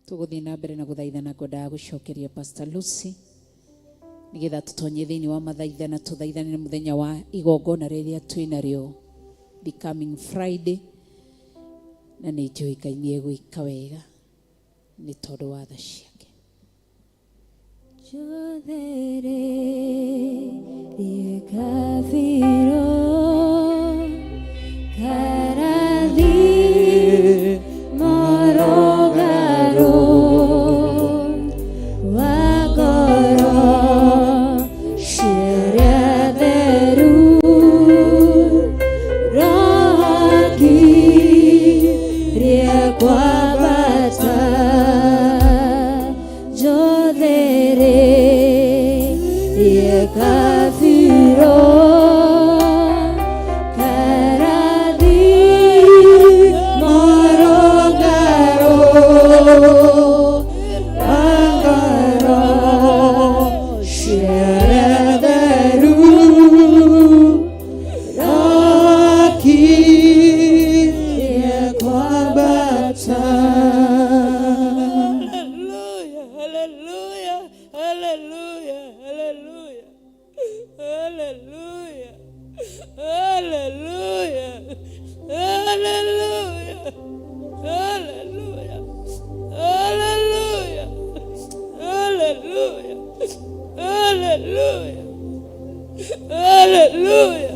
Tuguthina mbere na guthaithana kwendaga gucokeria Pastor Lucy nigetha tutonye thiini wa mathaithana tuthaithane muthenya wa igongona riria twinario the coming Friday na ni njuikaine gwika wega ni tondu wa tha ciake Jodhere Kaviro Karathi Morogaro Wagoro Shiraderu Roki Riekwabata Jodhere Kaviro Hallelujah.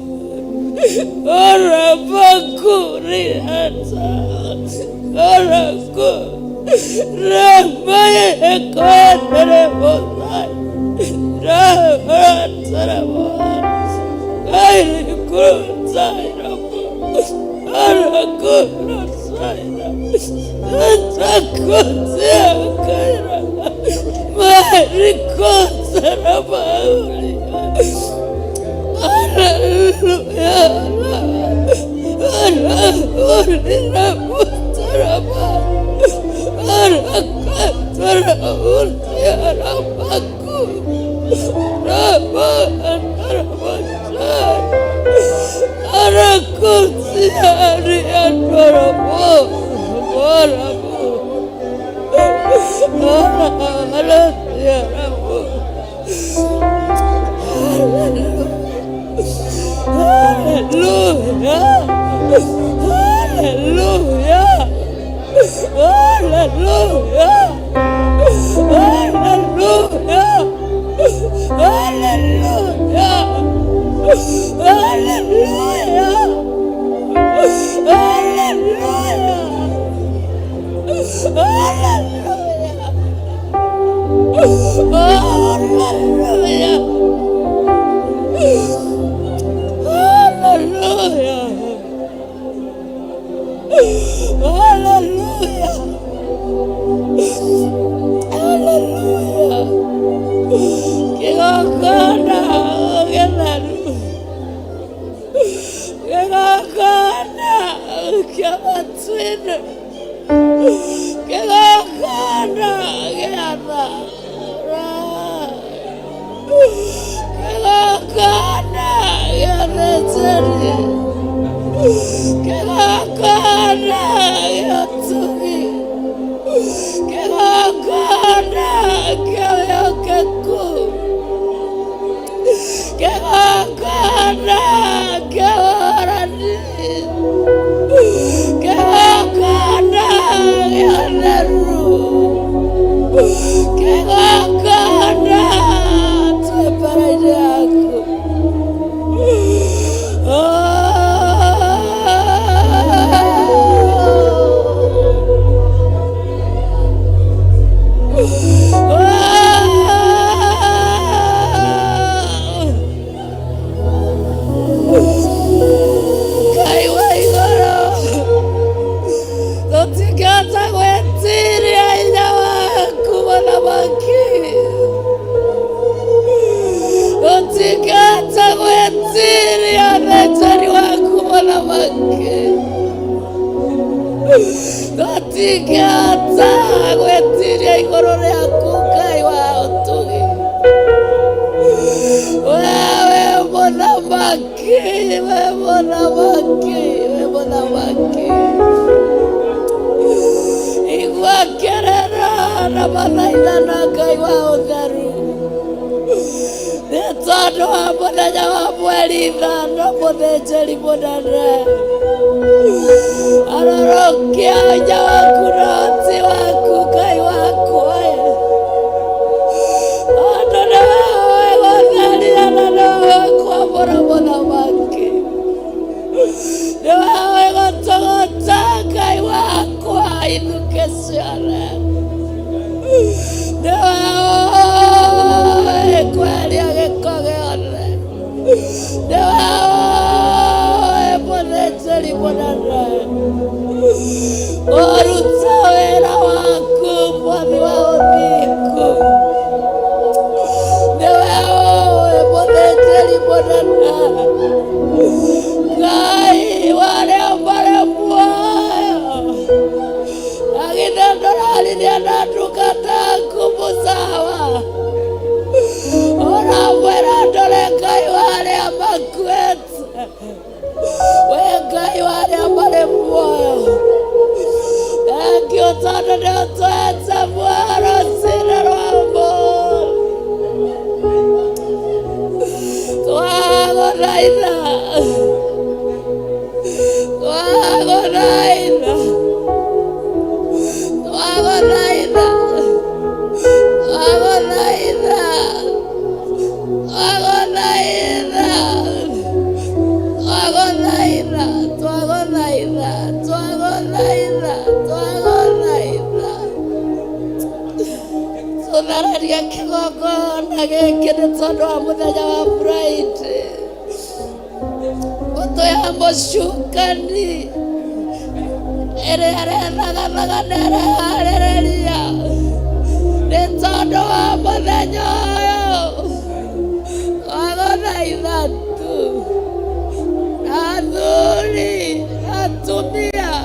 Atumia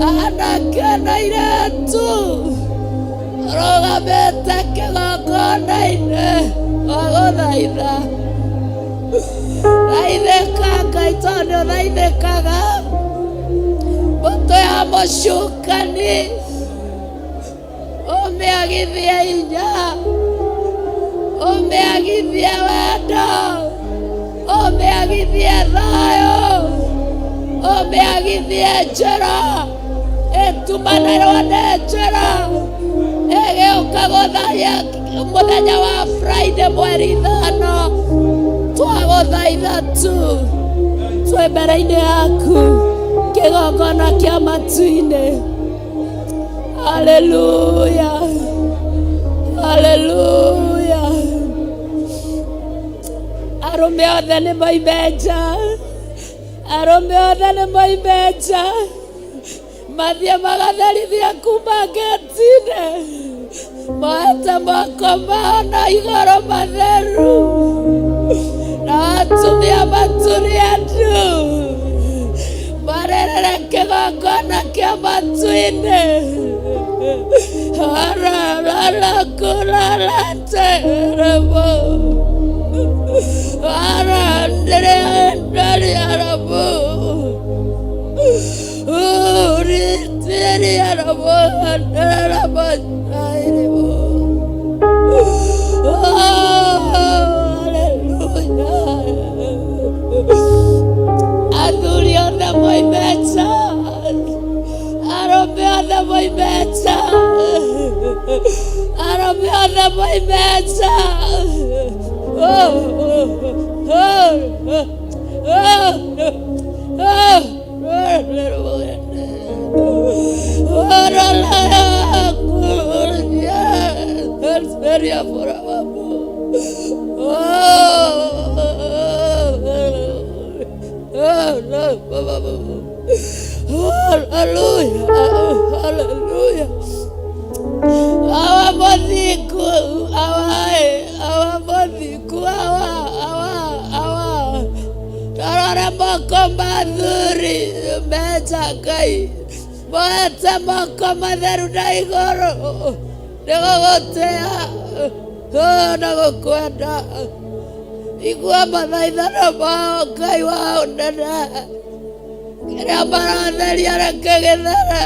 anake na iretu rogamete kĩgongona-inĩ wagũthaitha thaithĩka Ngai tondũ thaithĩkaga mbũtũ ya mũcukani ũmĩagithie hinya ũmĩagithie wendo ũmĩagithie thayũ ũmĩagithie njĩra ĩtumanĩrwo nĩ njĩra ĩgĩũka gũtharia mũthenya wa Friday mweri 5 twagũthaitha tu twĩ mbere-inĩ yaku kĩgongona kĩa matu-inĩ. Haleluya, haleluya. Arũme othe nĩ moime nja, arũme othe nĩ moime nja, mathiĩ magatherithia kuma ngeti-inĩ, moete moko mao na igũrũ matheru, na atumia maturie ndu marerere kĩgongona kĩa matu-inĩ. Ararara kurarate rabo arandere ndari arabo uriteri arabo arabo airebo. Hallelujah. Aduri onda moimeta arome onda moimeta arome onda moimeta. Hallelujah, hallelujah. Awa mothiku, awa mothiku, awa. Tarare moko mathuri meta Ngai, moete moko matheru na igũrũ nĩgũgũtĩa na gũkwenda. Igua mathaithano mao Ngai wa ũnene, kĩrĩa maratheria reke gĩthere.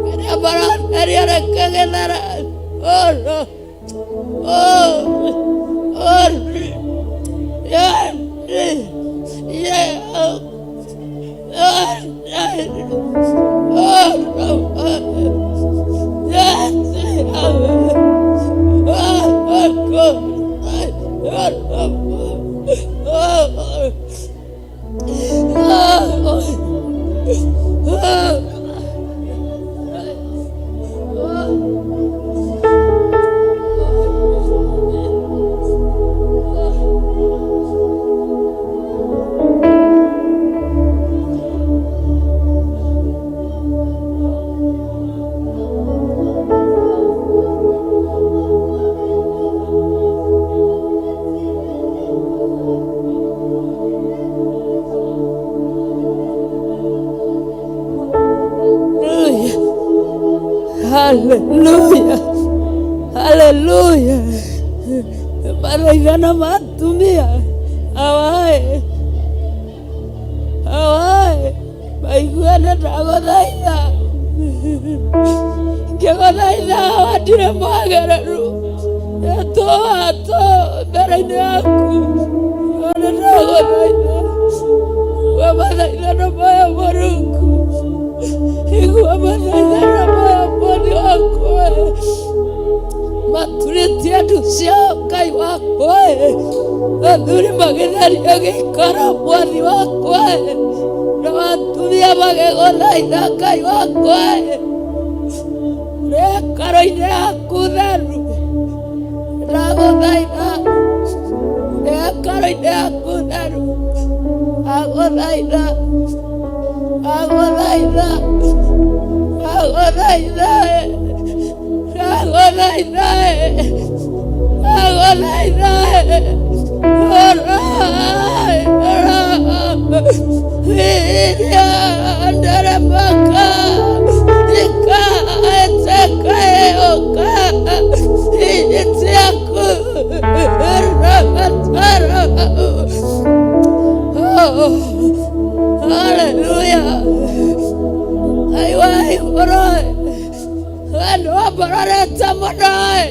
Kĩrĩa maratheria reke gĩthere. Hallelujah, hallelujah. Mathaithano matumia awae maiguane ndagũthaitha ngĩgũthaitha wandire mwagereru etũatũ mbere-inĩ yaku ona ndagũthaitha igua mathaithano maya Mũrungu, igua mathaithano maya Mwathi wakwa, maturĩtie ndu ciao Ngai wakwa, athuri magĩtheria gĩikaro Mwathi wakwa, na atumia magĩgũthaitha Ngai wakwa gĩikaro-inĩ yaku theru. Ndagũthaitha gĩikaro-inĩ yaku theru, ndagũthaitha ndagũthaitha ndagũthaitha ndagũthaitha Hallelujah. Aiwai koroi. Ando barareta monai.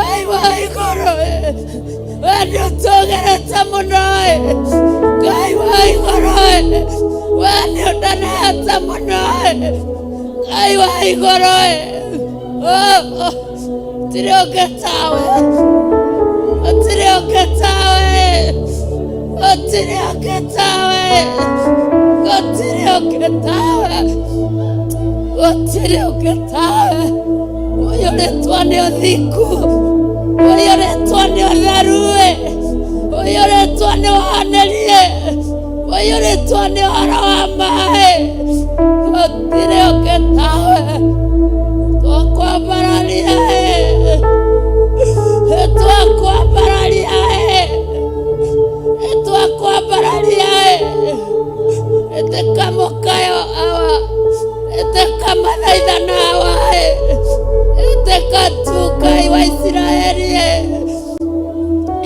Aiwai koroi. Ando togereta monai. Aiwai koroi. Ando daneta monai. Aiwai koroi. Oh, tiroketawe. Tiroketawe. Tiroketawe. Oyoretwa nĩ ũthiku, oyoretwa nĩ ũtherue, oyoretwa nĩ wanĩrie, oyoretwa nĩ ũhoro wa maĩ. Gũtirĩ ũngĩ tawe, twakwambararia twakwambararia twakwambararia eteka mokayo awa eteka mathaithana awa eteka tukai wa Israeli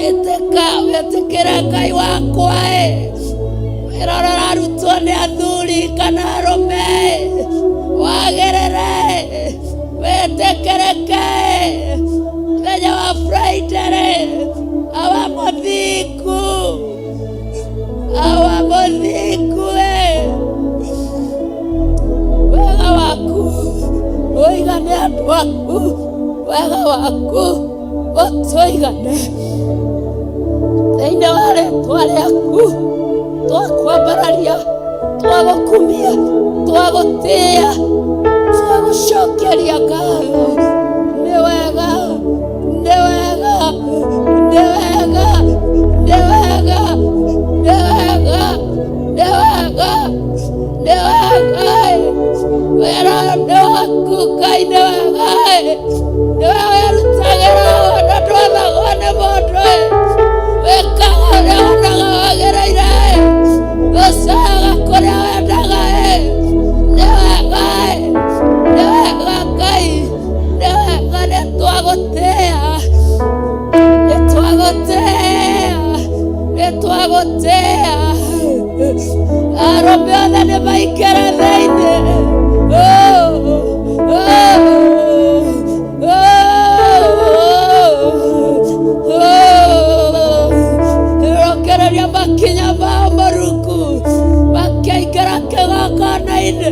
eteka wetekera Ngai wakwa wirorora arutwo nĩ athuri kana arũme wagerere wetekereke mũthenya wa Friday awa mũthingu wega waku ũigane andũ aku, wega waku ũtũigane thĩinĩ wa rĩĩtwa rĩaku. Twakwambararia, twagũkumia, twagũtĩĩa, twagũcokeria ngatho. Nĩ wega, nĩ wega, nĩ wega, nĩ wega, nĩ wega, nĩ wega, nĩ wega. Wĩra nĩ waku Ngai, nĩ wega. Nĩ we wĩrutagĩra wona ndwathagwo nĩ mũndũ, wĩkaga ũrĩa wonaga wagĩrĩire, ũcaga kũrĩa wendaga. Nĩ wega, nĩ wega Ngai, nĩ wega. Nĩtwagũtĩĩa, nĩtwagũtĩĩa, nĩtwagũtĩĩa. Arũme othe nĩmaingĩre thĩinĩ. Rokereria makinya mao Mũrungu makĩingĩra kĩgongona-inĩ.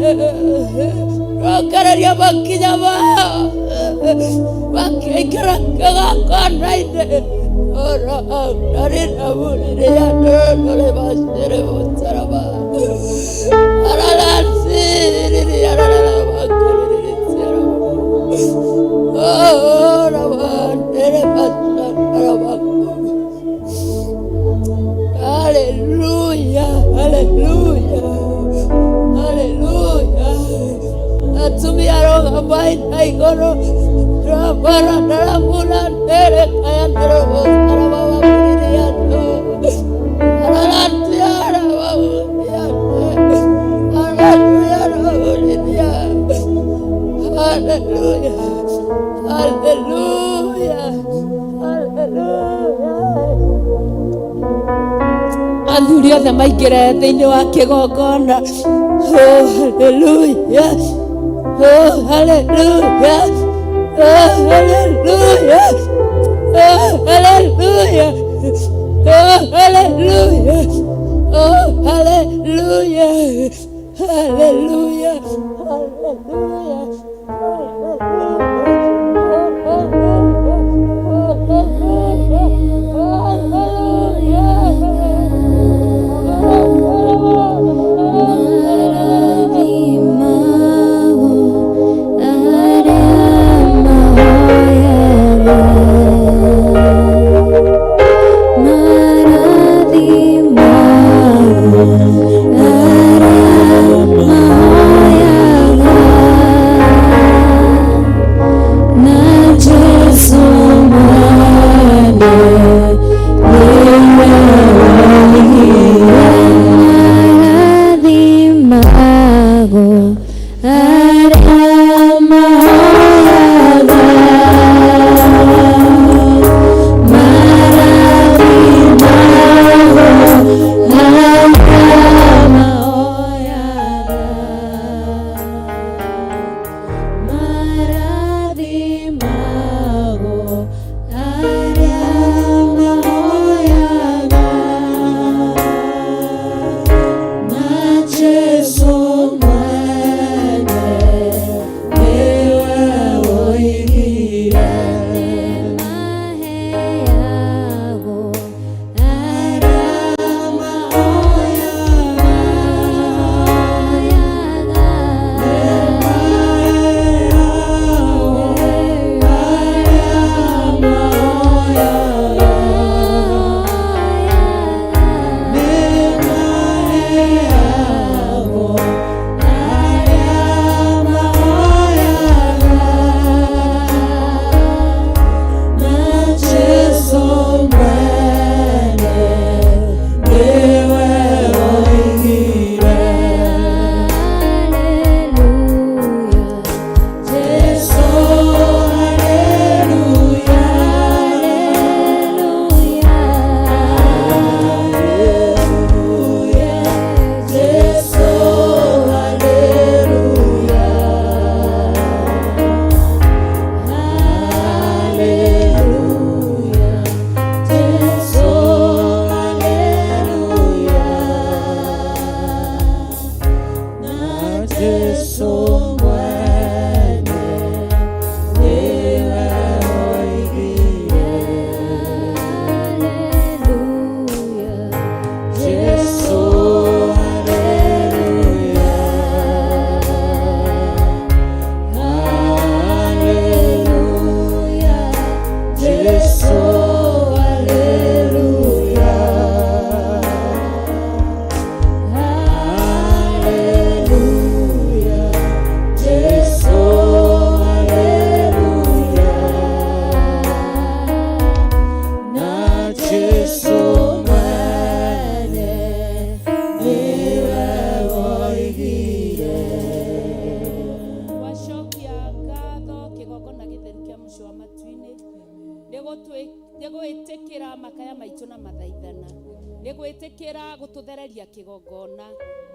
Rokereria makinya mao makĩingĩra kĩgongona-inĩ. Hallelujah, hallelujah, hallelujah. Atumia roga baina igoro rabara naramula nere kaya nero sarababa buriyato aralatiara buriyato aralatiara buriyato. Hallelujah, hallelujah, hallelujah. Athuri othe maingĩre thĩinĩ wa kĩgongona. Oh, hallelujah, oh, hallelujah, oh, hallelujah, oh, hallelujah, oh, hallelujah, oh, hallelujah, hallelujah, hallelujah. nĩgwĩtĩkĩra makaya maitũ na mathaithana, nĩgwĩtĩkĩra gũtũthereria kĩgongona.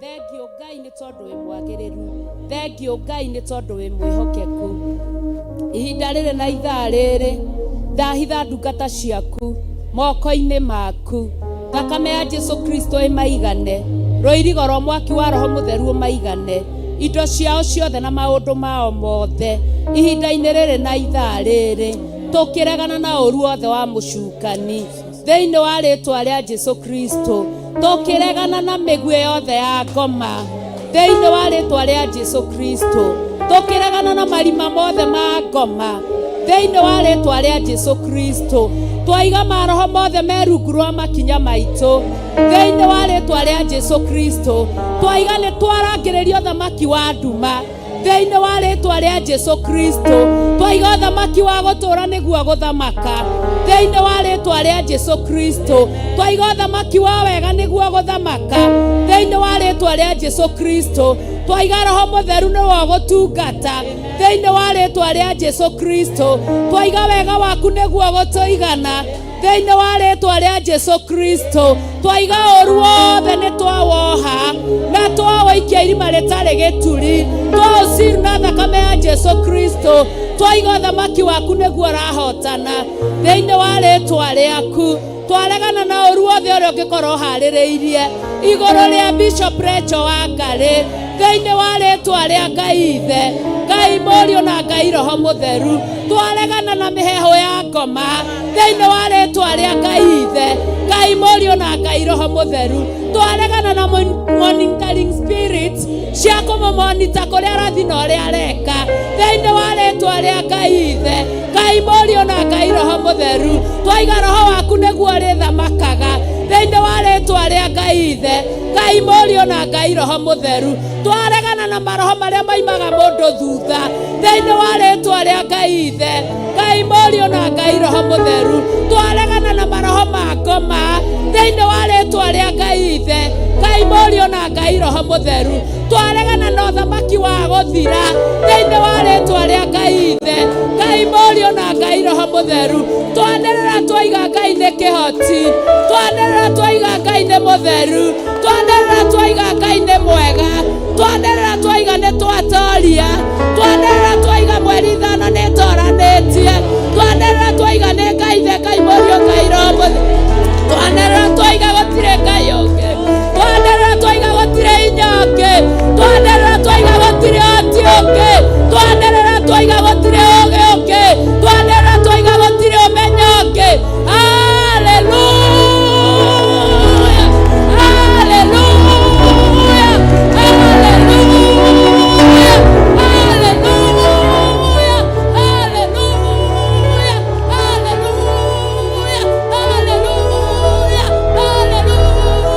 Thengiũ Ngai nĩ tondũ wĩ mwagĩrĩru, thengiũ Ngai nĩ tondũ wĩ mwĩhokeku. Ihinda rĩrĩ na ithaa rĩrĩ ndahitha ndungata ciaku moko-inĩ maku, thakame ya Jesu Kristo ĩmaigane, rũirigo rwa mwaki wa Roho Mũtheru ũmaigane, indo ciao ciothe na maũndũ mao mothe ihinda-inĩ rĩrĩ na ithaa rĩrĩ, tũkĩregana na ũru wothe wa mũcukani thĩinĩ wa rĩtwa rĩa Jesu Kristo, tũkĩregana na mĩguĩ yothe ya ngoma thĩinĩ wa rĩtwa rĩa Jesu Kristo, tũkĩregana na marima mothe ma ngoma thĩinĩ wa rĩtwa rĩa Jesu Kristo, twaiga maroho mothe merungu rwa makinya maitũ thĩinĩ wa rĩtwa rĩa Jesu Kristo, twaiga nĩ twarangĩrĩrio thamaki wa nduma thĩinĩ wa rĩtwa rĩa Jesu Kristo, twaiga thamaki wa gũtũra nĩguo gũthamaka thĩinĩ wa rĩtwa rĩa Jesu Kristo, twaiga thamaki wa wega nĩguo gũthamaka thĩinĩ wa rĩtwa rĩa Jesu Kristo, twaiga Roho Mũtheru nĩguo gũtungata thĩinĩ wa rĩtwa rĩa Jesu Kristo, twaiga wega waku nĩguo gũtũigana thĩinĩ wa rĩtwa rĩa Jesu Kristo, twaiga ũru wothe nĩ twawoha na twawaikia irima rĩtarĩ gĩturi, twauciru na thakame ya Jesu Kristo, twaiga thamaki waku nĩguo rahotana thĩinĩ wa rĩtwa rĩaku, twaregana na ũru wothe ũrĩa ũngĩkorwo harĩrĩirie igũrũ rĩa Bishop Rachel Wangarĩ thĩinĩ wa rĩtwa rĩa Ngai Ithe, Ngai Mũriũ na Ngai Roho Mũtheru, twaregana na mĩheho ya ngoma thĩinĩ wa rĩtwa rĩa Ngai Ithe, Ngai Mũriũ na Ngai Roho Mũtheru, twaregana na monitoring spirits cia kũmũmonita kũrĩa arathi na ũrĩa areka thĩinĩ wa rĩtwa rĩa Ngai Ithe, Ngai Mũriũ na Ngai Roho Mũtheru, twaiga Roho waku nĩguo rĩthamakaga thĩinĩ wa rĩtwa rĩa Ngai Ithe, Ngai Mũriũ na Ngai Roho Mũtheru, twaregana na maroho marĩa maimaga mũndũ thutha thĩinĩ wa rĩtwa rĩa Ngai Ithe, Ngai Mũriũ na Ngai Roho Mũtheru, twaregana na maroho ma ngoma thĩinĩ wa rĩtwa rĩa Ngai Ithe, Ngai Mũriũ na Ngai Roho Mũtheru, twaregana na ũthamaki wa gũthira thĩinĩ wa rĩtwa rĩa Ngai Ithe, Ngai Mũriũ na Ngai Roho Mũtheru, twanĩrĩra twaiga Ngai nĩ kĩhoti, twanĩrĩra twaiga Ngai nĩ mũtheru, twanĩrĩra twaiga Ngai nĩ mwega, twanĩrĩra twaiga nĩ twatoria, twanĩrĩra twaiga mweri ithano nĩ toranĩtie, twanĩrĩra twaiga nĩ Ngai Ithe, Ngai Mũriũ, Ngai Roho Mũtheru, twanĩrĩra twaiga gũtirĩ Ngai ũngĩ, twanĩrĩra twaiga gũtirĩ hinya ũngĩ, twanĩrĩra twaiga gũtirĩ hoti ũngĩ, twanĩrĩra twaiga gũtirĩ ũũgĩ ũngĩ, twanĩrĩra twaiga gũtirĩ ũmenyo ũngĩ. Hallelujah, hallelujah, hallelujah, hallelujah, hallelujah, hallelujah, hallelujah, hallelujah, hallelujah,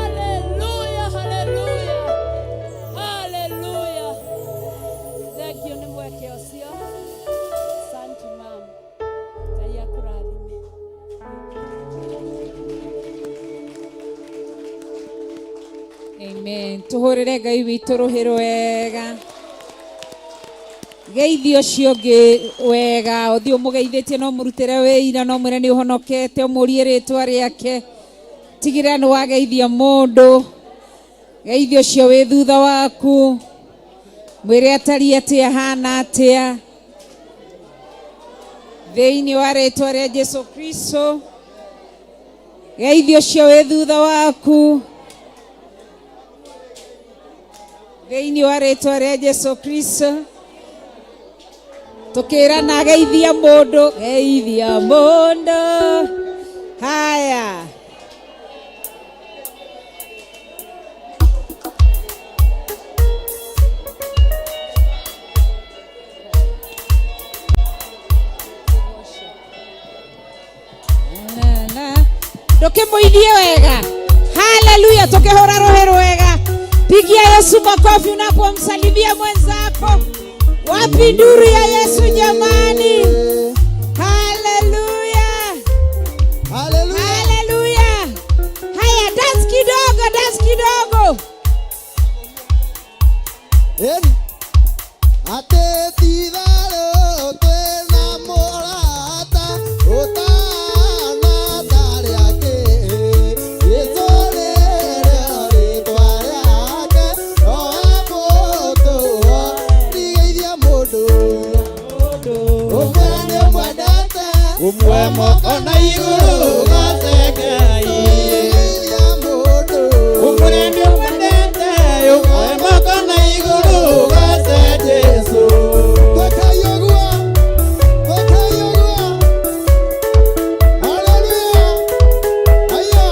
hallelujah, hallelujah, hallelujah. Thank you nĩ mweke ũcio. Asante mama. Ngai akũrathime. Amen. Tuhũrĩre Ngai witũ rũhĩ rwega. Geithio ũcio ũngĩ wega, ũthiĩ ũmũgeithĩtie no mũrutĩre wĩira, no mwĩre nĩ ũhonokete, ũmũrie rĩtwa rĩake, tigĩrĩra nĩ wageithia mũndũ. Geithio ũcio wĩ thutha waku, mwĩre atariĩ atĩa, hana atĩa thĩinĩ wa rĩtwa rĩa Jesu Kristo. Geithio ũcio wĩ thutha waku thĩinĩ wa rĩtwa rĩa Jesu Kristo. Tukĩrana geithia mũndũ, geithia mũndũ. Haya, ndũkĩmũithie wega. Haleluya, tukihora roho rwega. Pigia Yesu makofi unapomsalimia mwenzako. Wapi nduru ya Yesu jamani? Haleluya, Hallelujah. haleluya. Haya, dance kidogo, dance kidogo. Eni atetitharo twena morata utana tariake Yesu rĩrĩa rĩtwa rĩake oamutu ndigeithia mũndũ ũmwe nĩmwendete Umwe moko na igũrũ gacengai ndigeithia mũndũ Umwe nĩmwendete Umwe moko na igũrũ gace Jesũ Twekaiũguo haleluya aya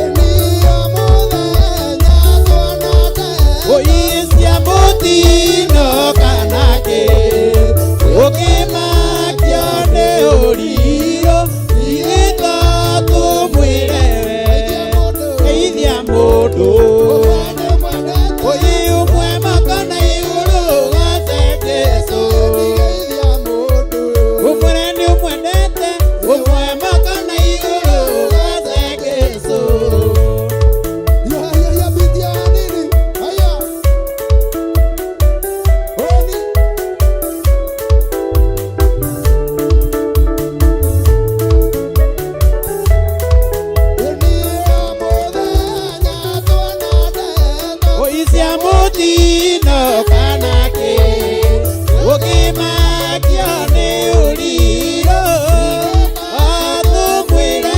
enia mũthenya twanate Ũicia mũtino kanake Ũkĩmakio nĩ ũrirũ Igĩtwo tũmwĩre Geithia mũndũ Ũyĩ ũmwe moko na igũrũ gace Jesũ Ũmwe nĩũmwendete Ũmwe moko na igũrũ gace Jesũ Ũicia mũtino kanake Ũkĩmakio nĩ ũrirũ Tũmwĩre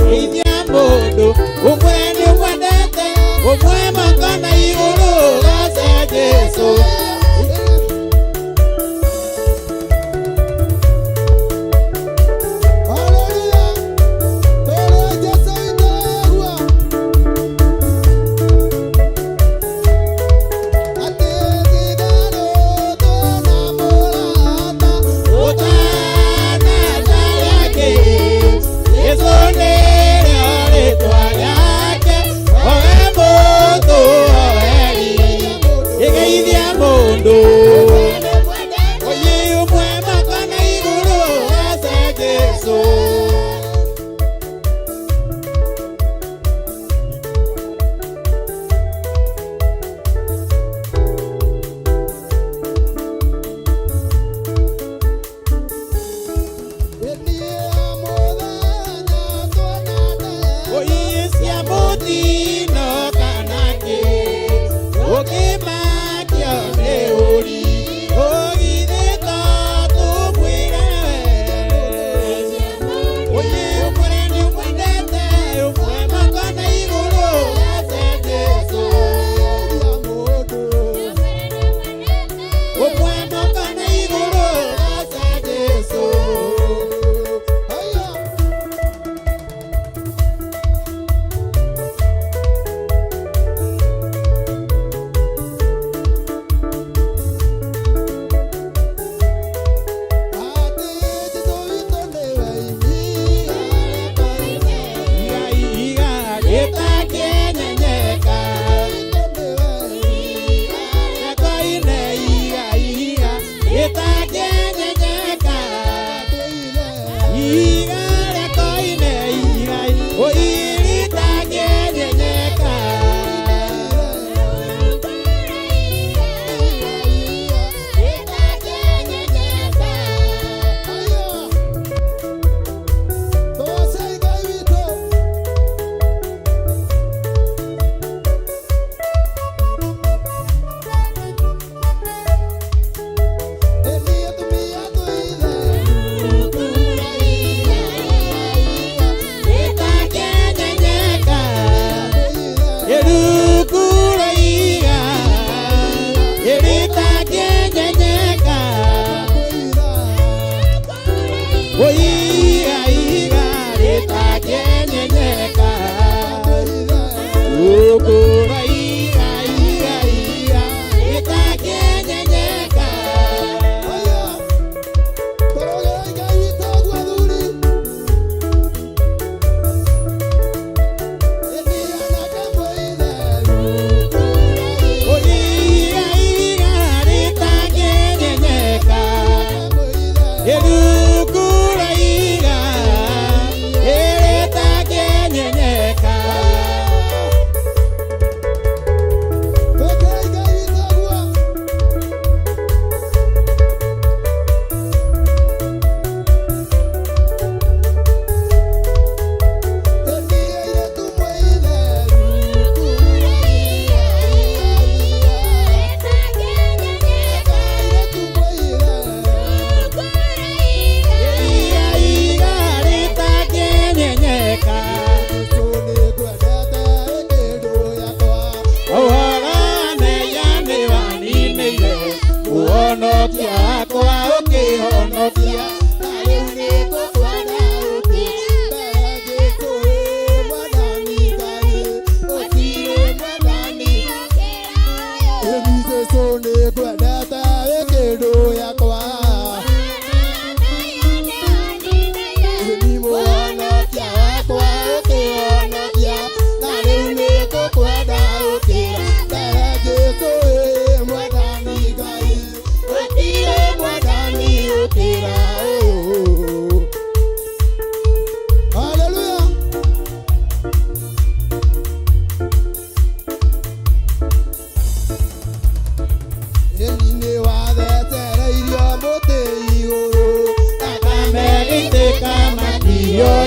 geithia mũndũ Ũmwe nĩũmwendete Ũmwe moko na igũrũ gace Jesũ Ũtana tariake Jesũ nĩrĩo rĩtwa rĩake Owe mũndũ oeri Geithia mũndũ Ũyĩ ũmwe moko na igũrũ gace Jesũ Ũicia mũtino kanake Ũkĩmakio nĩ ũrirũ Ũgithĩtwo tũmwĩre Ũyĩ ũmwe nĩũmwendete Ũmwe moko na igũrũ gace Jesũ Ũmwe moko na igũrũ gace Jesũ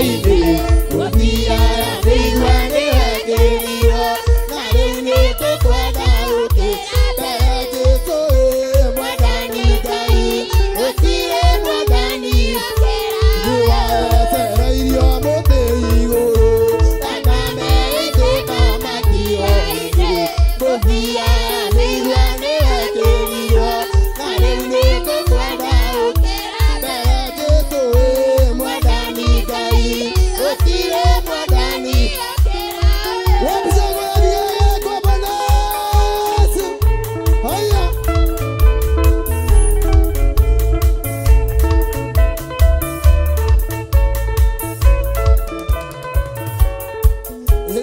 gĩko-inĩ gũthiaga nĩigua nĩwekĩrirwo na rĩu nĩtũkwenda gũkĩra Jesũ mwathani Ngai gũtirĩ mwathani nĩwawetereirio mũtĩ igũrũ thakame ĩitĩka matio-inĩ gũthiaga nĩigua nĩwekĩrirwo na rĩu nĩtũkwenda gũkĩra Jesũ mwathani Ngai gũtirĩ mwathani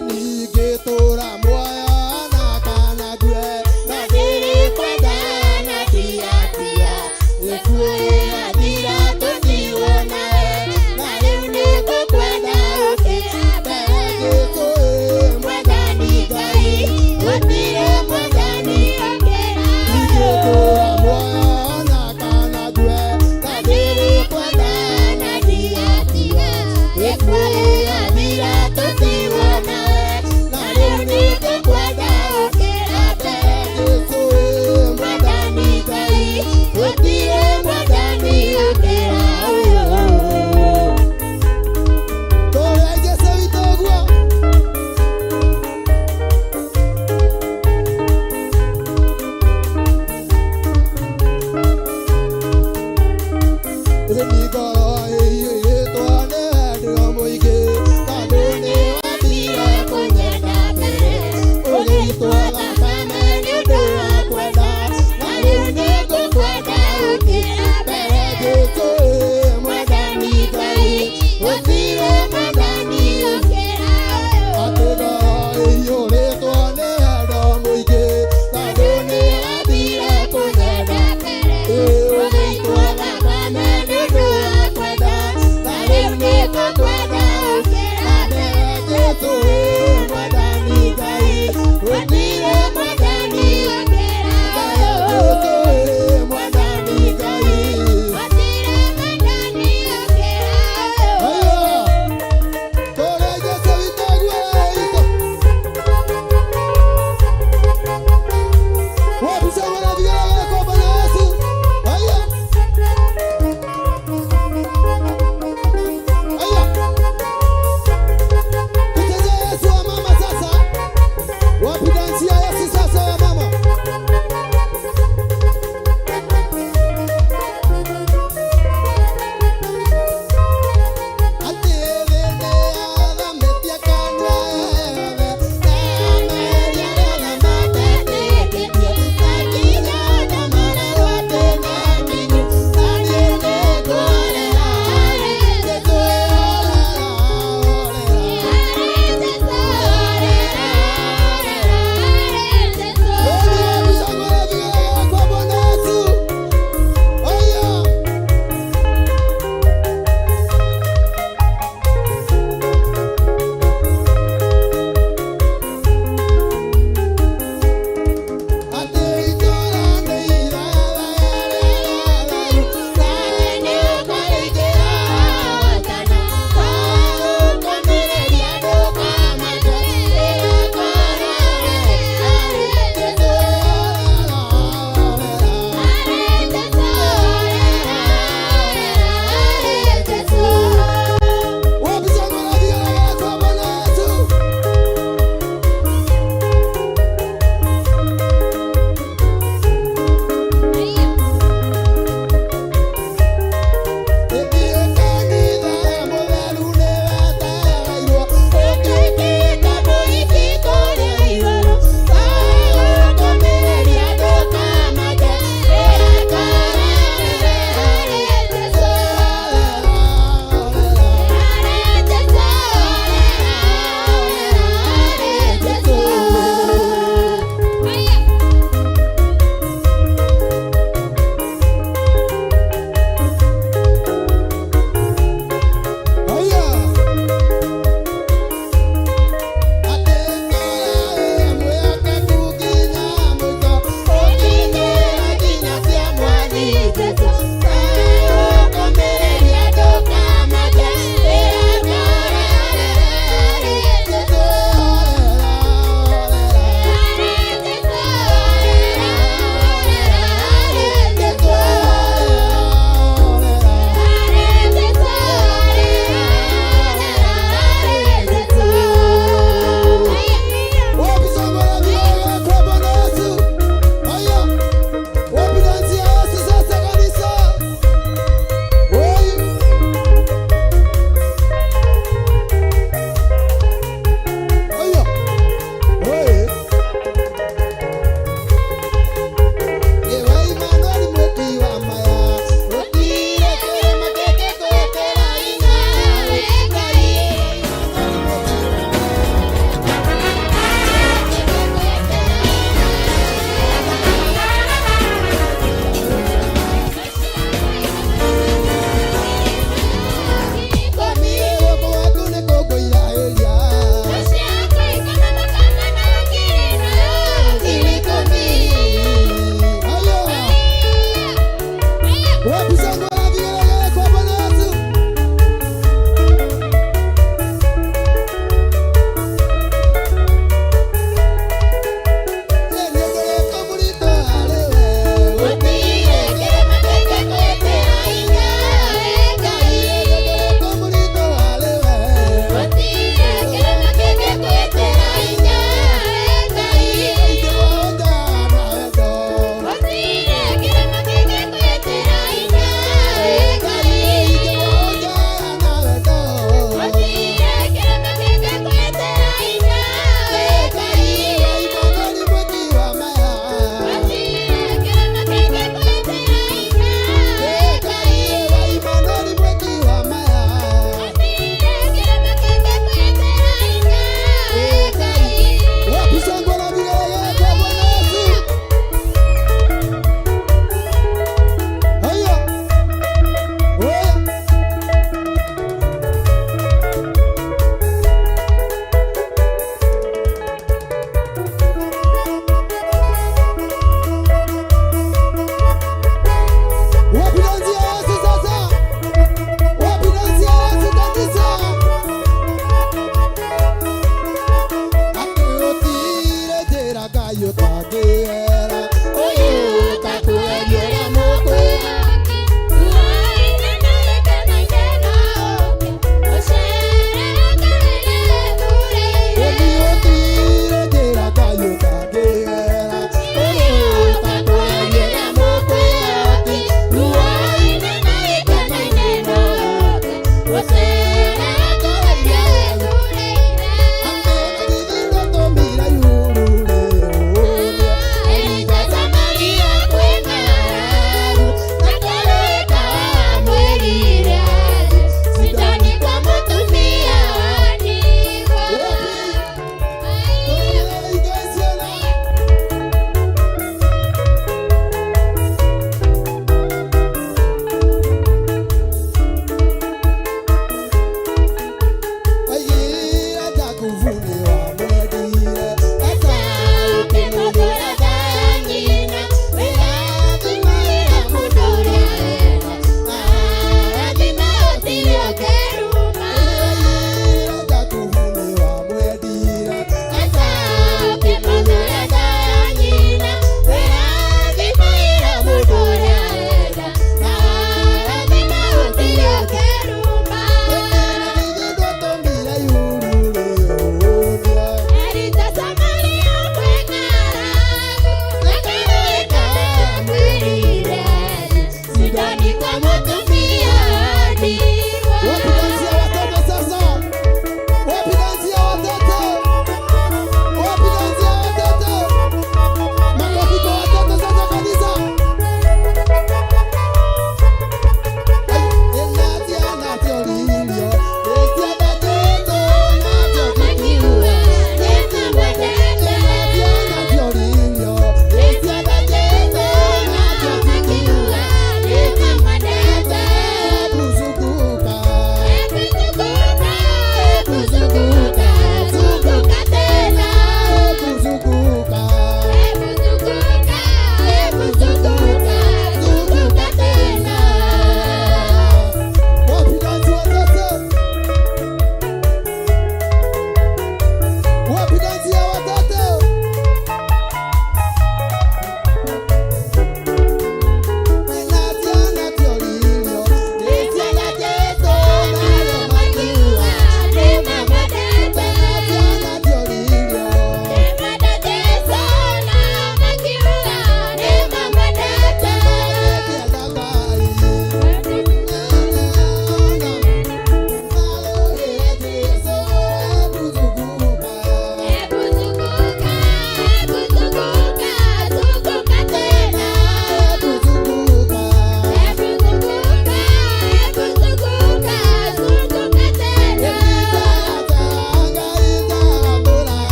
ningĩtũũra muoyo na kana ngue na ndĩrĩkwenda na ndiatia gĩkuũ gĩgathira tũtigwo nawe na rĩu nĩngũkwenda gũkĩra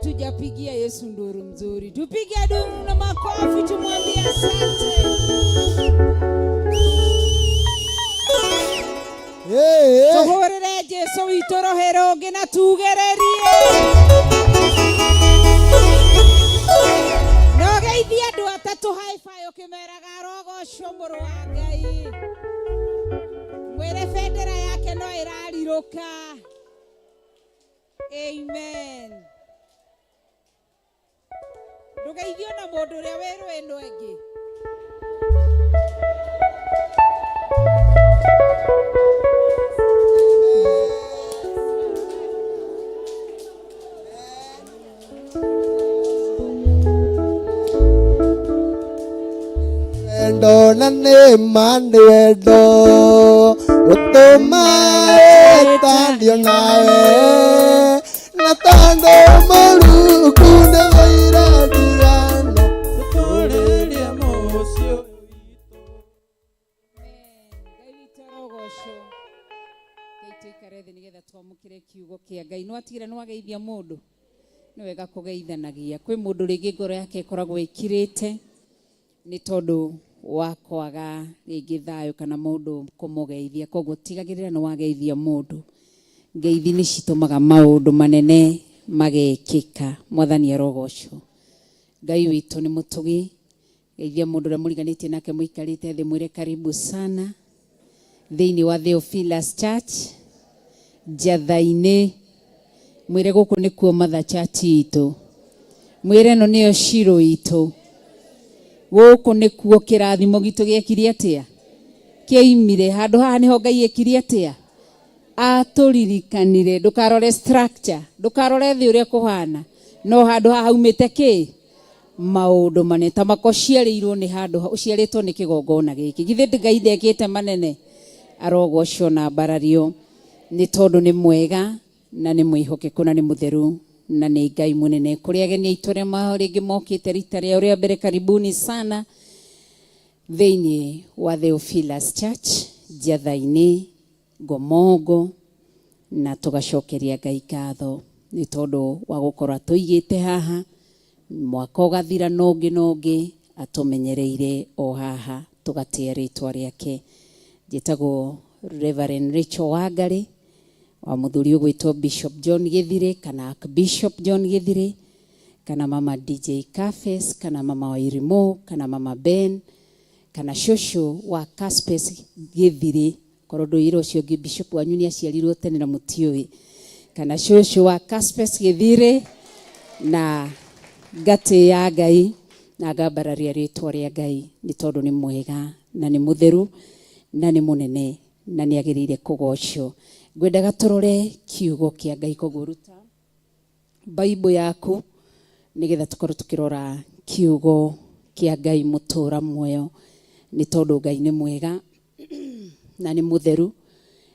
hatujapigia Yesu nduru mzuri. Tupige nduru na makofi tumwambie asante. Tuhorere Jesu witorohero ngina tugererie. Nogeithia andu atatu haifa ukimeraga rogoco muru wa Ngai. Mwire bendera yake no irariruka. Amen. Ndugeithio na mundu uria weru eno engi. Endo nane mandendo utoma etandio nawe natango maru kuna vaira diano tutoreria mocio Ngai witorogoco tuikarethe nigetha twamukire kiugo kia Ngai no atigire no ageithia mundu ni wega kugeithanagia kwi mundu ringi ngoro yake ikoragwo ikirite ni tondu wa kwaga ringi thayo kana mundu kumugeithia koguo tigagirira no wageithia mundu ngeithi ni citumaga maundu manene magekika mwathani arogoco Ngai witu ni mutugi geithia mundu ria muriganitie nake muikarite thi mwire karibu sana thiini wa Theophilus Church Jathaini mwire guku ni kuo Mother Church itu mwire no niyo shiro itu guku ni kuo kirathimo gitu giekirie atia kioimire handu haha niho Ngai ekirie atia atulirikanire ndukarore structure ndukarore thi uria kuhana no handu haha haumite ki maundu maneta makociarirwo ni handu uciaritwo ni kigongona giki githi Ngai ndekite manene arogoco na mbarario ni tondu ni mwega na ni mwihokeku na ni mutheru na ni Ngai munene kuri ageni aitu ria maringi mokite rita ria uria mbere karibuni sana thiini wa Theophilus Church Jathaini Gomogo na tugacokeria Ngai ngatho ni tondu wa gukora tuigite haha mwaka ugathira nongi atumenyereire o haha tugatia ritwa riake jitagwo Reverend Rachel Wangari wa muthuri ugwitwo Bishop John Githire kana Archbishop John Githire kana mama DJ Cafes kana mama Wairimo kana mama Ben kana shosho wa Caspes Githire korodo iro cio Bishop wanyu ni aciarirwo tene na mutioi kana shosho wa Caspes Githire na ngate ya Ngai na ngambararia ritwa ria Ngai ni tondu ni mwega na ni mutheru na ni munene na ni agirire kugocio ngwendaga turore kiugo kia Ngai koguruta Bible yaku nigetha tukorwo tukirora kiugo kia Ngai mutura muoyo ni tondu Ngai ni mwega na ni mutheru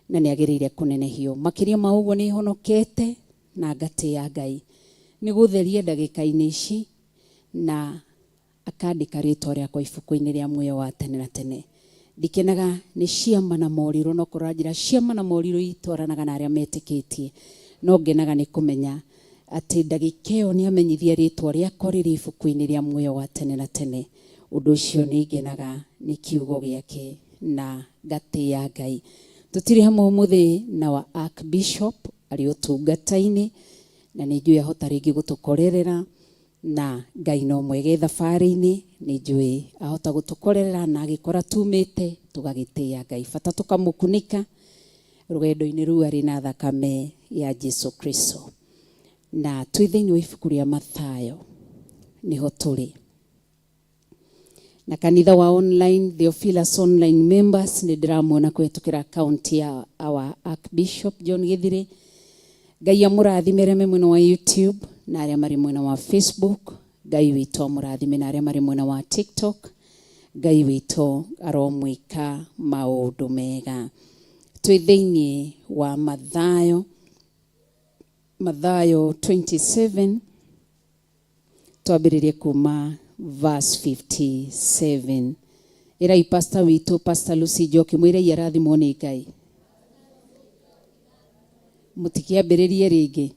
na ni agirire kunenehio makiria maugo ni honokete na ngate ya Ngai ni gutheria ndagika-ini ici na akandika ritwa riakwa ibuku-ini ria muoyo wa tene na tene dikenaga ni ciama na moriro no kuranjira ciama na moriro itwaranaga na aria metikitie no ngenaga ni kumenya ati ndagikeo ni amenyithia ritwa riakwa riri ibuku-ini ria muoyo wa tene na tene undu ucio ni ngenaga ni kiugo giake na ngate ya Ngai tutiri hamwe muthi na wa Archbishop ari utungata-ini na ni njui ahota ringi gutukorerera na Ngai no mwege thabari-ini ni njui ahota gutukorerera na agikora tumite tugagitia Ngai bata tukamukunika rugendo-ini ru ari na thakame ya Jesu Kristo na twithiini wa ibuku ria Mathayo niho turi na kanitha wa online Theophilus online members ni ndiramona kwetukira account ya our Archbishop John Githire Ngai amurathimere mwena wa YouTube na aria mari mwena wa Facebook Ngai witu amurathime na aria mari mwena wa TikTok Ngai witu aromwika maundu mega twithiini wa Mathayo 27 twambiririe kuma verse 57 ira pastor witu Pastor Lucy Njoki mwire arathimwo ni Ngai mutikiambiririe ringi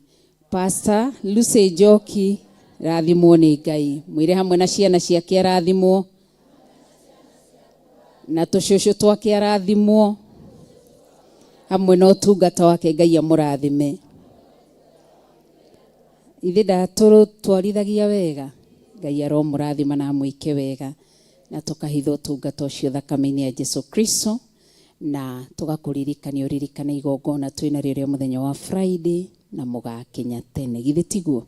Pastor Lucy Njoki rathimwo nĩ Ngai. Mwire hamwe na ciana ciake arathimwo. Na tũcũcũ twake arathimwo. Hamwe na ũtungata wake Ngai amũrathime. Ithe ndatũtwarithagia wega. Ngai aromũrathima na amwĩke wega. Na tũkahitha ũtungata ũcio thakame-inĩ ya Jesu Kristo. Na tũgakũririkania ũririkane igongona twĩna rĩrĩa mũthenya wa Friday na mũgakinya tene. Githĩ tiguo?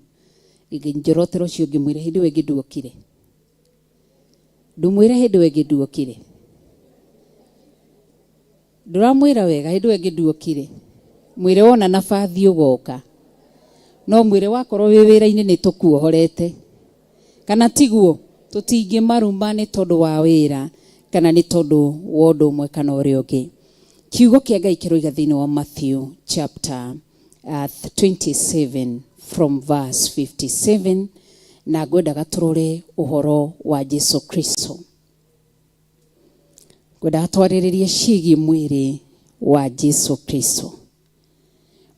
Njorotero ũcio ngĩmwĩra hĩndĩ ĩyo ĩngĩ nduokire. Ndũmwĩra hĩndĩ ĩyo ĩngĩ nduokire. Ndũramwĩra wega hĩndĩ ĩyo ĩngĩ nduokire. Mwĩre wona nabathi ũgoka. No mwĩre wakorwo wĩ wĩra-inĩ nĩ tũkuohorete. Kana tiguo tũtingĩmaruma nĩ tondũ wa wĩra kana nĩ tondũ wa ũndũ ũmwe kana ũrĩa ũngĩ. Kiugo kĩa Ngai kĩroiga thĩinĩ wa Matthew chapter 27 from verse 57 na ngwendaga tũrore ũhoro wa Jesu Kristo. Ngwendaga twarĩrĩrie ciĩgiĩ mwĩrĩ wa Jesu Kristo.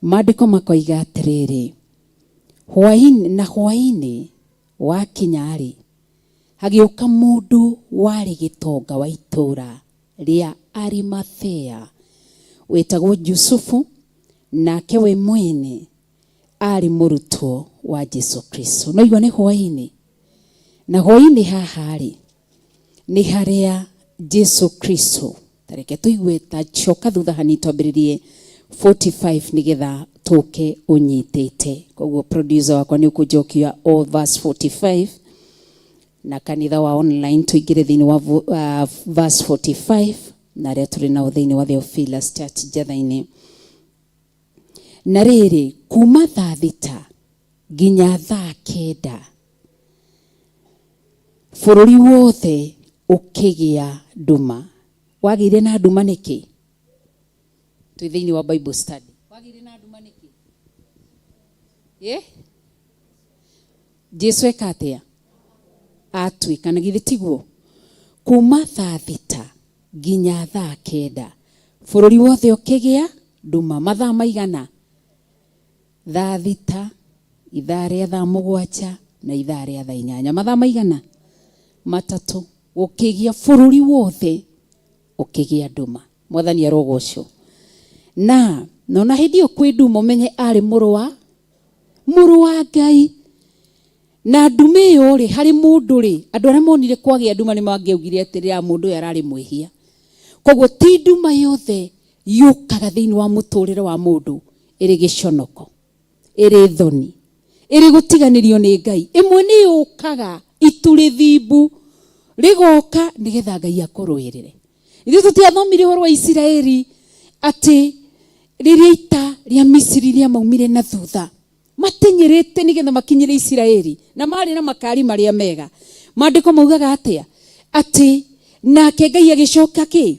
Maandĩko makoiga atĩrĩrĩ, hwaĩ-inĩ wakinya-rĩ, hagĩũka mũndũ warĩ gĩtonga wa itũũra rĩa Arimathea wetagwo Jusufu, nake we mwene arĩ mũrutwo wa Jesu Kristo. No igua nĩ hwaĩ-inĩ. Na hwaĩ-inĩ haha-rĩ nĩ harĩa Jesu Kristo. Tareke tũigue ta coka thutha hanini twambĩrĩrie 45 nĩgetha tũke ũnyitĩte. Koguo producer wakwa nĩ ũkũnjokia all verse 45. Na kanitha wa online tuingire thĩinĩ wa verse 45 na rĩa tũrĩ nao thĩinĩ wa Theophilus Church Njatha-inĩ. Na rĩrĩ kuma thaa thita nginya thaa kenda bũrũri wothe ũkĩgĩa nduma. Wagĩire na nduma nĩkĩ? Twĩ thĩinĩ wa Bible study. Wagĩire na nduma nĩkĩ? Jesu eka atĩa? Atuĩka na githĩ tiguo? Kuma thaa thita nginya thaa kenda bũrũri wothe ũkĩgĩa nduma. Mathaa maigana? Thaa thita, ithaa rĩa thaa mũgwanja na ithaa rĩa thaa inyanya. Mathaa maigana? Matatũ. Ũkĩgĩa bũrũri wothe ũkĩgĩa nduma. Mwathani arogocwo. Na nona hĩndĩ ĩyo kwĩ nduma ũmenye arĩ mũrũ wa Ngai. Na nduma ĩyo-rĩ harĩ mũndũ-rĩ, andũ arĩa monire kwagĩa nduma nĩ mangĩaugire atĩrĩra mũndũ ũyũ ararĩ mwĩhia. Koguo ti nduma yothe yũkaga thĩinĩ wa mũtũrĩre wa mũndũ ĩrĩ gĩconoko, ĩrĩ thoni, ĩrĩ gũtiganĩrio nĩ Ngai. Ĩmwe nĩ yũkaga itu rĩthimbu rĩgoka nĩgetha Ngai akũrũĩrĩre. Ithuĩ tũtiathomire ũhoro wa Isiraeli atĩ rĩrĩa ita rĩa Misiri rĩa maumire na thutha matenyerete nĩgetha makinyĩre Isiraeli na marĩ na makari marĩa mega. Maandĩko maugaga atĩa? Atĩ nake Ngai agĩcoka kĩ?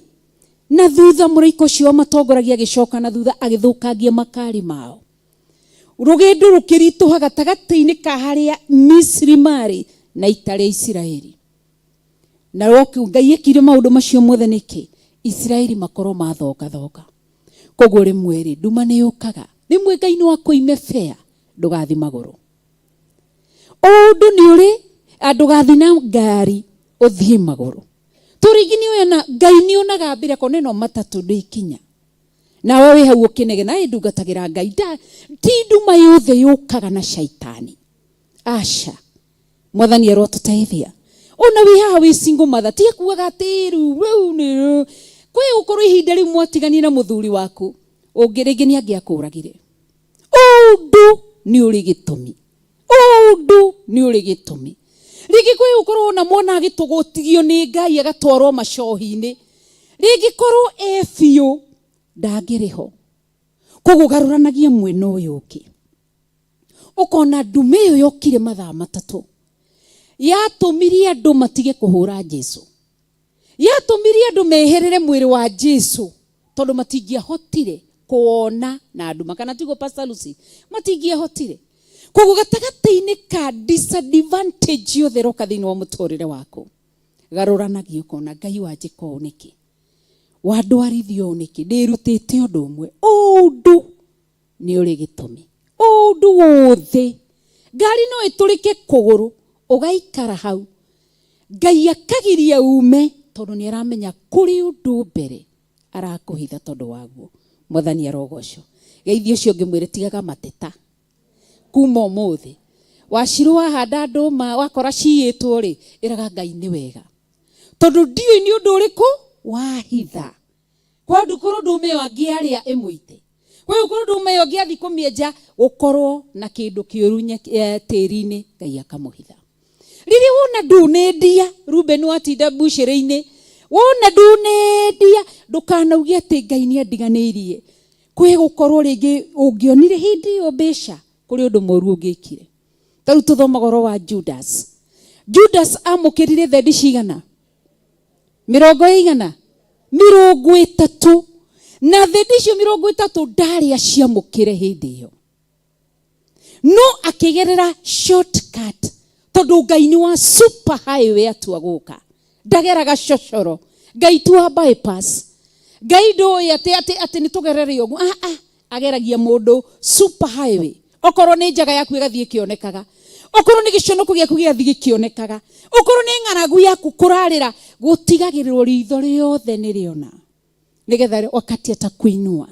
Na thutha mũraika ũcio matongoragia agĩcoka na thutha agĩthũkangia makari mao. Rũgendo rũkĩritũha gatagatĩ-inĩ ka harĩa Misiri marĩ na ita rĩa Isiraeli. Na Ngai ekire maũndũ macio mothe nĩkĩ? Isiraeli makorwo mathoga. Koguo rĩmwe-rĩ nduma nĩ yũkaga. Rĩmwe Ngai no akũime fair ndũgathi magũrũ. Ũndũ nĩ ũrĩ ndũgathi na ngari ũthiĩ magũrũ. Tũrĩngĩ nĩ ũyona Ngai nĩ onaga mbere ko neno matatũ ndĩkinya. Na we wĩ hau ũkĩnegena ndungatagĩra Ngai. Ti nduma yothe yũkaga na shaitani. Aca. Mwathani arotũteithia. Ona wĩ haha wĩ single mother ti akuaga atĩ rĩu nĩ kwĩ ũkorwo ihinda rĩu mwatigania na mũthuri waku ũngĩrĩngĩ nĩ angĩakũragire. Ũndũ nĩ ũrĩ gĩtũmi. Rĩngĩ kwĩ ũkorwo na mwana agĩtũgũtigio nĩ Ngai agatwarwo macohi-inĩ. Rĩngĩ korwo biũ ndangĩrĩho. Koguo garũranagia mwena ũyũ ũngĩ. Ũkona nduma ĩyo yokire mathaa matatũ. Yatũmirie andũ matige kũhũra Jesu. Yatũmirie andũ meherere mwĩrĩ wa Jesu tondũ matingĩahotire kuona na nduma. Kana tiguo Pastor Lucy? Matingĩahotire. Koguo gatagatĩ-inĩ ka disadvantage yothe roka thĩinĩ wa mũtũrĩre waku. Garũranagia ũkona Ngai wanjĩka ũũ nĩkĩ? Wandwarithio nĩkĩ? Ndĩrutĩte ũndũ ũmwe. Ũndũ nĩ ũrĩ gĩtũmi. undu wothe ngari no iturike kuguru ugaikara hau Ngai akagiria ume tondu ni aramenya kuri undu mbere arakuhitha tondu waguo. Mwathani arogocwo. Geithio cio ngimwire tigaga mateta kuma umuthi Waciru wahanda nduma wakora ciitwo ri iraga Ngai ni wega tondu ndiu ni undu uriku wahitha kwa ndukuru ndume wangiaria imuite kwa ndukuru ndume wangiathi kumienja gukorwo na kindu kiuru tiri-ini Ngai akamuhitha. Riri wona ndunendia Ruben watinda bushiri-ini wona ndunendia ndukanaugie ati Ngai ni andiganirie kwi gukorwo ringi ungionire hindi yo besha kuri undu moru ungikire. Taru tuthoma goro wa Judas. Judas amukirire thendi cigana 30 na thendi cio 30 ndari aciamukire hindi iyo no akigerera shortcut tondu Ngai ni wa super highway atua guka ndageraga cocoro Ngai tua bypass Ngai ndoi ati ni tugerere yogu ageragia mundu super highway okorwo ni njaga yaku igathie kionekaga okorwo ni giconoku giaku giathie kionekaga okorwo ni ng'aragu yaku kurarira gutigagirirwo ritho riothe ni riona nigetha wakati atakuinua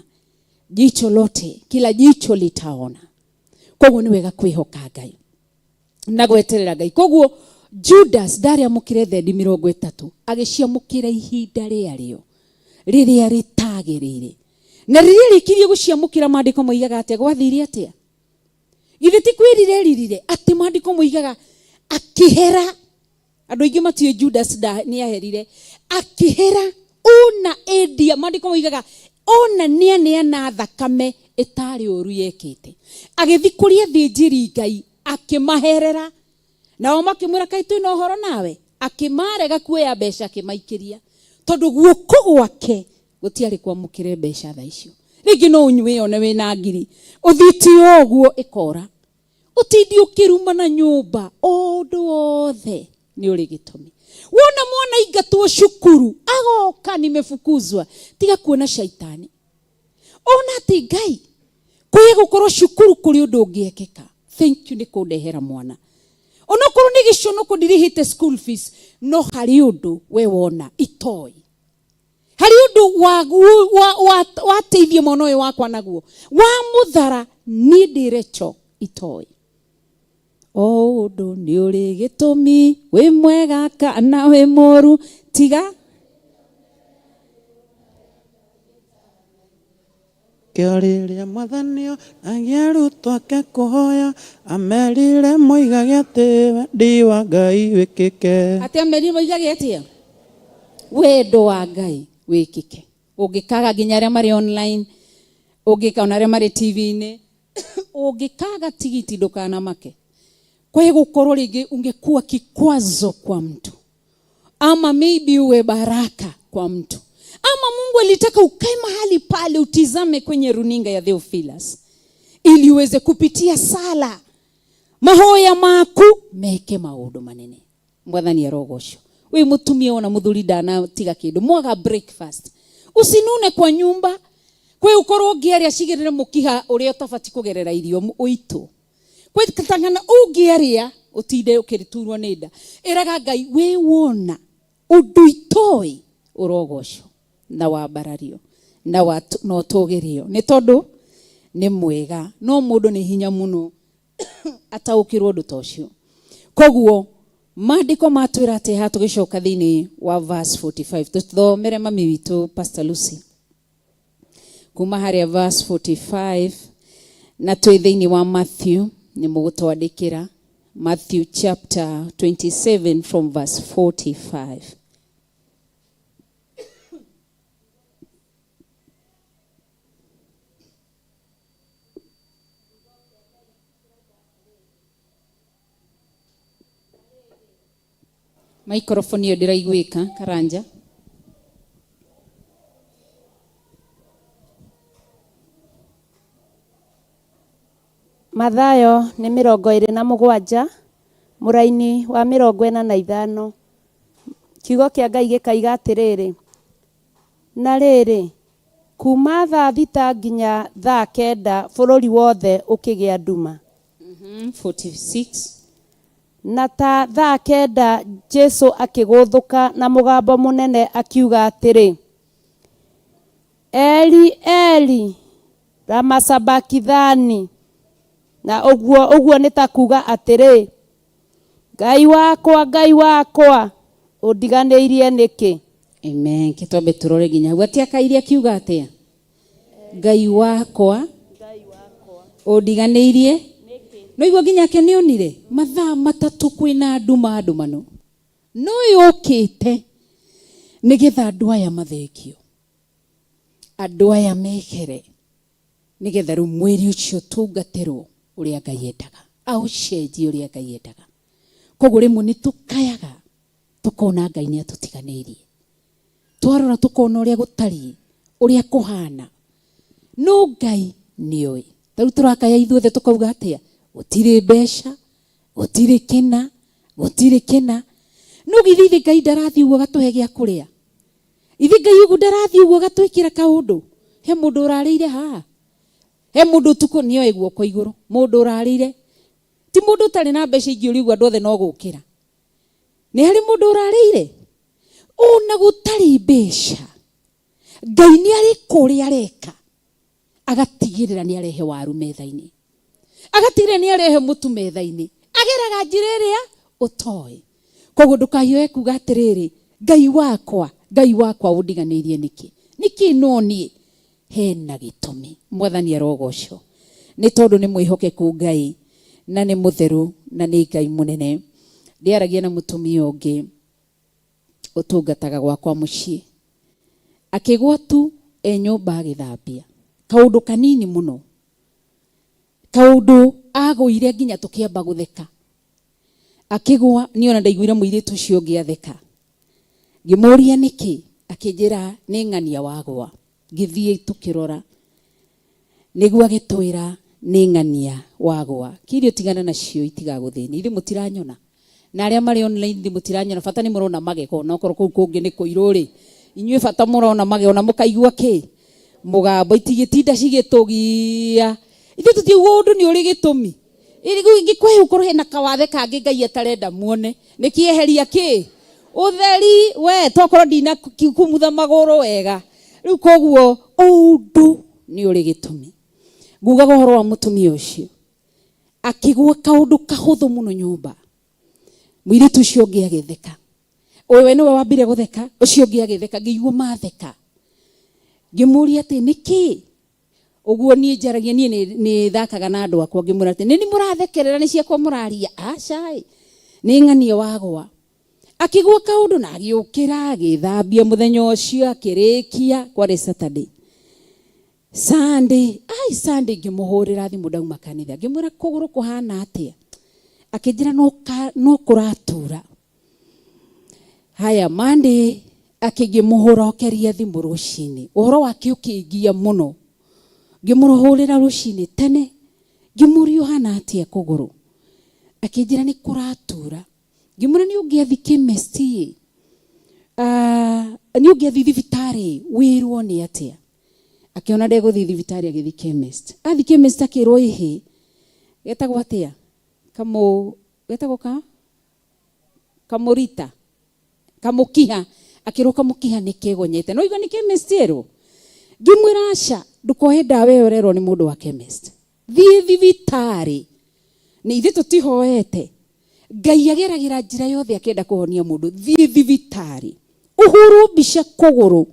jicho lote kila jicho litaona. Koguo ni wega kwihoka Ngai na gweterera Ngai. Koguo Judas ndari amukire thendi 30 agiciamukira ihinda riario riria ritagirire na riria rikirie guciamukira maandiko moigaga atia gwathirie atia githiti kwirire ririre ati maandiko moigaga akihera andu ingi matiwe Judas ni aherire akihera ona endia maandiko moigaga ona nianeana thakame itari uru yekite agithikuria thinjiri Ngai akimaherera nao makimwira kai twina uhoro nawe akimarega kuoya mbeca akimaikiria tondu guoko gwake gutiari kwamukire mbeca tha icio. Ringi no unywe one wina ngiri uthiti oguo ikora utindi ukiruma na nyumba ondu othe ni uri gitumi. Wona mwana ingatwo cukuru agoka nimefukuzwa tiga kuona shaitani ona ati Ngai kwi gukorwo cukuru kuri undu ungiekeka. Thank you ni kundehera mwana onokorwo ni giconoku ndirihite school fees no hari undu we wona itoi hari undu wateithie mwana uyu wakwa naguo wa muthara ni ndirecho itoi undu ni uri gitumi wi mwega kana wi moru tiga Kioriria Mwathani agĩarutwo ake kũhoya amerire moigage atĩ wendi wa Ngai wĩkĩke. Ati amerire moigage atia wendo wa Ngai wĩkĩke. Ũngĩkaga nginya arĩa marĩ online ũngĩkaona arĩa marĩ TV-inĩ ũngĩkaga tigiti ndukanamake kwa gukorwo ringi ungekuwa kikwazo kwa mtu ama maybe uwe baraka kwa mtu ama Mungu alitaka ukae mahali pale utizame kwenye runinga ya Theophilus ili uweze kupitia sala mahoya maku meke maundu manene. Mwathani arogocwo. We mutumia ona muthuri ndana tiga kindu mwaga breakfast usinune kwa nyumba kwe ukorwo ngiaria cigirire mukiha uria utabati kugerera irio uitu kwe katangana ungiaria utinde ukiriturwo ni nda iraga Ngai we wona undu itoi urogocwo na wabarario na no togerio ni tondu ni mwega no mundu ni hinya muno ataukirwo undu tocio. Koguo maandiko matwira ati hatugicoka thini wa verse 45 tuthomere mami witu Pastor Lucy kuma haria verse 45 na twi thini wa Matthew ni mugutwandikira Matthew chapter 27 from verse 45. Microphone yo ndiraiguika Karanja. Mathayo ni 27 muraini wa 45 kiugo kia Ngai gikaiga atiriri na riri kuma thaa thita nginya thaa kenda bũrũri wothe ũkĩgĩa nduma. 46. Na ta thaa kenda Jesu akĩgũthũka na mũgambo mũnene akiuga atĩrĩ, Eli Eli lama sabakithani. Na ũguo nĩ ta kuga atĩrĩ, Ngai wakwa ũndiganĩirie nĩkĩ? Amen. Kitwambe turore nginya gwatia kairi akiuga atia, Ngai wakwa ũndiganĩirie. No igua nginya ke nĩonire mathaa matatũ kwĩna nduma ndumano no yũkĩte nĩgetha andũ aya mathekio, andũ aya mekere nĩgetha rĩu mwĩrĩ ũcio tungatĩrwo ũrĩa Ngai endaga, aũcenjie ũrĩa Ngai endaga. Koguo rĩmwe nĩ tũkayaga tũkona Ngai nĩ atũtiganĩirie, twarora tũkona ũrĩa gũtariĩ ũrĩa kũhana, no Ngai nĩoĩ. Tarĩu tũrakaya ithuothe tũkauga atĩa, gũtirĩ mbeca, gũtirĩ kĩna. No githĩ Ngai ndarathiĩ ũguo gatũhe gĩa kũrĩa? Ithe Ngai ũguo ndarathiĩ ũguo gatwĩkĩra kaũndũ? He mũndũ ũrarĩire haha, he mũndũ ũtukũ nĩoĩ guoko igũrũ, mũndũ ũrarĩire, ti mũndũ ũtarĩ na mbeca ingĩ ũrigua andũ othe no gũkĩra. Nĩ harĩ mũndũ ũrarĩire, ona gũtarĩ mbeca Ngai nĩ arĩ kũrĩa areka, agatigĩrĩra nĩ arehe waru metha-inĩ, agatigĩrĩra nĩ arehe mũtu metha-inĩ, ageraga njĩra ĩrĩa ũtoĩ. Koguo ndũkahiũhe kuga atĩrĩrĩ, Ngai wakwa ũndiganĩirie nĩkĩ? No niĩ hena gĩtũmi. Mwathani arogocwo nĩ tondũ nĩ mwĩhokeku Ngai na nĩ mũtheru na nĩ Ngai mũnene. Ndiaragia na mũtumia ũngĩ ũtungataga gwakwa mũciĩ, akĩgwa tu nyũmba agĩthambia kaũndũ kanini mũno, kaũndũ agũire nginya tũkĩamba gũtheka. Akĩgwa niona ndaiguire mũirĩtu ũcio ũngĩ atheka, ngĩmũria nĩkĩ, akĩnjĩra nĩ ng'ania wagwa. Ngĩthiĩ tũkĩrora nĩguo agĩtwĩra nĩ ng'ania wagwa. Kirio tigana nacio itigagũthĩni, ithe mũtiranyona na arĩa marĩ online ithe mũtiranyona, bata nĩ mũrona magego, na okorwo kũu kũngĩ nĩ kũirũ rĩ, inyuĩ bata mũrona magego na mũkaigua kĩ mũgambo, itigĩtinda cigĩtũgia. Ithe tũtiuga ũndũ nĩ ũrĩ gĩtũmi, ingĩkwahe ũkorwo hena kawathe kangĩ Ngai atarenda muone, nĩkĩeheria kĩ ũtheri we, tokorwo ndina kumutha magũrũ wega. Rĩu koguo ũndũ nĩ ũrĩ gĩtũmi. Ngugaga ũhoro wa mũtumia ũcio akĩgwa kaũndũ kahũthũ mũno nyũmba, mũirĩtu ũcio ũngĩ agĩtheka, we nĩwe wambire gũtheka, ũcio ũngĩ agĩtheka, ngĩigua matheka. Ngĩmũria atĩ nĩkĩ? Ũguo niĩ njaragia, niĩ nĩ thakaga na andũ akwa, ngĩmũria atĩ nĩ mũrathekerera, nĩ ciakwa mũraria? Aca nĩ ng'ania wagwa. Akĩgwa kaũndũ na agĩũkĩra agĩthambia mũthenya ũcio, akĩrĩkia, kwarĩ Saturday. Sunday ngĩmũhũrĩra thimũ ndauma kanitha, ngĩmwĩra kũgũrũ kũhana atĩa? Akĩnjĩra no kũratura. Haya Monday akĩngĩmũhũra okeria thimũ rũcinĩ, ũhoro wake ũkĩngia mũno. Ngĩmũhũrĩra rũcinĩ tene, ngĩmũria ũhana atĩa kũgũrũ? Akĩnjĩra nĩ kũratura. Ngĩmwĩra nĩ ũngĩathi chemist-ĩ, nĩ ũngĩathi thibitarĩ wĩrwo nĩ atĩa? Akĩona ndegũthiĩ thibitarĩ agĩthiĩ chemist. Athi chemist akĩrwo ihĩ getagwo atĩa? Getagwo kamũrita, kamũkiha. Akĩrwo kamũkiha nĩ kegonyete. No igua nĩ chemist ĩrwo? Ngĩmwĩra aca, ndũkohe ndawa ĩyo ũrerwo nĩ mũndũ wa chemist, thiĩ thibitarĩ. Nĩ ithe tũtihoete, Ngai ageragĩra njĩra yothe akĩenda kũhonia mũndũ. Thiĩ thibitarĩ ũhũrwo mbica kũgũrũ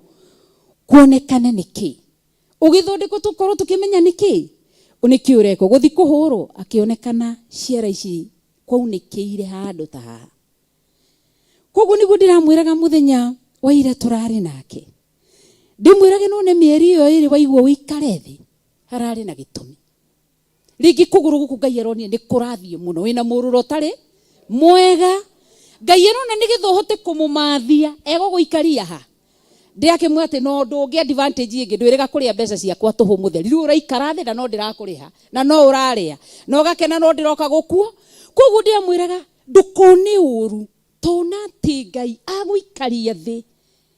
kuonekane nĩkĩ, ũgĩthondekwo tũkorwo tũkĩmenya nĩkĩ nĩkĩ ũrekwo. Gũthi kũhũrwo akĩonekana ciara ici kwaunĩkĩire handũ ta haha. Koguo nĩguo ndĩramwĩraga mũthenya wa ira tũrarĩ nake, ndĩmwĩrage no nĩ mĩeri ĩyo ĩrĩ waigua ũikare thĩ, hararĩ na gĩtũmi. Rĩngĩ kũgũrũ gũkũ Ngai aronia nĩ kũrathiĩ mũno, wĩna mũrũro ũtarĩ mwega. Ngai arona nĩgetha ũhote kũmũmathia egũgũikaria ha. Ndĩrakĩmwĩra atĩ no ũndũ ũngĩ advantage ĩngĩ, ndwĩrĩga kũrĩa mbeca ciakwa tũhũ mũtheri, rĩu ũraikara thĩ na no ndĩrakũrĩha na no ũrarĩa na ũgakena no ndĩroka gũkua. Koguo ndĩramwĩraga ndũkone ũru, tona atĩ Ngai agũikaria thĩ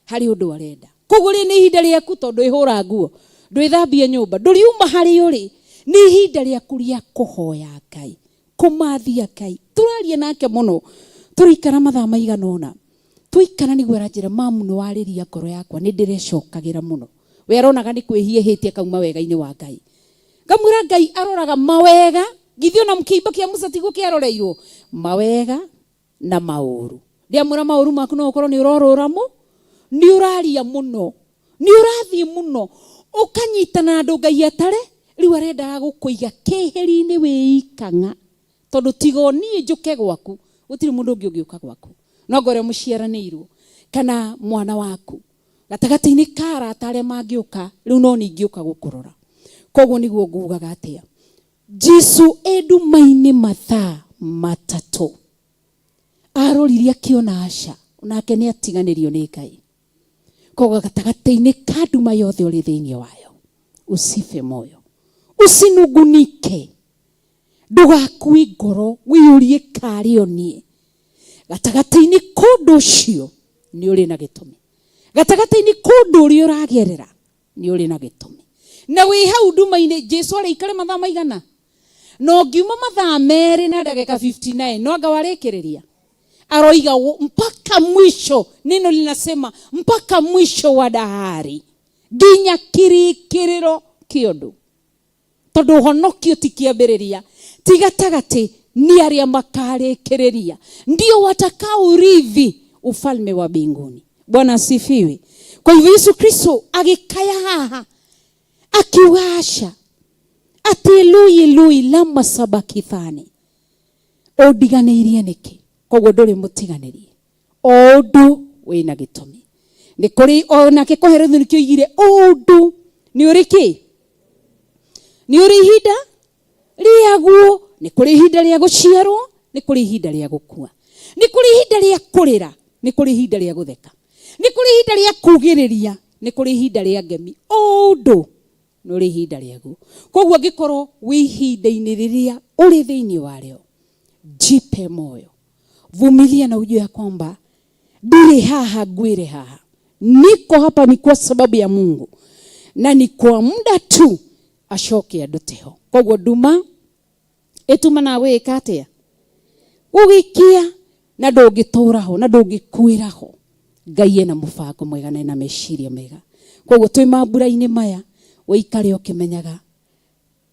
harĩ ũndũ arenda. Koguo ni ihinda rĩaku tondu ihura nguo ndwithambia nyumba nduriuma hari uri ni ihinda rĩaku rĩa kuhoya Ngai kumathia Ngai turarie nake muno turikara mathaa maigana ona tuikara niguo aranjira mamu ni wariria ngoro yakwa ni ndirecokagira muno we aronaga ni kwihiehitie kauma wega-ini wa Ngai ngamwira Ngai aroraga mawega githio na mkiimba kia Musa tigo kiaroreirwo mawega na mauru ndiamwira mauru maku no ukorwo ni urorura mu ni uraria muno ni urathie muno ukanyitana andu Ngai atare riu arenda gukuiga kiheri-ini wiikanga tondu tigo nie njuke gwaku gutiri mundu ungi ungiuka gwaku no ngore muciaranirwo kana mwana waku gatagati-ini kara atare mangiuka riu no ningiuka gukurora koguo niguo ngugaga atia Jesu eduma-ini mathaa matatu aroririe akiona aca nake ni atiganirio ni Ngai koguo gatagati-ini ka nduma yothe uri thiini wayo usife moyo usinugunike ndugakui ngoro wiyurie kario nie gatagati-ini kundu ucio ni uri na gitumi gatagati-ini kundu uri uragerera ni uri na gitumi na wi hau nduma-ini Jesu ari ikare mathaa maigana no ngiuma mathaa meri na ndagika 59 no anga warikiriria aroiga mpaka mwisho neno linasema mpaka mwisho wa dahari nginya kirikiriro kiondu tondu honokio tikiambiriria tigatagati ni aria makarikiriria ndio watakaurithi ufalme wa mbinguni. Bwana asifiwe. Kwa hivyo Yesu Kristo agikaya haha akiwasha ati lui lama sabakithani odiganirie niki koguo nduri mutiganirie ondu wina gitumi ni kuri ona ke koherethu nikio igire ondu ni uriki ni uri ihinda riaguo ni kuri ihinda ria guciarwo ni kuri ihinda ria gukua ni kuri ihinda ria kurira ni kuri ihinda ria gutheka ni kuri ihinda ria kugiriria ni kuri ihinda ria ngemi ondu ni uri ihinda riaguo koguo ngikorwo wi ihinda-ini riria uri thiini wario jipe moyo vumilia na ujue ya kwamba ndiri haha ngwire haha niko hapa ni kwa sababu ya Mungu na ni kwa muda tu acoke anduteho koguo nduma ituma nawe ikatia ugikia na ndungituraho na ndungikwiraho Ngai ena mubango mwega na ena meciria mega koguo twi mambura-ini maya uikare ukimenyaga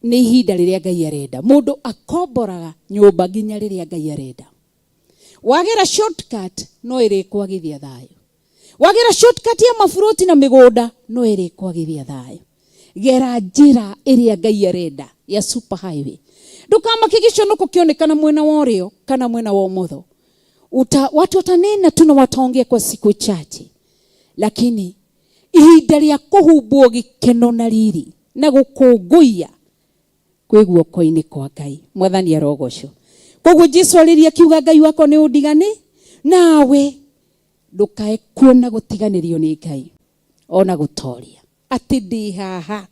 ni ihinda riria Ngai arenda mundu akomboraga nyumba nginya riria Ngai arenda wagera shortcut no irikwagithia thayo wagera shortcut ya mafuruti na migunda no irikwagithia thayo gera njira iria Ngai arenda ya super highway ndukamakigisho nuko kionekana mwena wa urio kana mwena wa umotho watu watanena tu na wataongea kwa siku chache lakini ihinda ria kuhumbwo gikeno na riri na gukunguia kwi guoko-ini kwa Ngai mwathani arogocwo koguo Jesu ariria kiuga Ngai wako ni undigani nawe ndukae kuona gutiganirio ni Ngai ona gutoria ati ndi haha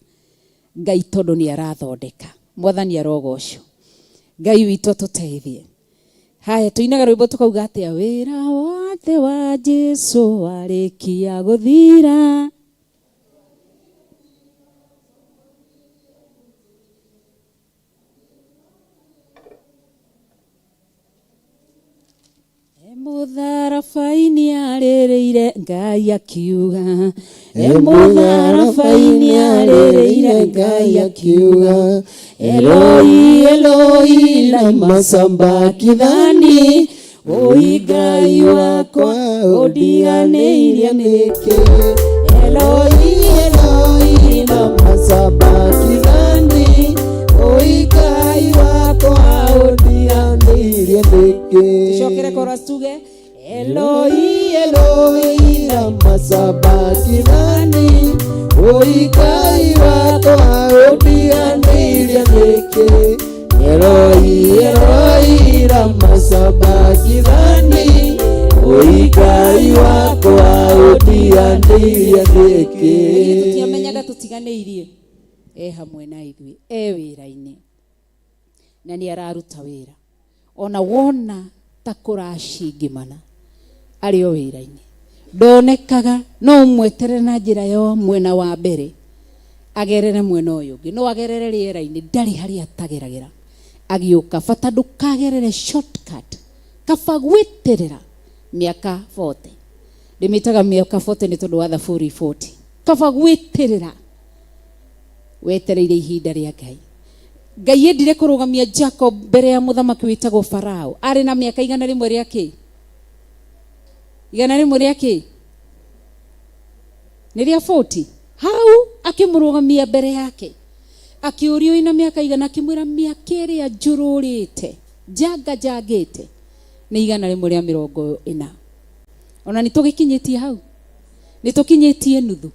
Ngai tondu ni arathondeka mwathani arogocwo Ngai witũ tuteithie haya tuinaga rwimbo tukauga atia wira wothe wa Jesu warikia guthira mutharabai-ini arĩrĩire Ngai akiuga mutharabai-ini arĩrĩire Ngai akiuga Eloi Eloi lama sabakithani oi Ngai wakwa ũndiganĩirie nĩkĩ Eloi Eloi lama sabakithani oi Ngai wakwa ũndiganĩirie nĩkĩ cokere chorus tuge Eloi Eloi lama sabakithani oi Ngai wakwa ũndiganĩirie nĩkĩ Eloi Eloi lama sabakithani oi Ngai wakwa ũndiganĩirie nĩkĩ tutiamenyaga tutiganĩirie hamwe na ithuĩ wĩra-inĩ na ni araruta wĩra ona wona ta kũracingimana arĩ o wĩra-inĩ ndonekaga no mwetere na njira yo mwena wa mbere agerere mwena uyu ungi no agerere riera-ini ndari hari atageragira agiuka bata ndukagerere shortcut kaba gweterera miaka 40 ndimitaga miaka 40 ni tondu wa thaburi 40 kaba gweterera wetereire ihinda ria Ngai. Ngai endire kurugamia Jacob mbere ya muthamaki witagwo Farao ari na miaka igana rimwe ria ki igana rimwe ria ki ni ria 40 hau akimurugamia mbere yake akiurio ina miaka igana akimwira miaka iria njururite jangite ni igana rimwe ria 40 ona nitugikinyitie hau nitukinyitie nuthu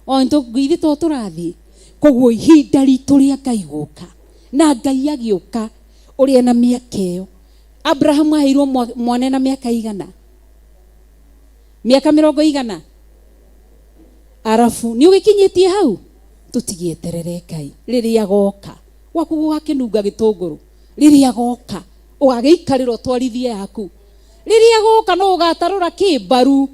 o ntugithi to turathi koguo ihinda ritu ria Ngai guka na Ngai agiuka uri na miaka iyo. Abraham aheirwo mwana na miaka igana miaka 100 arafu ni ugikinyitie hau tutigieterere Ngai riria goka waku gugakinunga gitunguru riria goka ugagiikarira twarithie yaku riria goka no ugatarura kimbaru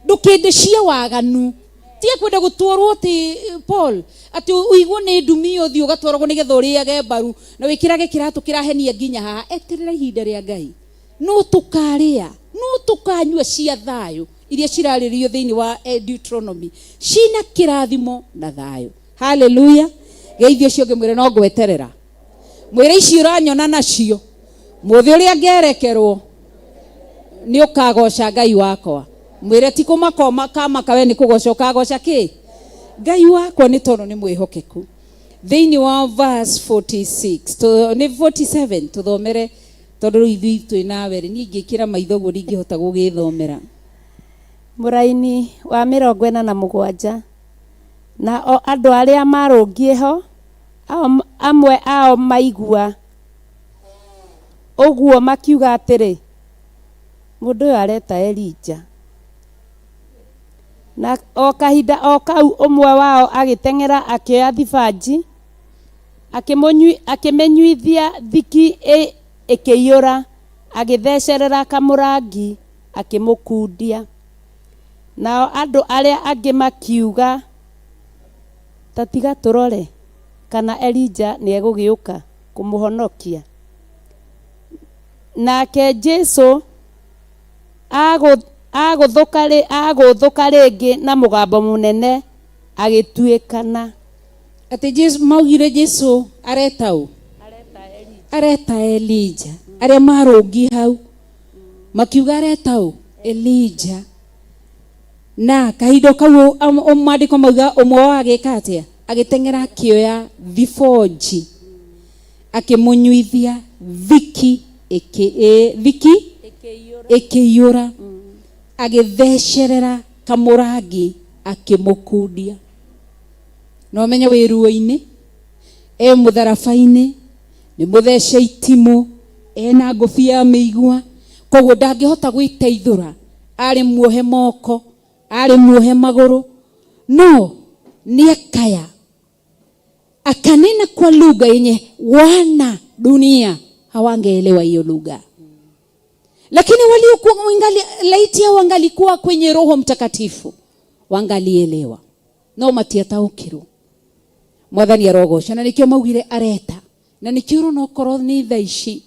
ndukindishia waganu tie kwenda gutwarwo ti Paul ati uigwo ni ndumi uthi ugatwarwo nigetha uriage mbaru na wikirage kiratu kirahenia nginya haha eterera ihinda ria Ngai no tukaria no tukanyua cia thayo iria ciraririo thiini wa Deuteronomy cina kirathimo na thayo. Hallelujah. Geithio cio ngimwire no ngweterera mwire ici uranyona nacio muthi uria ngerekerwo ni ukagoca Ngai wakwa mwire ti kumakoma kama kawe ni kugoca ukagoca ki Ngai wakwa ni tono ni mwihokeku. Thiini wa verse 46 to ni 47 tuthomere tondu ithui twina weri ni ngikira maitho guo ringihota gugithomera. Muraini wa 47 na andu aria marungie ho amwe ao maigua uguo makiuga atiri mundu uyu areta Elija na o kahinda o kau umwe wao agitengera akioya thibanji akimenyuithia thiki ikiyura agithesherera kamurangi akimukundia. Nao andu aria angi makiuga tatiga turore kana Elija ni egugiuka kumuhonokia. Nake Jesu aguthuka ringi na mugambo munene agituikana ati Jesu maugire Jesu areta Elija aria marungi hau makiuga areta Elija na kahindo kau umandiko mauga umwe wagika atia agitengera akioya thiboji akimunyuithia thiki ikiyura agithesherera kamurangi akimukundia. No menya wiruo-ini mutharabaini ni muthece itimu ena ngobia ya miigua koguo ndangihota gwiteithura ari muohe moko ari muohe maguru no ni akaya akanena kwa lugha yenye wana dunia hawangeelewa hiyo lugha, lakini waliokuwa laiti wangalikuwa kwenye Roho Mtakatifu wangalielewa no matiataukirwo. Mwathani arogocana na nikio maugire areta na nikio no korwo ni thaici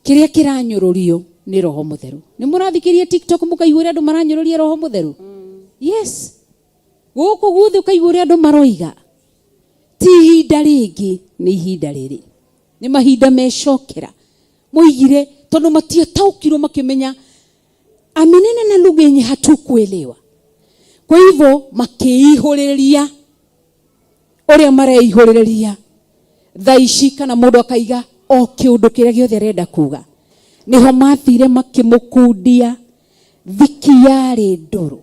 kiria kiranyururio ni Roho Mutheru. Ni murathikiria TikTok mukaigura andu maranyururia Roho Mutheru? Yes. Guku guthi ukaigura andu maroiga ti ihinda ringi ni ihinda riri ni mahinda mecokera muigire tondu matiataukirwo makimenya amenene na lugha yenye hatukuelewa. Kwa hivyo makiihuriria uria mareihuriria thaici kana mundu akaiga o kiundu kiria giothe arenda kuga niho mathire makimukundia thiki yari nduru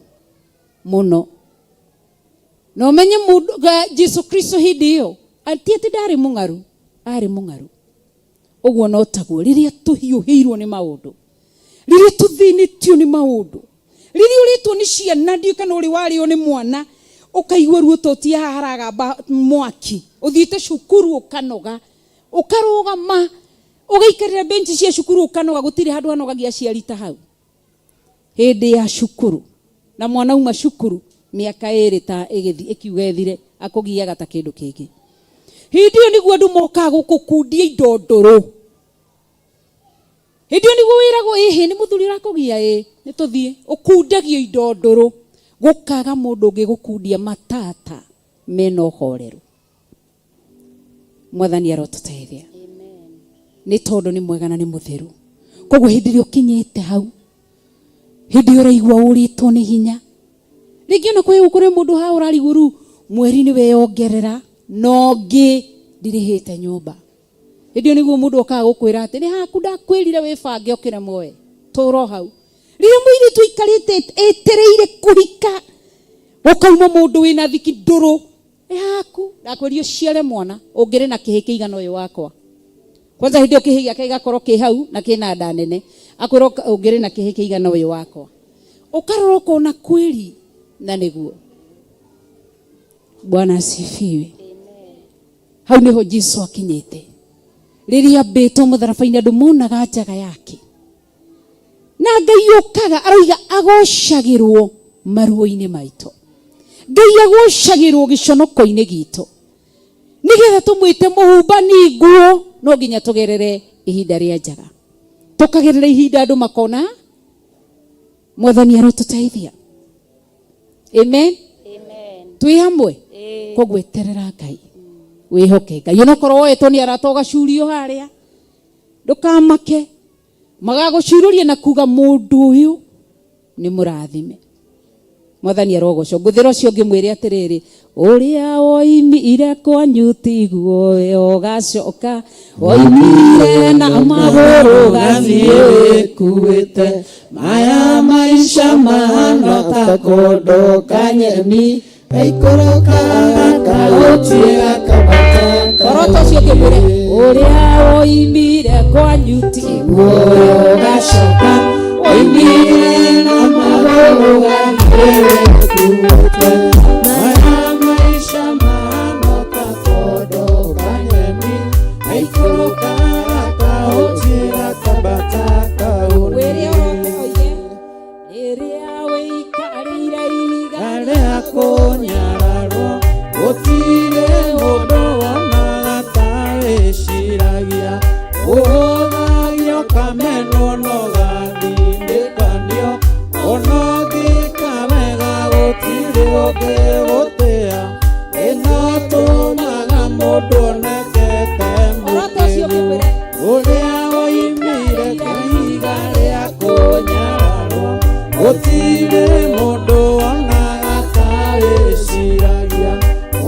muno. No menye mundu Jesu Kristo hindi iyo atieti ndari mungaru ari mungaru uguo no taguo riria tuhiuhirwo ni maundu riria tuthinitio ni maundu riria uritwo ni ciana ndio kana uri wario ni mwana ukaigwa ruo totia haragamba mwaki uthiite cukuru ukanoga ukarugama ugaikarira benchi cia cukuru ukanoga gutire handu hanogagia ciarita hau hindi ya cukuru na mwana uma cukuru miaka 2 ta ikiuga ethire akugiaga ta kindu kingi. Hindi yo niguo andu moka gukukundia indo nduru. Hindi yo niguo wiragwo ihi ni muthuri urakugia ni tuthie ukundagio indo nduru gukaga mundu ungi gukundia matata mena uhoreru. Mwathani arotuteithia. Amen. Ni tondu ni mwega na ni mutheru. Koguo hindi ri ukinyite hau, hindi uraigua uritwo ni hinya, ringi ona kwe ukure mundu ha urariguru mweri ni weyongerera nongi ndirihite nyumba. Hindi niguo mundu okaga gukwira ati ni haku ndakwirire wibange okire moe turo hau. Riria mwiri tuikarite etereire kuhika ukauma mundu wina thiki nduru haku ndakwirio ciare mwana ungire na kihiki igana uyu wakwa. Kwanza hindi kihiki ake gakorwo ki hau na kina nda nene akwiro ungire na kihiki igana uyu wakwa ukarora ukona kweli na niguo. Bwana asifiwe. Amen. Hau niho Jesu akinyite riria beto mutharabaini andu monaga njaga yake na Ngai ukaga aroiga agocagirwo maruo-ini maito. Ngai agocagirwo giconoko-ini gitu nigetha tumwite muhumba ni nguo. No nginya tugerere ihinda ria njaga, tukagerera ihinda andu makona. Mwathani arotuteithia. Amen. Amen. Twi hamwe koguo eterera Ngai wihoke Ngai. Onokorwo wetwo ni aratoga curio haria ndukamake magagucururia na kuga mundu uyu ni murathime. Mwathani arogoco nguthira ucio ngimwire atiriri uria woimire kwanyu tiguo we ugacoka woimire na maguru gathie kuite maya maisha mahana ta kondo kanyeni aikoroka kautia kabata. Koroto ucio ngimwire uria woimire kwanyu tiguo we ugacoka woimire na maguru gathie kuite maya maisha mahana ta kondo kanyeni aikoroka kautia kabata kauni. Riria wikarire igare akunyararwo gutire mundu wonaga ta wiciragia uhũthagio kameno no gathindĩkanio ona ũngĩka wega gũtirĩ ũngĩgũtĩa ĩno tũmaga mũndũ onekete mũkĩru ũrĩa woimire kwa ihiga rĩa kũnyararwo gũtirĩ mũndũ wonaga ta wĩciragia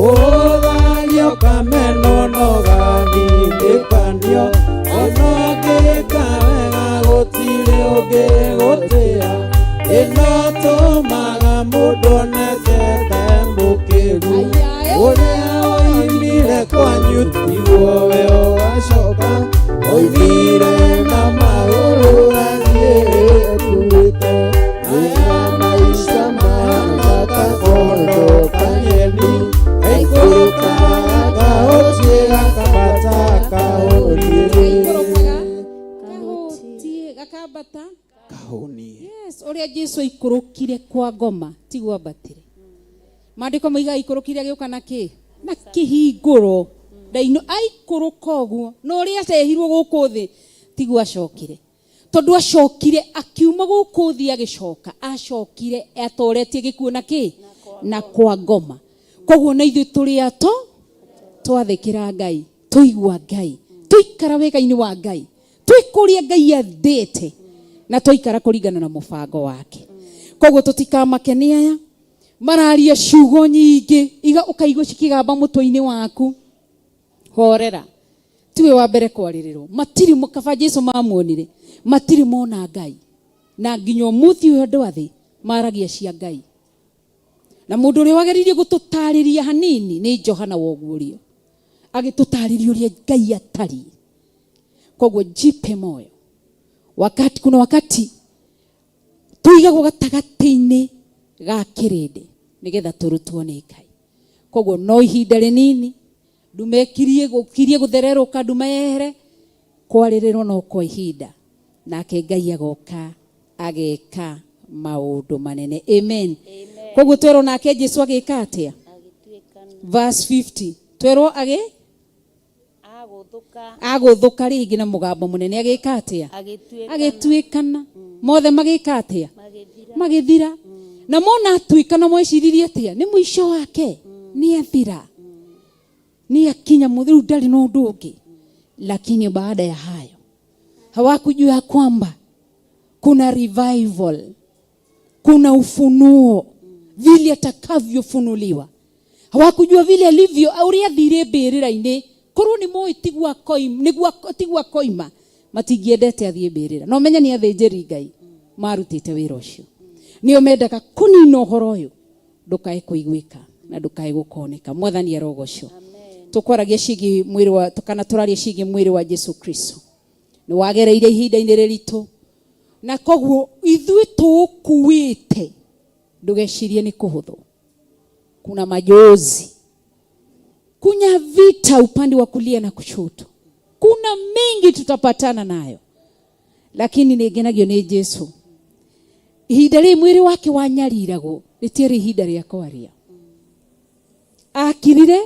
ũhũthagio kameno no gathindĩkanio ona ũngĩka wega gũtirĩ ũngĩgũtĩa ĩno tũmaga mũndũ onekete mũkĩru ũrĩa woimire kwanyu tiguo we ũgacoka woimire na magũrũ gathiĩ kuite aya maisha mahana ta kondo kanyeni aikũrũkaga ũcie gakabata kaũrie gakabata kaũnie. Yes, ũrĩa Jesu aikũrũkire kwa ngoma tiguo ambatire. Maandĩko moiga aikũrũkire agĩũka na kĩ? Na kĩhingũro ndaino aikũrũka ũguo no ũrĩa acehirwo gũkũ thĩ tiguo acokire. Tondu acokire akiuma gũkũ thĩ agĩcoka acokire atoretie gĩkuũ na kĩ? Na kwa ngoma. Koguo na ithuĩ tũrĩ ato twathĩkĩra Ngai tũigua Ngai tũikara wega-inĩ wa Ngai twĩkũria Ngai athĩte na tũikara kũringana na mũbango wake. Koguo tũtikamake nĩ aya mararia ciugo nyingĩ ũkaigua cikĩgamba mũtwe-inĩ waku. Horera tiwe wa mbere kwarĩrĩrwo matiri mũkaba Jesu mamuonire matiri mona Ngai na nginya mũthĩ ũyũ andũ athĩ maragia cia Ngai. Na mũndũ ũrĩa wageririe gũtũtarĩria hanini nĩ Johana Wogurio agĩtũtarĩria ũrĩa Ngai atari. Koguo jipe moyo kuna wakati tuigagwo gatagatĩ-inĩ ga kĩrĩndĩ nigetha tũrutwo nĩ Ngai. Koguo no ihinda rĩnini ndumekirie gũthererũka ndumehere kwarĩrĩrwo no kwa ihinda nake Ngai agoka ageka maundu manene. Amen. Koguo twero nake Jesu agika atia? Verse 50. Twero aguthuka ringi na mugambo munene agika atia? Agituikana. Mothe magika atia? Magithira. Na mona atuikana mweciririe atia? Ni mwisho wake. Ni athira. Ni akinya muthiru ndari no undu ungi. Lakini baada ya hayo hawakujua kwamba kuna revival, kuna ufunuo vile atakavyofunuliwa. Hawakujua vile alivyo auria thire mbirira-ini. Korwo ni moi tigwa koima matingiendete athie mbirira. No menya ni athinjiri Ngai marutite wira ucio. Nio mendaga kunina uhoro uyu ndukae kuiguika na ndukae gukoneka. Mwathani arogocio. Tukwaragia cigi mwiri wa tukana turaria cigi mwiri wa Jesu Kristo. Ni wagereire ihinda-ini riritu. Na koguo ithui tukuite ndugecirie ni kuhuthu. Kuna majozi. Kuna vita upande wa kulia na kushoto. Kuna mengi tutapatana nayo. Lakini nigenagio ni Jesu. Ihinda ri mwiri wake wanyariragwo ritiari ihinda ria kwaria. Akirire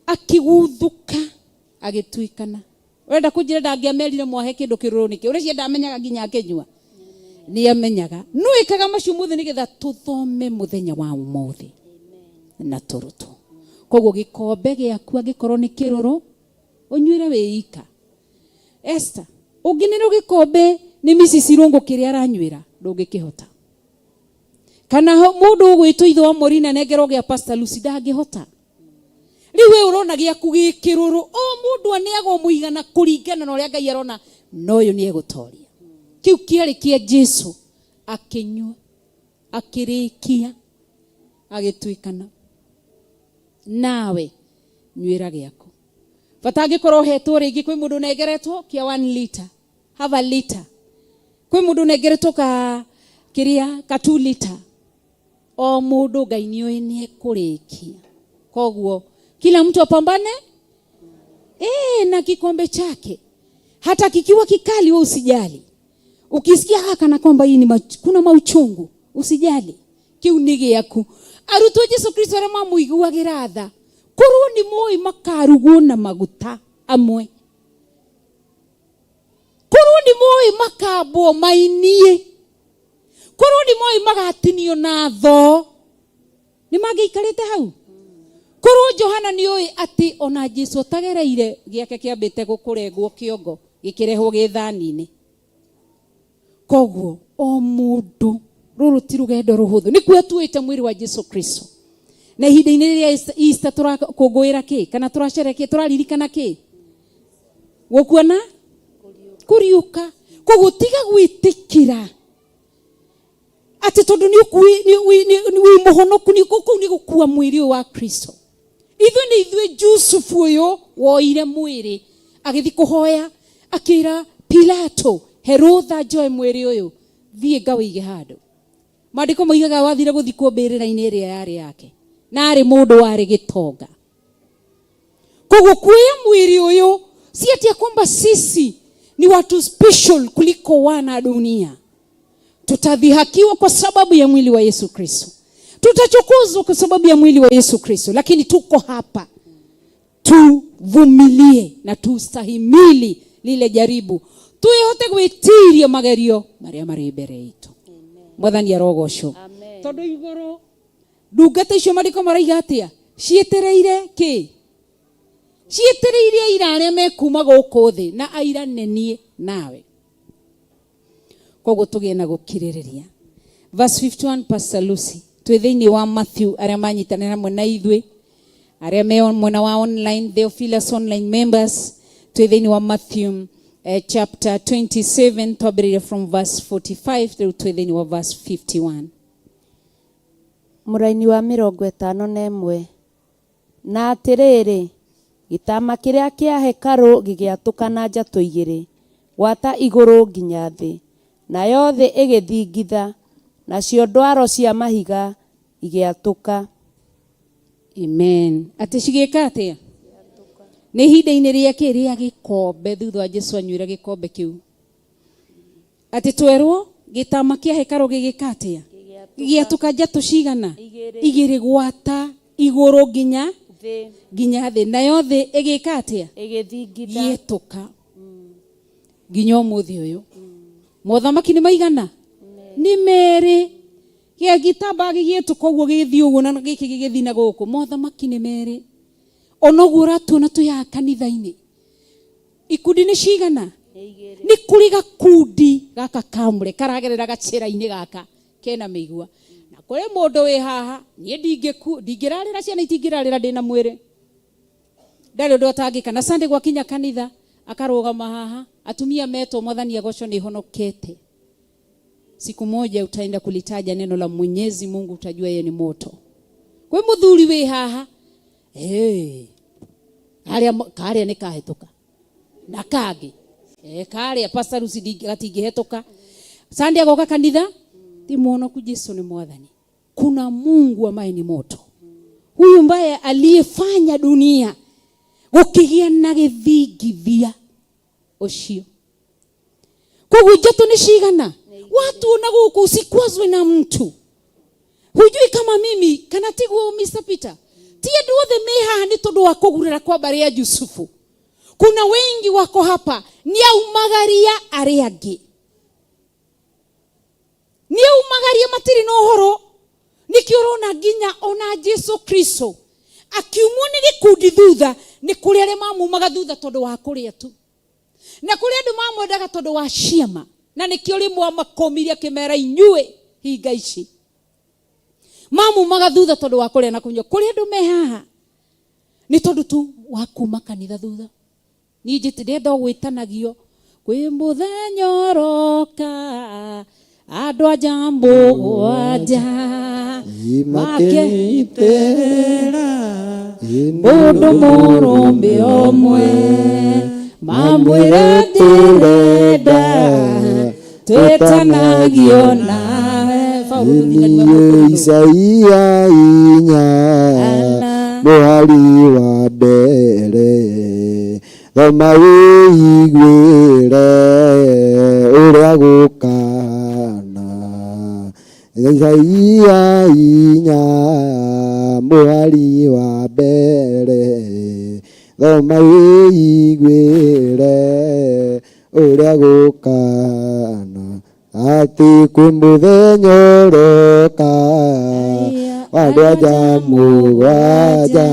akiguthuka agituikana. Wenda kujira ndangiamerire mwahe kindu kiruru niki. Uricia ndamenyaga nginya akenyua. Ni amenyaga. Nuikaga macio muthe nigetha tuthome muthenya wa umuthi. Na turuto. Koguo gikombe giaku angikorwo ni kiruru unyuire wiika. Esther, unginiro gikombe ni Mrs. Rungu kiria aranyuira ndungikihota. Kana mundu ugwitwo itho Morina nengerwo gia Pastor Lucy ndangihota. Riwe urona giaku gikiruru o mundu aneagwo muigana kuringana na uria Ngai arona no yo ni egutoria. Kiu kiari kia Jesu akinyua akirikia agituikana. Nawe nyuira giaku. Batangi korwo hetwo ringi kwi mundu negeretwo kia 1 liter. Have a liter. Kwi mundu negeretwo ka kiria ka 2 liter. O mundu Ngai nioi ni ekurikia. Koguo kila mtu apambane na kikombe chake. Hata kikiwa kikali wewe usijali. Ukisikia kana kwamba hii ni kuna mauchungu usijali. Kiu ni giaku. Arutwo Jesu Kristo ara mamuiguagira tha. Korwo ni moi makaruguo na maguta amwe. Korwo ni moi makabwo mainie. Korwo ni moi magatinio na tho. Ni mageikarite hau. Korwo Johana ni oi ati ona Jesu tagereire giake kiambite gukurengwo kiongo gikirehwo githani-ini. Koguo o mundu ruru ti rugendo ruhuthu ni kuo tuite mwiri wa Jesu Kristo. Na ihinda-ini riria Easter turakungwira ki kana turasherehekea turaririkana ki? Gukuona kuriuka. Koguo tiga gwitikira ati tondu ni muhonoku ni gukua mwiri wa Kristo. Ithui Jusufu uyu woire mwiri agithi kuhoya akira Pilato Herotha joe mwiri uyu thie ngawige handu. Maandiko moigaga wathire guthikwo mbirira-ini iria yari yake na ari mundu wari gitonga. Koguo kuya mwiri uyu si ati kwamba sisi ni watu special kuliko wana dunia. Tutadhihakiwa kwa sababu ya mwili wa Yesu Kristo. Tutachukuzwa kwa sababu ya mwili wa Yesu Kristo. Lakini tuko hapa tuvumilie na tustahimili lile jaribu. Tuihote gwitiria magerio maria mari mbere itu. Mwathani arogocwo. Tondu iguru ndungata icio mariko maraiga atia cietereire ki? Cietereire ira aria mekuma guku thi na aira nenie nawe. Koguo tugie na gukiririria. Verse 51 Pastor Lucy. Twithiini wa Matthew aria manyitanira mwena ithui aria me mwena wa online Theophilus online members. Twithiini wa Matthew chapter 27 twambiriria from verse 45 through twithiini wa verse 51. Muraini wa 51 na atiriri gitama kiria kia hekaru gigiatukana njatu igiri gwata iguru nginya thi na yothe igithingitha nacio ndwaro cia mahiga igiatuka. Amen. Ati cigika atia? Ni ihinda-ini ria kiria gikombe thutha wa Jesu anyuira gikombe kiu. Ati twerwo gitama kia hekaru gigikatia giatuka njatu cigana igiri gwata iguru nginya thi nayo thi igikatia gietuka nginya umuthi uyu mothamaki ni maigana ni meri gia gitamba gigietuka uguo githi uguo na giki gigithi na guku mothamaki ni meri onoguo ratuona tuya kanitha-ini ikundi ni cigana ni kuri gakundi gaka kamure karagerera gacira-ini gaka kena migua na kuri mundu wi haha nie ndingirarira ciana itingirarira ndina mwiri ndari undu atangika na Sunday gwakinya kanitha akarugama haha atumia meto mwathani agocwo ni honokete. Siku moja utaenda kulitaja neno la Mwenyezi Mungu, utajua yeye ni moto. Kwe muthuri wi haha karia ni kahituka na kagi karia pastor usigatingihituka Sunday agoka kanitha ti muonoku Yesu ni mwathani. Kuna Mungu ambaye ni moto, huyu mbaye aliyefanya dunia gukigia na githingithia ucio koguo njatu ni cigana watu na guku usikwazwe na mtu hujui kama mimi kana tiguo Mr. Peter tie nduothe meha ni tondu wa kugurira kwa bari ya Yusufu. Kuna wengi wako hapa ni aumagaria ari angi ni aumagaria matiri no horo nikiorona nginya ona Yesu Kristo akiumwo ni gikundi thutha ni kuri ari mamumaga thutha tondu wa kuria tu na kuri andu mamwendaga tondu wa ciama na nikio rimwe amakomiria kimera inyue hinga ici mamumaga thutha tondu wa kuria na kunywa kuri andu me haha ni tondu tu wa kuma kanitha thutha ni ndenda gwitanagio kwi muthenya oroka andu aja mugwanja makehitera mundu murumbi omwe mamwire tirenda twitanagio nawe Isaia 4 muhari wa mbere thoma wĩiguĩre ũrĩa gũkana. Isaia 4 muhari wa mbere thoma wĩiguĩre ũrĩa gũkana atĩ kwĩ mũthenya ũroka wa andũ aja mũgwanja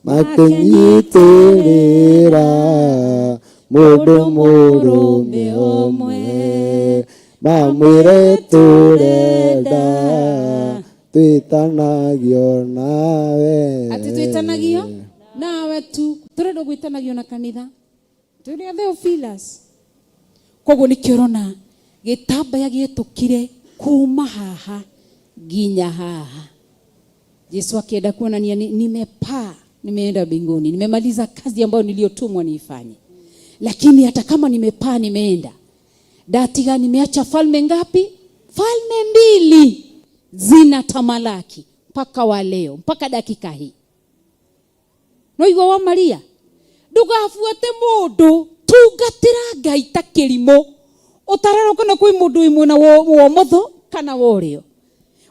makenyitĩrĩra mũndũ mũrũme ũmwe mamwĩre tũrenda twĩtanagio nawe. Ati twĩtanagio nawe tu turenda gwitanagio na kanitha turi Theophilus. Koguo nikiorona gitambaya gietukire kuma haha nginya haha. Yesu akienda kuonania nimepaa, nimeenda mbinguni, nimemaliza kazi ambayo niliyotumwa niifanye. Lakini hata kama nimepaa nimeenda, datiga nimeacha falme ngapi? Falme 2 zinatamalaki mpaka wa leo, mpaka dakika hii. Noigo wa Maria ndugafuate mundu tungatira Ngai ta kirimo utararo kana kwi mundu imwe na wo motho kana worio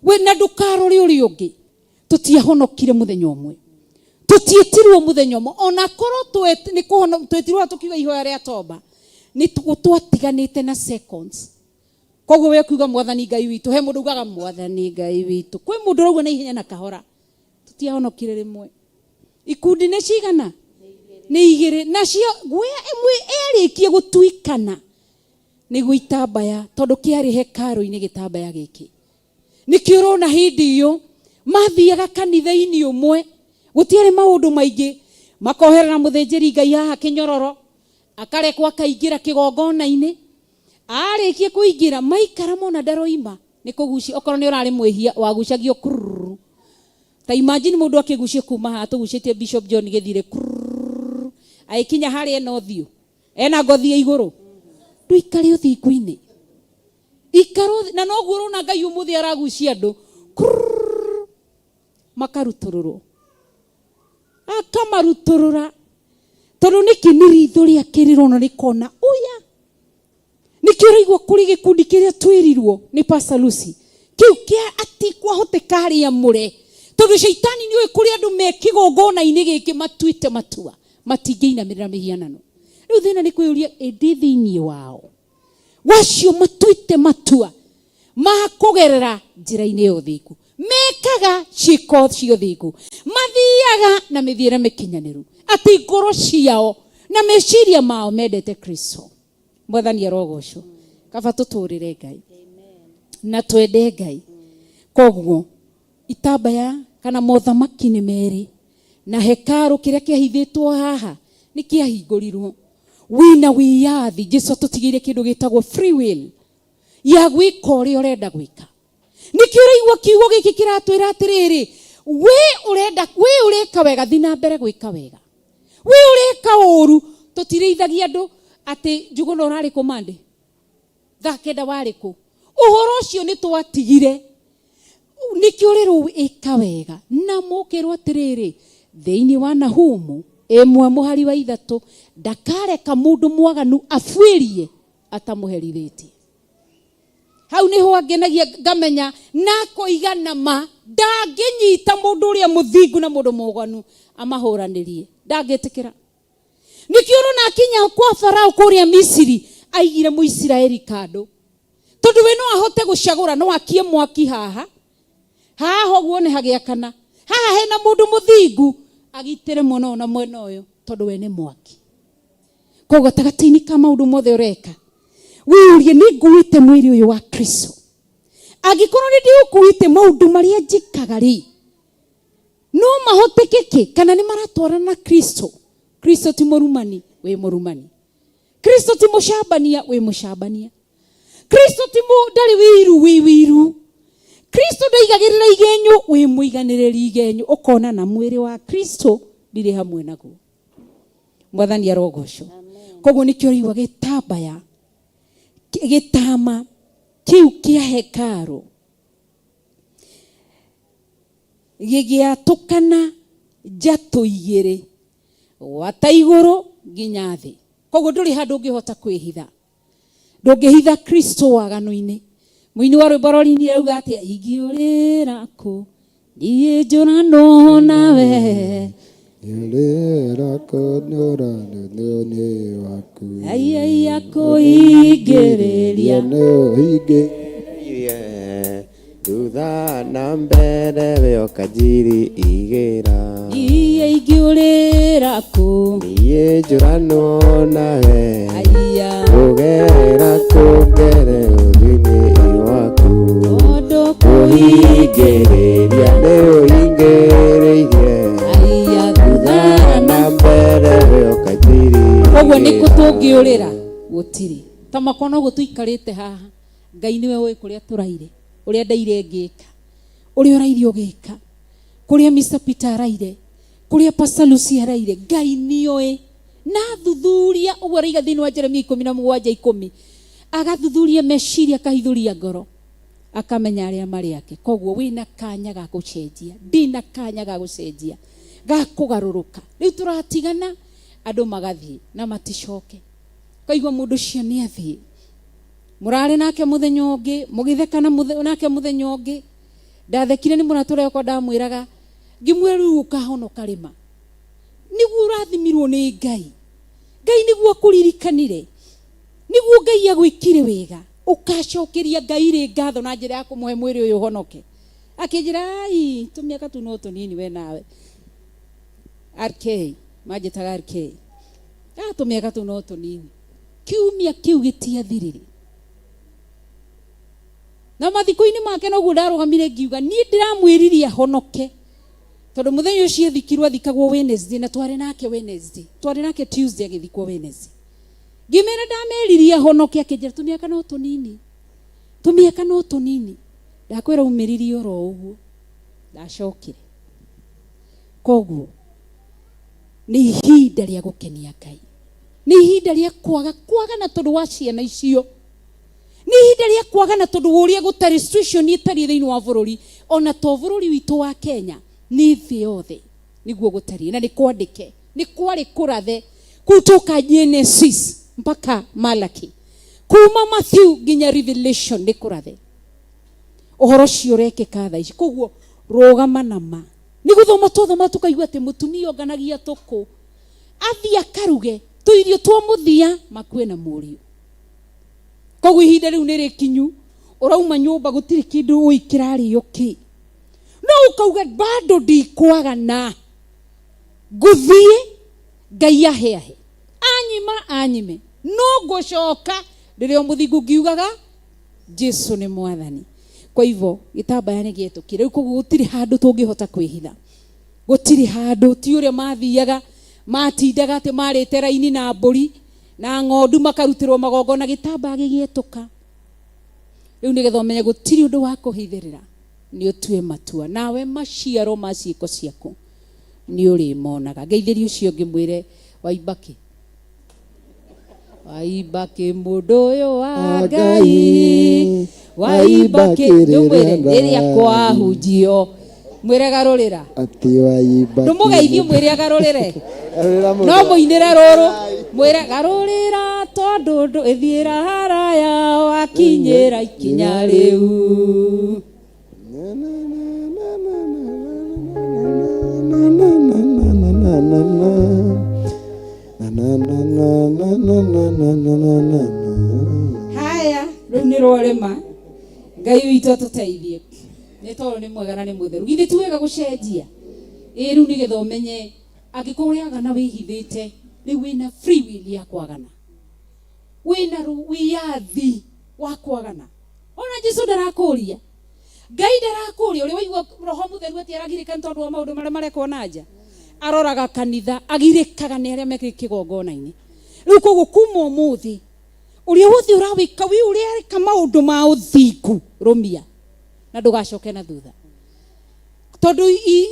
we na ndukarore uri ungi tutiahonokire muthenya umwe tutietirwo muthenya umwe ona korwo ni kuhono twetirwo tukiuga ihoya ria toba ni twatiganite na seconds. Koguo we kuuga mwathani Ngai witu he mundu ugaga mwathani Ngai witu kwi mundu rogo na ihenya na kahora tutiahonokire rimwe. Ikundi ne cigana ni igire nacio gwe imwe erikie gutuikana ni gwitambaya tondu kiari hekaru-ini gitambaya giki nikiurona hindi iyo mathiaga kanitha-ini umwe gutiari maundu maingi makoherera muthinjiri Ngai haha kinyororo akarekwo akaingira kigongona-ini arikie kuingira maikara mona ndaroima ni kugucia okorwo ni urari mwihia wagucagio kururu ta imagine mundu akigucia kuma haha tugucitie Bishop John Githire aikinya hari eno thiu ena ngothi ya iguru nduikare uthingu-ini ikaro na noguo rona Ngai umuthi aragucia andu makarutururu akamaruturura tondu niki ni ritho ria kirirona rikona uya niki Nikĩraigua kũrĩ gĩkundi kĩrĩa twĩrirwo nĩ Pastor Lucy kĩu kĩa ati kwahoteka harĩa mũre tondũ shaitani nĩ kũrĩ andũ me kĩgongona-inĩ gĩkĩ matuĩte matua matingĩinamĩrĩra mĩhianano. Rĩu thĩna nĩ kwĩyũria ĩndĩ thĩinĩ wao wacio matuĩte matua makũgerera njĩra-inĩ ya ũthingu, mekaga ciĩko cia ũthingu, mathiaga na mĩthiĩre mĩkinyanĩru, atĩ ngoro ciao na meciria mao mendete Kristo. Mwathani arogocwo. Kaba tũtũrĩre Ngai na twende Ngai. Koguo itambaya kana mothamaki nĩ merĩ na hekaru kĩrĩa kĩahithĩtwo haha nĩ kĩahingũrirwo. Wina wiyathi, Jesũ tũtigĩire kĩndũ gĩtagwo free will ya gwĩka ũrĩa ũrenda gwĩka. Nĩkĩo ũraigua kiugo gĩkĩ kĩratwĩra atĩrĩrĩ, we ũreka wega thiĩ na mbere gwĩka wega, we ũreka ũru tũtirĩithagia andũ atĩ Njuguna ũrarĩ kũ Monday thaa kenda warĩ kũ. Ũhoro ũcio nĩ twatigire. Nĩkĩo rĩrũ ĩka wega na mũkĩrwo atĩrĩrĩ thĩinĩ wa Nahumu 1:3 ndakareka mũndũ mwaganu abuĩrie atamũherithĩtie. Hau nĩho angenagia ngamenya na kũigana ma ndangĩnyita mũndũ ũrĩa mũthingu na mũndũ mwaganu amahũranĩrie, ndangĩtĩkĩra. Nĩkĩo ũrona akinya kwa Farao kũrĩa Misiri aigire Mũisiraeli kando tondũ we no ahote gũcagũra, no akie mwaki haha ũguo nĩ hagĩakana, haha hena mũndũ mũthingu agitĩre mwena na mwena ũyũ tondũ we nĩ mwaki. Koguo gatagatĩ-inĩ ka maũndũ mothe ũreka wĩyũrie nĩ nguĩte mwĩrĩ ũyũ wa Kristo. Angĩkorwo nĩ ndĩũkuĩte maũndũ marĩa njĩkaga rĩ no mahotekeke kana nĩ maratwarana na Kristo. Kristo ti mũrumani, wĩ mũrumani. Kristo ti mũcambania, wĩ mũcambania. Kristo ti ndarĩ wĩiru, wĩ wĩiru. Kristo ndaigagĩrĩra igenyo, wĩ mũiganĩrĩri igenyo. Ũkona na mwĩrĩ wa Kristo ndirĩ hamwe naguo. Mwathani arogocwo. Koguo nĩkĩo ũraigua gĩtambaya gĩtama kĩu kĩa hekaru gĩgĩatũkana njatũ igĩrĩ wata igũrũ nginya thĩ. Koguo ndũrĩ handũ ũngĩhota kwĩhitha, ndũngĩhitha Kristo waganu-inĩ. Mũini wa rwĩmbo rũrĩa auga atĩ ingĩũrĩra kũ niĩ njũrano nawe Yulira konyora nene waku Ayaya kũingĩrĩria no hige Thutha na mbere we okajiri igĩra iye ingĩũrĩra kũ niĩ njũrano nawe Ayaya ũgerera kũngere ũthini waku ũndũ kũingĩrĩria nĩ ũingĩrĩirie Ayaya thutha na mbere we okajiri Koguo nĩ kũtũngĩũrĩra gũtirĩ ta makona ũguo tũikarĩte haha. Ngai nĩwe ũĩ kũrĩa tũraire, ũrĩa ndaire ngĩka, ũrĩa ũraire ũgĩka, kũrĩa Mr. Peter araire, kũrĩa Pastor Lucy araire. Ngai nĩoĩ na thuthuria ũguo araiga thĩinĩ wa Jeremia 17:10 agathuthuria meciria akahithũria ngoro akamenya arĩa marĩ ake. Koguo wĩna kanya ga gũcenjia, ndina kanya ga gũcenjia ga kũgarũrũka. Rĩu tũratigana andũ magathiĩ na maticoke. Kaigua mũndũ ũcio nĩ athiĩ, mũrarĩ nake mũthenya ũngĩ mũgĩtheka nake mũthenya ũngĩ. Ndathekire nĩ mũratũra yakwa ndamwĩraga ngĩmwĩra rĩu ũkahonoka rĩma nĩguo ũrathimirwo nĩ Ngai. Ngai nĩguo akũririkanire, nĩguo Ngai agwĩkire wega, ũkacokeria Ngai rĩ ngatho na njĩra ya kũmũhe mwĩrĩ ũyũ ũhonoke. Akĩnjĩra ai tũmĩaka tu no tũnini we nawe RK manjĩtaga RK tũmĩaka tu no tũnini. Kiumia kĩu gĩtiathirire na mathiko-inĩ make noguo ndarũgamire ngiuga niĩ ndĩramwĩririe ahonoke tondũ mũthenya ũcio ethikirwo athikagwo Wednesday na twarĩ nake Wednesday, twarĩ nake Tuesday agĩthikwo Wednesday. Ngĩmera ndameririe ahonoke, akĩnjĩra tũmĩaka no tũnini, tũmĩaka no tũnini. Ndakwĩra umĩririe oro ũguo ndacokire. Koguo nĩ ihinda rĩa gũkenia Ngai, nĩ ihinda rĩa kwagana tondũ wa ciana icio, nĩ ihinda rĩa kwagana tondũ ũrĩa gũtarĩ situation ĩtarĩ thĩinĩ wa bũrũri, ona to bũrũri witũ wa Kenya, nĩ thĩ yothe nĩguo gũtarĩ. Na nĩ kwandĩke, nĩ kwarĩ kũrathe kutoka Genesis mpaka Malaki kuma Matthew nginya Revelation nĩ kũrathe ũhoro ũcio ũrekĩka thaa ici. Koguo rũgama na ma nĩ gũthoma twathoma tũkaigua atĩ mũtumia onganagia tũkũ athiĩ akaruge tũirio twa mũthia makue na mũriũ. Koguo ihinda rĩu nĩ rĩkinyu, ũrauma nyũmba gũtirĩ kĩndũ ũĩ kĩrarĩo kĩ, no ũkauga bado ndikwagana ngũthiĩ Ngai aheahe anyime no ngũcoka rĩrĩa mũthingu ngiugaga Jesu nĩ mwathani. Kwa hivyo gĩtambaya nĩ gĩetũkire rĩu, koguo gũtirĩ handũ tũngĩhota kwĩhitha, gũtirĩ handũ. Ti ũrĩa mathiaga matindaga atĩ marĩte raini na mbũri na ng'ondu makarutĩrwo magongona, gĩtambaya gĩgĩetũka. Rĩu nĩgetha ũmenye gũtirĩ ũndũ wa kũhithĩrĩra, nĩ ũtue matua nawe maciaro ma ciĩko ciaku nĩ ũrĩmonaga. Ngeithĩrie ũcio ũngĩ mwĩre Waibaki, Waibaki mũndũ ũyũ wa Ngai, Waibaki ndũmwĩre rĩrĩa kwahunjio, mwĩre garũrĩra ati Waibaki ndũmũgeithie mwĩre agarũrĩre no mũinĩre rũrũ mwĩre garũrĩra tondũ ndũ ĩthiĩra haraya wakinyĩra ikinya rĩu. Haya rĩu nĩ rwarema. Ngai witũ tũteithie, nĩ tondũ nĩ mwega na nĩ mũtheru. Githĩ ti wega gũcenjia? Rĩu nĩgetha ũmenye angĩkorwo ũrĩagana wĩhithĩte, rĩu wĩna free will ya kwagana, wĩna wĩyathi wa kwagana. Ona Jesu ndarakũria, Ngai ndarakũria. Ũrĩa waigua Roho Mũtheru atĩ aragirĩka nĩ tondũ wa maũndũ marĩa marekwo na nja, aroraga kanitha, agirĩkaga nĩ arĩa mekĩ kĩgongona-inĩ. Rĩu koguo kuma ũmũthĩ ũrĩa wothe ũrawĩka wĩ ũrĩa areka maũndũ ma ũthingu rũmia na ndũgacoke na thutha, tondũ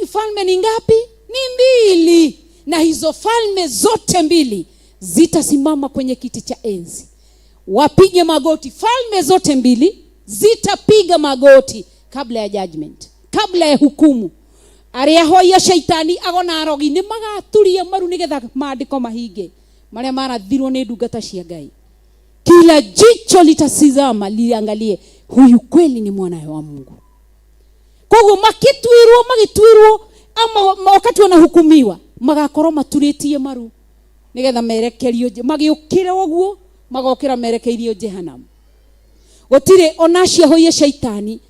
falme ni ngapi? Ni mbili, na hizo falme zote mbili zitasimama kwenye kiti cha enzi, wapige magoti. Falme zote mbili zitapiga magoti kabla ya judgment, kabla ya hukumu. Arĩa hoia shaitani agona arogi nĩ magaturia maru nĩgetha maandĩko mahinge marĩa marathirwo nĩ ndungata cia Ngai. Kila jicho litasizama liangalie huyu kweli ni mwana wa Mungu. Koguo magĩtuirwo ama wakati wanahukumiwa magakorwo maturĩtie maru nĩgetha merekerio, magĩũkĩra ũguo magokĩra merekeirio Jehanamu. Gũtirĩ onacia hoia shaitani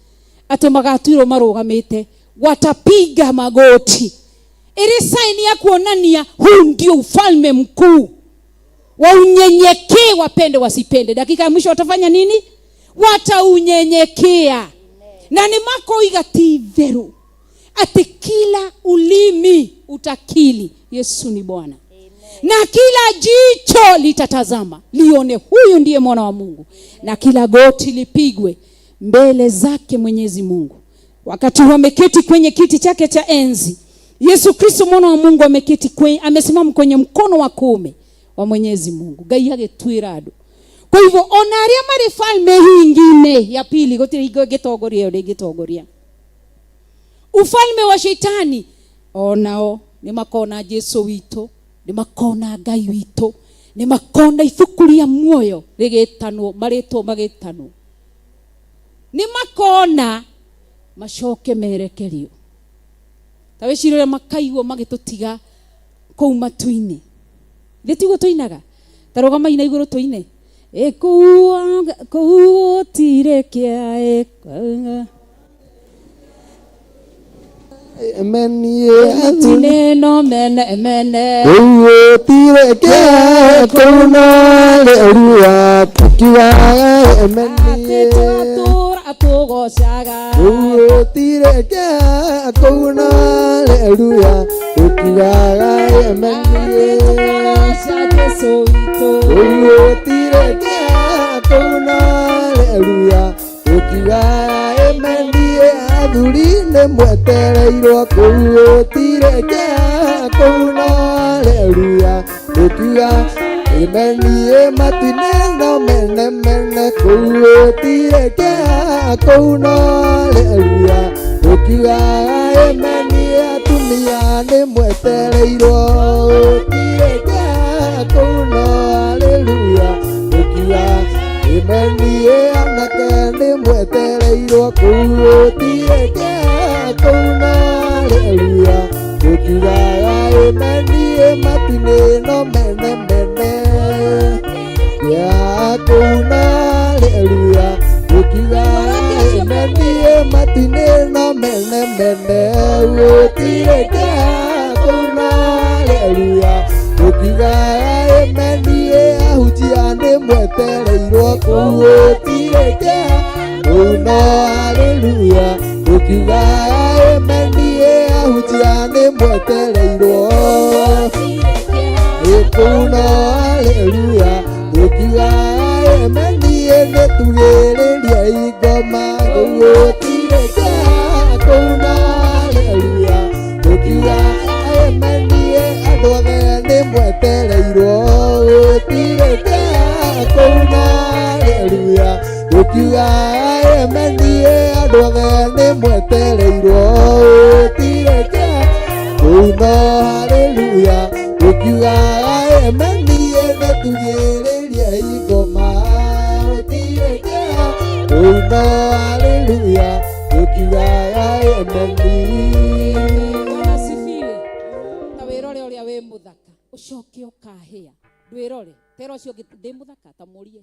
atĩ magatuirwo marũgamĩte, watapiga magoti. Ile saini ya kuonania huu ndio ufalme mkuu wa unyenyekee, wapende wasipende. Dakika ya mwisho watafanya nini? Wataunyenyekea. Na ni makoiga ti theru ati kila ulimi utakili Yesu ni Bwana, na kila jicho litatazama lione huyu ndiye mwana wa Mungu, na kila goti lipigwe mbele zake Mwenyezi Mungu. Wakati wameketi kwenye kiti chake cha enzi, Yesu Kristo mwana wa Mungu amesimama kwenye mkono wa kuume wa Mwenyezi Mungu. Ngai agĩtuĩra andũ. Kwa hivyo ona arĩa marĩ falme hii ingine ya pili, gũtirĩ hingo ĩngĩtongoria ũrĩa ĩngĩtongoria ufalme wa shetani, onao nĩ makona Jesu witũ, nĩ makona Ngai witũ, nĩ makona ibuku rĩa muoyo rĩgĩtanwo, marĩtwo magĩtanwo, nĩ makona macoke merekerio. Ta wĩcirĩre makaigwo magĩtũtiga kũu matu-inĩ. Thĩtiguo tũinaga, ta rũgama ina igũrũ tũine kũu tire kĩa emenie no mene kũu tire kĩa kũu no rĩrua tukiwaga emenie atũgocaga kũu tire kĩa kũu no rĩrua tukiwaga emenie Jesu witũ kũu tire kĩa kũu no rĩrua tukiwaga emenie athuri nĩ mwetereirwo kũu tire kĩa kũu no rĩrua tukiwaga emenie matu-inĩ no mene kũu tire kĩa kũu no rĩrua tukiwaga emenie atumia nĩ mwetereirwo tire kĩa kũu no rĩrua tukiwaga Imenie anake nĩ mwetereirwo kũu gũtirĩ kũu na haleluya gũkiugaga imenie matu-inĩ no mene mene kũu na haleluya gũkiugaga imenie matu-inĩ no mene mene gũtirĩ kũu na haleluya gũkiugaga imenie ahunjia nĩ mwetereirwo kũu gũtirĩ kũu na haleluya gũkiugaga imenie ahunjia nĩ mwetereirwo kũu na haleluya gũkiugaga imenie nĩtugĩrĩrie ingoma kũu gũtirĩ kũu na haleluya gũkiugaga imenie andũ othe nĩ mwetereirwo gũtirĩ kũu na haleluya gũkiugaga imenie andũ othe nĩ mwetereirwo gũtirĩ kũu na haleluya gũkiugaga imenie nĩtugĩrĩrie ingoma gũtirĩ kũu na haleluya gũkiugaga imenie. Asifiwe. Ta wĩrore ũrĩa wĩ mũthaka ũcoke ũkahĩa ndwĩrore tera ũcio ndĩ mũthaka ta mũrie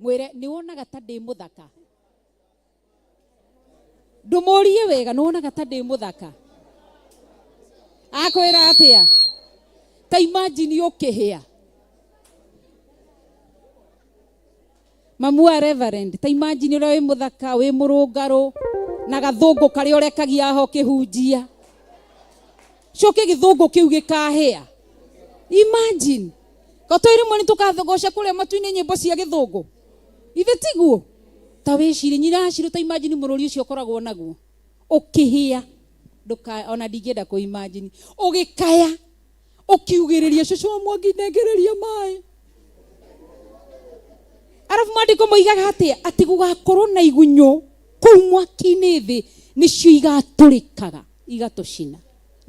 mwĩre nĩ wonaga ta ndĩ mũthaka ndũmũrie wega nĩ wonaga ta ndĩ mũthaka akwĩra atĩa ta imagine ũkĩhĩa mamu wa reverend ta imagine ũrĩa wĩ mũthaka wĩ mũrũngarũ na gathũngũ karĩa ũrekagia ho kĩhunjia coke gĩthũngũ kĩu gĩkahĩa imagine Kotoire mwani tukathogoca kũrĩa matu-inĩ nyĩmbo cia gĩthũngũ ithe tiguo ta wĩciri nyiracirũ ta imagine mũrũri ũcio ũkoragwo naguo ũkĩhĩa nduka ona ndingĩenda kũ imagine ũgĩkaya ũkiugĩrĩria cũcũ wa Mwangi nengereria maĩ arabu mandĩko moigaga atĩ gũgakorwo na igunyũ kũu mwaki-inĩ thĩ nĩcio igatũrĩkaga igatũcina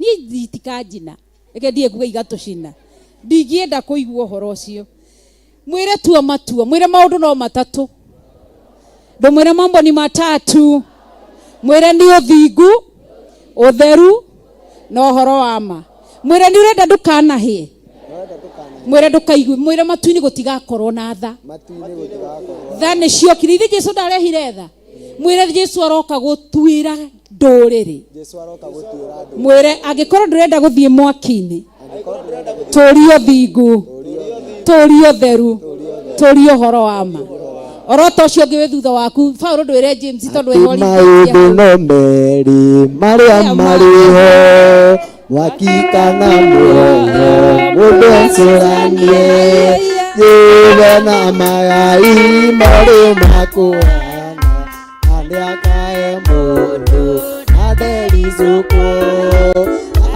niĩ nditikanjina reke ndiye kuga igatũcina ndingĩenda kũigua ũhoro ũcio mwĩre tua matua mwĩre maũndũ no matatũ ndũmwĩre mambo ni matatu mwĩre nĩ ũthingu ũtheru na ũhoro wa ma mwĩre nĩ ũrenda ndũkanahĩe mwĩre ndũkaigue mwĩre matu-inĩ gũtigakorwo na tha tha nĩ ciokire ithe Jesu ndarehire tha mwĩre Jesu aroka gũtuĩra ndũrĩrĩ mwĩre angĩkorwo ndũrenda gũthiĩ mwaki-inĩ tũũrie ũthingu tũũrie ũtheru tũũrie ũhoro wa ma orota ũcio ũngĩ wĩ thutha waku Paulo ndwĩre James tondũ ehori maũndũ no merĩ marĩa marĩ ho mwaki kana muoyo mũndũ acũranie yũwe na magai marĩ makũhana andĩakae mũndũ adericũkwo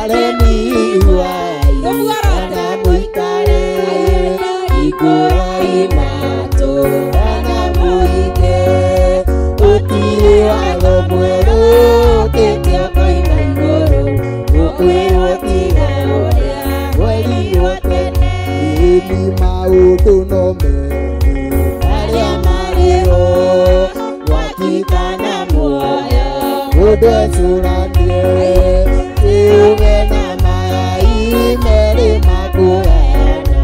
aremiguai kana mũikare ikũrai matũ kana mũige ũtirĩ watho mwerũ ũkĩte ũkoima igũrũ ũkwĩrwo tiga ũrĩa werirwo tene ĩni maũndũ no merĩ marĩa marĩ ho mwaki kana muoyo mũndũ acũranie yũwe na magai merĩ makũhana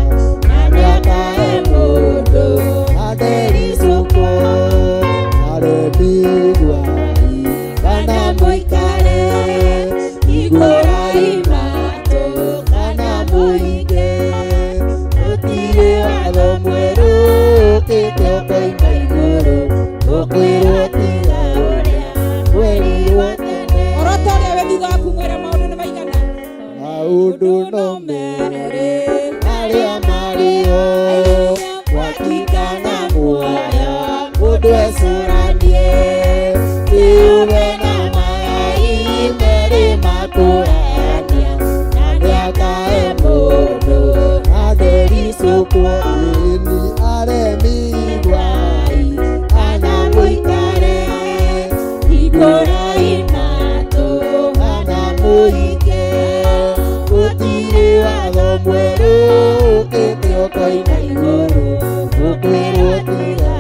andĩakae mũndũ adericũkwo aremiguai kana mũikare ikũrai matũ kana mũige ũtirĩ watho mwerũ ũkĩte ũkoima igũrũ ũkwĩrwo tiga ũrĩa werirwo tene orota ũrĩa wĩ thutha waku mwĩre maũndũ nĩ maigana maũndũ no merĩ marĩa marĩ ho mwaki kana muoyo mũndũ acũranie yũwe na magai merĩ makũhania andĩakae mũndũ adericũkwo ĩni aremiguai kana mũikare ikũrai matũ kana mũige gũtirĩ watho mwerũ ũkĩte ũkoima igũrũ ũkwĩrwo tiga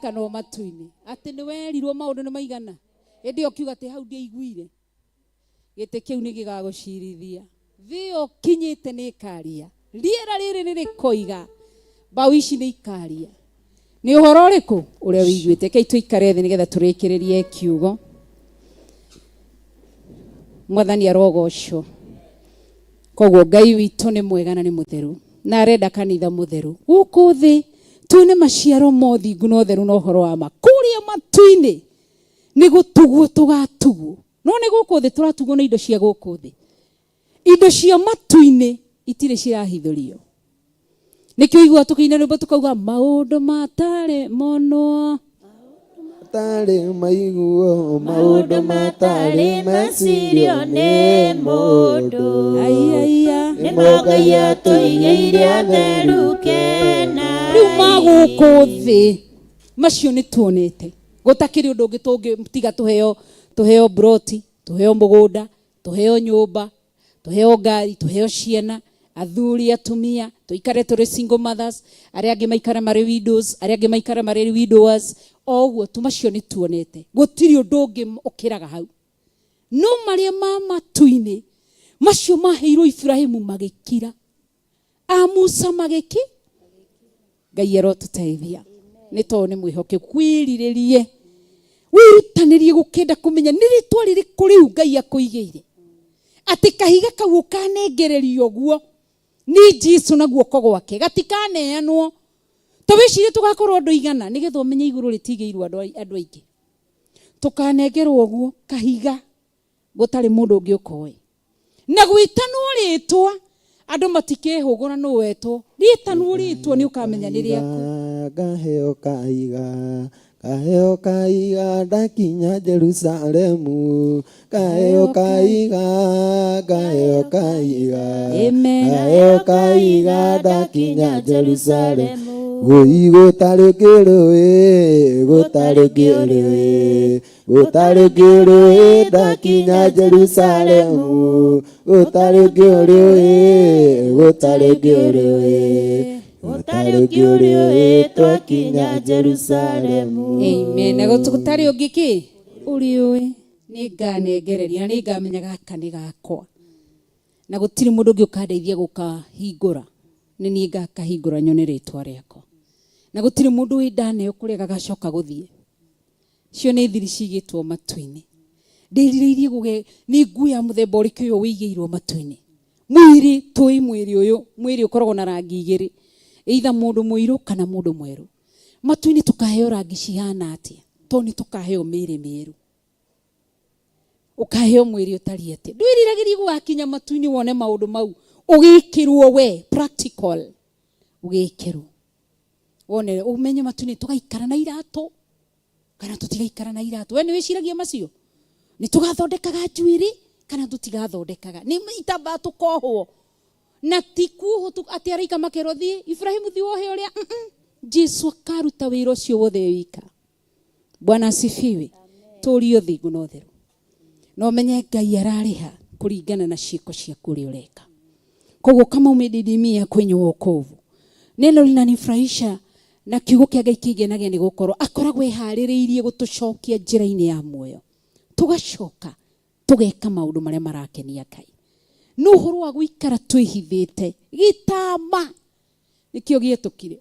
ririkana o matu-ini ati ni werirwo maundu ni maigana indi okiuga ati hau ndiaiguire gite kiu ni gigagucirithia thio kinyite ni ikaria riera riri ni rikoiga mbau ici ni ikaria ni uhoro uriku uria wiguite kei tuikare thi nigetha turikiririe kiugo mwathani arogocwo koguo Ngai witu ni mwega na ni mutheru na arenda kanitha mutheru guku thi twine maciaro mothingu no theru no horo wa ma kuria matu-ini ni gutugwo tugatugwo no ni guku thi turatugwo na indo cia guku thi indo cia matu-ini itire cirahithurio nikio igwa tukiina nimbo tukauga maundu matare mono matare maiguo maundu matare mecirio ni mundu aiya Ngai atuigeire atheru kena riu maguku thi macio ni tuonete gutakiri undu ungi tungitiga tuheo broti tuheo mugunda tuheo nyumba tuheo ngari tuheo ciana athuri atumia tuikare turi single mothers aria angi maikara mari widows aria angi maikara mari widowers oguo tumacio ni tuonete gutiri undu ungi ukiraga hau no maria matu-ini macio maheirwo Ibrahimu magikira Musa magiki Ngai arotuteithia ni to ni mwihoke kwiriririe wirutanirie gukenda kumenya ni ritwa ririku riu Ngai akuigeire ati kahiga kau ukanengererio guo ni Jesu na guoko gwake gatikaneanwo tubicire tugakorwo andu igana nigetha umenye iguru ritigeirwo andu aingi tukanengerwo guo kahiga gutari mundu ungi ukoi na gwitanwo ritwa andu matikehugura no wetwo ritanwo ritwo ni ukamenya ni riaku kaheo kaiga ndakinya Jerusalemu kaheo kaiga amen kaheo kaiga ndakinya Jerusalemu gutari kiru ndakinya Jerusalemu gutari kiru twakinya Jerusalemu amen na gutari ungiki uriwe ni nganengereria ni ngamenya gaka ni gakwa na gutiri mundu ungi ukandeithia gukahingura ni ni ngakahingura nyone ritwa riako na gutiri mundu windane ukuria gagacoka guthie cio ni thiri cigitwo matu-ini ndiririirie guge ni ngu ya muthemba uriki uyu wigeirwo matu-ini mwiri tui mwiri ukoragwo na rangi igiri either mundu muiru kana mundu mweru matu-ini tukaheo rangi cihana atia to ni tukaheo miri miru ukaheo mwiri utari atia ndwiriragirie gugakinya matu-ini wone maundu mau ugikirwo we practical ugikirwo wone umenye matu-ini tugaikara na iratu kana tutigaikara na iratu we ni wiciragia macio ni tugathondekaga njuiri kana tutigathondekaga ni itamba tukohwo na tikuho ati araika makero thie Ibrahimu thi wohe uria Jesu akaruta wira ucio wothe wika Bwana asifiwe turio thingu no theru no menye Ngai arariha kuringana na ciiko ciaku uri ureka koguo kama umedidimia kwenye wokovu neno linanifurahisha na kiugo kia Ngai kingenagia ni gukorwo akoragwo ehaririirie gutucokia njira-ini ya muoyo tugacoka tugeka maundu maria marakenia Ngai no horo wa guikara twihithite gitama nikio gietukire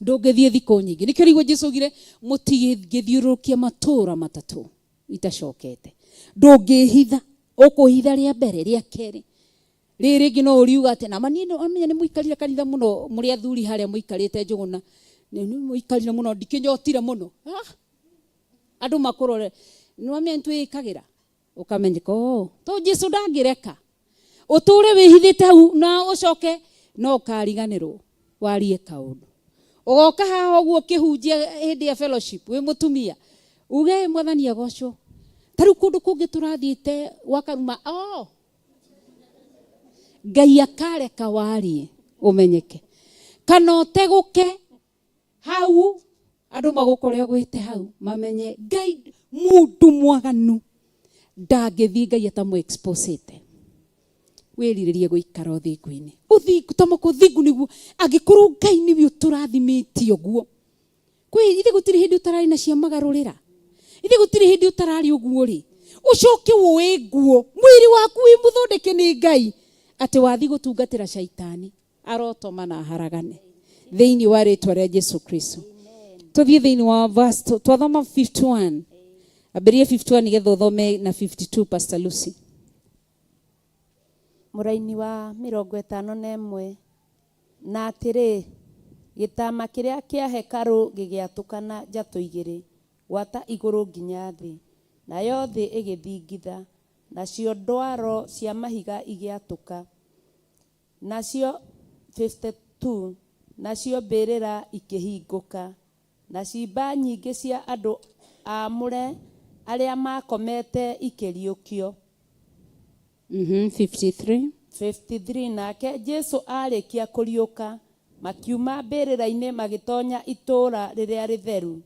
ndungithie thiko nyingi nikio rigo Jesu gire mutigithiurukia matura matatu itacokete ndungihitha ukuhitha ria mbere ria keri riri no uriuga ati na manino amenya ni muikarire kanitha muno muri athuri haria muikarite njuguna ni muikarire muno ndikinyotire muno andu makurore no amenya twikagira ukamenyeka to Jesu ndangireka uture wihithite hau na ucoke no kariganirwo warie kaundu ugoka haha uguo kihunjia hindi ya fellowship we mutumia uge mwathani agocwo taru kundu kungi turathiite wakaruma Ngai akareka warie umenyeke kana uteguke hau andu magukore gwite hau mamenye Ngai mundu mwaganu ndangithii Ngai atamu exposite wiriririe guikara uthingu-ini uthingu tamako uthingu niguo angikorwo Ngai niwe turathimĩtio guo ithe gutiri hindi utarari na cia magarurira ithe gutiri hindi utarari uguo ri ucoke woe nguo mwiri waku wi muthondeke ni Ngai ati wathi gutungatira shaitani arotoma na haragane thiini wa ritwa ria Jesu Kristo. Tuthie thiini wa verse twathoma 51 abiria 51 nigetha uthome na 52 Pastor Lucy. Muraini wa 51 na atiri gitama kiria kia hekaru gigiatukana njatu igiri gwata iguru nginya thi nayo thi igithingitha nacio ndwaro cia mahiga igiatuka nacio 52 nacio mbirira ikihinguka na ciimba nyingi cia andu amure aria makomete ikiriukio. 53 nake Jesu arikia kuriuka makiuma mbirira-ini magitonya itura riria ritheru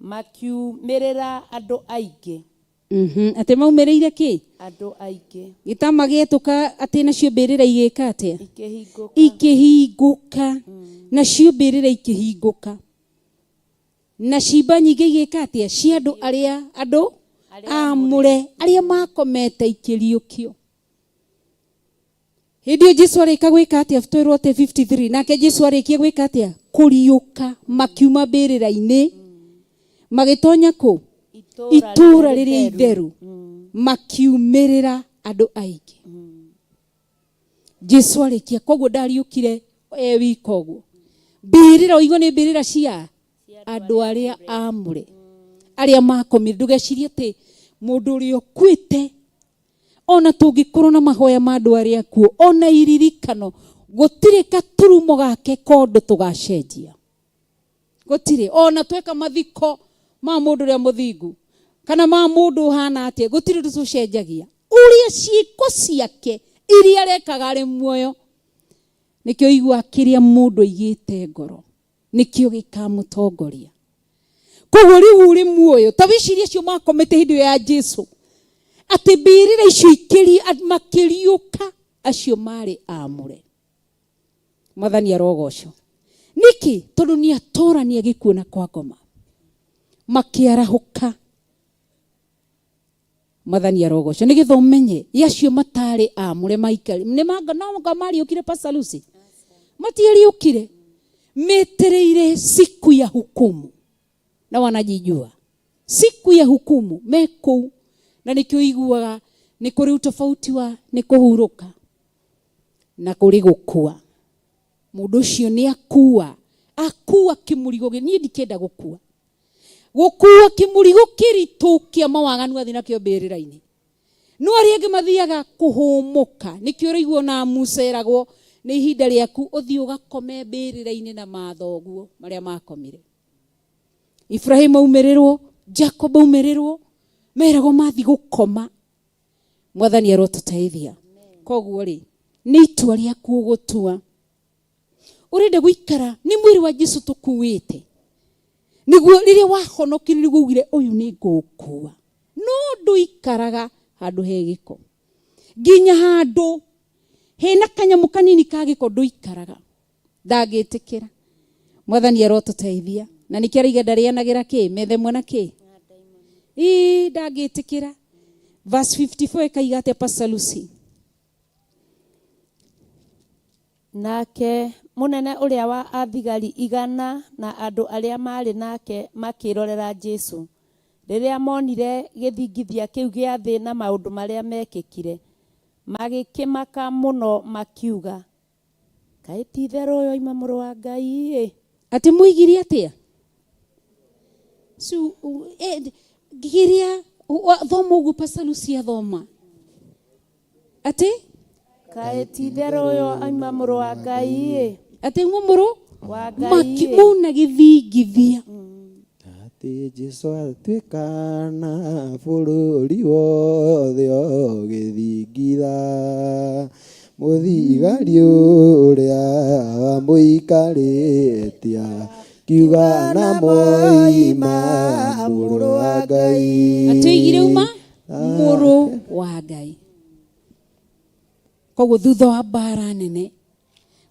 makiumirira andu aingi. Ate maumireire ki Andu aingi gitama gietuka ati nacio mbirira igika atia ikihinguka ikihinguka nacio mbirira ikihinguka na ciimba nyingi igika atia cia andu aria andu amure aria makomete ikiriukio. Hindi Jesu arika gwika atia twirwo te 53 nake Jesu arikia gwika atia kuriuka makiuma mbirira-ini magitonya ku itura riria itheru makiumirira andu aingi. Jesu arikia koguo ndariukire wika uguo mbirira oigo ni mbirira cia andu aria amure aria makomire. Ndugecirie ati mundu uria ukuite ona tungikorwo na mahoya ma andu aria kuo ona iririkano gutire katurumo gake kondu tugacenjia gutire ona tweka mathiko ma mundu uria muthingu kana ma mundu hana atia gutire tucenjagia uria ciiko ciake iria rekaga ari muoyo nikio igua kiria mundu igite ngoro nikio gikamutongoria. Koguo riu uri muoyo tabiciria cio makomete hindi ya Jesu ati mbirira icio ikiri makiriuka acio mari amure. Mwathani arogocwo niki tondu ni atorania gikuona kwa ngoma makiarahuka. Mwathani arogocwo nigetha umenye yacio matari amure maikari ni manga no ngamari ukire Pastor Lucy matiari ukire metereire siku ya hukumu na wanajijua siku ya hukumu meko na nikio iguaga ni kuri utofauti wa ni kuhuruka na kuri gukua. Mundu ucio ni akua kimurigo ni ndikenda gukua kimurigo kiritukia mawaganu athi nakio mbirira-ini no ari angi mathiaga kuhumuka nikio riguo na muceragwo ni ihinda riaku uthi ugakome mbirira-ini na mathoguo maria makomire. Ibrahim aumirirwo Jacob aumirirwo meragwo mathi gukoma. Mwathani arotuteithia. Koguo ri ni itua riaku ugutua urenda guikara ni mwiri wa Jesu tukuite niguo riria wahonokire niguo ugire uyu ni ngukua no nduikaraga handu he giko nginya handu hena kanyamu kanini ka giko nduikaraga ndagitikira. Mwathani arotuteithia na nikio riga ndarianagira ki methemwe na ki ndagitikira. Verse 54 kaigate Pastor Lucy. Nake munene uria wa athigari igana na andu aria mari nake makirorera Jesu riria monire githingithia kiu gia thi na maundu maria mekikire magikimaka muno makiuga kai ti theru uyo ima muru wa Ngai ati muigiri atia giria thoma ugu Pastor Lucy thoma ati kai ti theru uyo ima muru wa Ngai ati muru wa Ngai makimuna githingithia ati Jesu atuikana bururi wothe ogithingitha muthigari uria wamuikaritia kiuga na moima muru wa Ngai atuigire uma muru wa Ngai. Koguo thutha wa mbara nene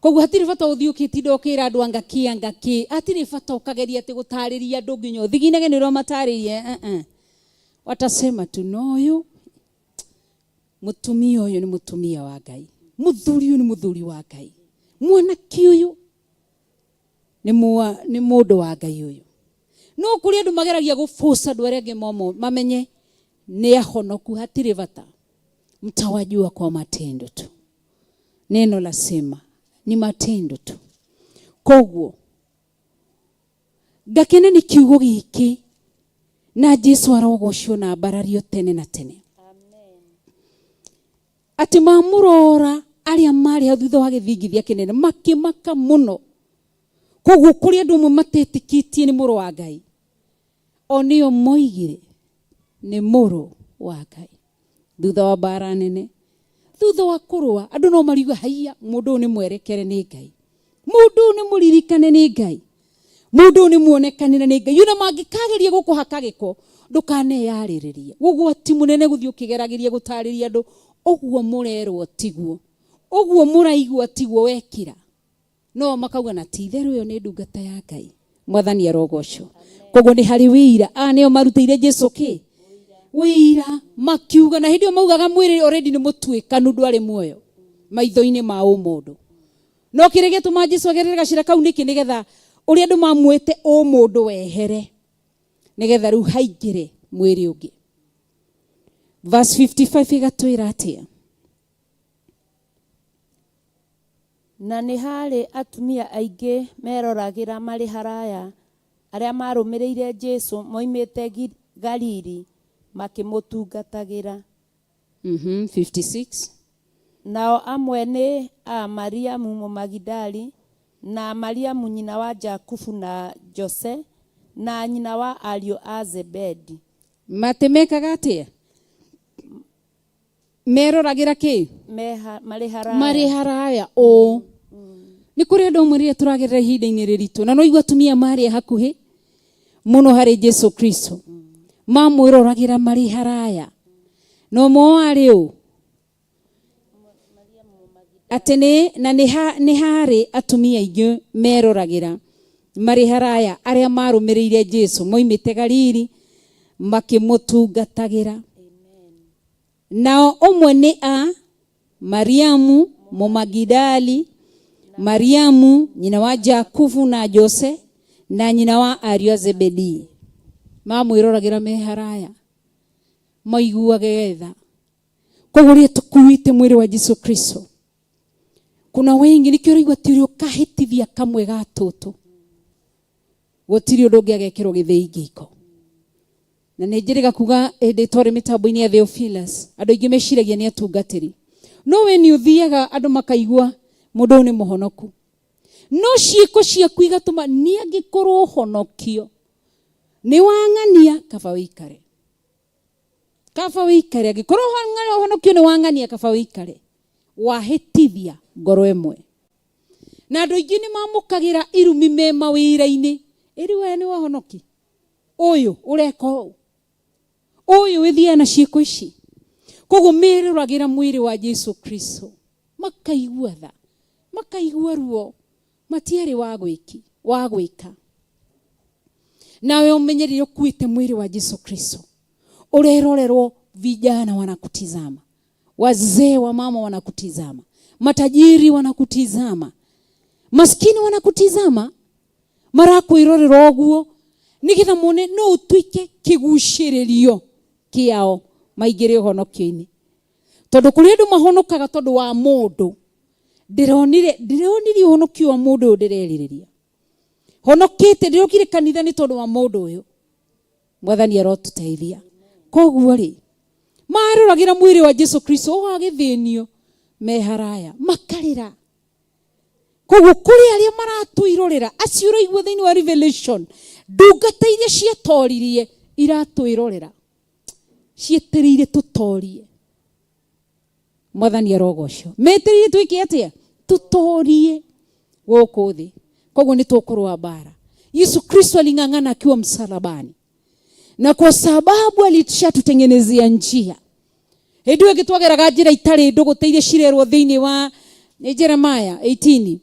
Koguo hatiri bata uthiukiti ndokira andu angaki hatiri bata ukageria ati gutariria andu nginyo thiginage ni ro mataririe watasema tu noyo mutumia uyu ni mutumia wa Ngai, muthuri uyu ni muthuri wa Ngai, mwanaki uyu ni mundu wa Ngai uyu. No kuri andu mageragia gufusa andu aria momo mamenye ni ahonoku, hatiri bata, mtawajua kwa matendo tu. Neno lasema ni matendo tu. Koguo gakene ni kiugo giki na Jesu arogocio na barario tene na tene. Amen. Ati mamurora aria mari thutha wa githingithia kinene makimaka muno. Koguo kuri andu mo matetikitie ni muru wa Ngai, onio moigire ni muru wa Ngai. Thutha wa bara nene, thutha wa kurua andu no mariga haiya mundu ni mwerekere ni Ngai, mundu ni muririkane ni Ngai, mundu ni muonekanire ni Ngai. Yuna mangikageria gukuhaka giko ndukane yariririe gugu ti munene guthii ukigeragiria gutariria andu oguo murerwo tiguo, oguo muraigua tiguo wekira. No makauga na titheru yo ni ndungata ya Ngai. Mwathani arogoco. Koguo ni hari wira nio marutire Jesu ki wira makiuga na hindio maugaga mwiri already ni mutwikanu ndwari muoyo maitho-ini ma umundu. No kirege tuma Jesu agerere gacira kau niki nigetha uri andu mamwite umundu wehere nigetha riu haingire mwiri ungi. Verse 55 igatwira atia, na ni hari atumia aingi meroragira mari haraya aria marumireire Jesu moimite Galili makimutungatagira. 56 nao amwe ni Mariamu Mumagidali na Mariamu nyina wa Jakubu na Jose na nyina wa ariu a Zebedi. Matemekaga atia? Meroragira ki? Mari haraya o ni kuri andu mwiri turagerera ihinda-ini riritu na no igua tumia mari hakuhi muno hari Jesu Kristo mamwiroragira mari haraya no mo ari u atene na ni hari atumia ingi meroragira mari haraya aria marumireire Jesu moimite Galili makimutungatagira. Nao omwe ni Mariamu Mumagidali, Mariamu nyina wa Jakubu na Jose na nyina wa ariu a Zebedi mamwiroragera me haraya maiguage getha. Koguo tukuite mwiri wa Jesu Kristo. Kuna wengi nikio rigwa tirio kahitithia kamwe gatutu gutiri undu ungi agekirwo githii ngiko na nejeriga kuga editor mitambo-ini ya Theophilus andu ingi meciragia ni atungatiri no we ni uthiaga andu makaigua mundu ni muhonoku no ciiko ciaku igatuma ni angikorwo honokio ni wang'ania kaba wikare angikorwo honokio ni wang'ania kaba wikare wahitithia ngoro emwe. Na andu ingi ni mamukagira irumi me mawira-ini iri we ni wahonoki uyu ureka uyu withia na ciiko ici. Koguo meroragira mwiri wa Jesu Kristo makaigua tha makaigua ruo matiari wa gwika. Nawe umenyerire kuite mwiri wa Jesu Kristo urerorerwo, vijana wanakutizama, wazee wa mama wanakutizama, matajiri wanakutizama, maskini wanakutizama, marako irorerwo guo nikitha mone no utwike kiguciririo kiao maigire honokio-ini. Tondu kuri andu mahonokaga tondu wa mundu ndironire honokio wa mundu ndireririria honokite ndirokire kanitha ni tondu wa mundu uyu. Mwathani arotuteithia. Koguo ri maroragira mwiri wa Jesu Kristo wagithinio me haraya makarira. Koguo kuri aria maratuirorera acio uraigua thiini wa Revelation ndungata iria cietoririe iratuirorera cieterire tutorie. Mwathani arogocio meterire twike atia tutorie guku thi. Koguo ni tukurwa bara. Yesu Kristo aling'ang'ana akiwa msalabani na kwa sababu alishatutengenezea njia. Hĩndĩ ĩyo gĩtwageraga njĩra itarĩ ndũgũ iria cirerwo thĩinĩ wa Jeremiah 18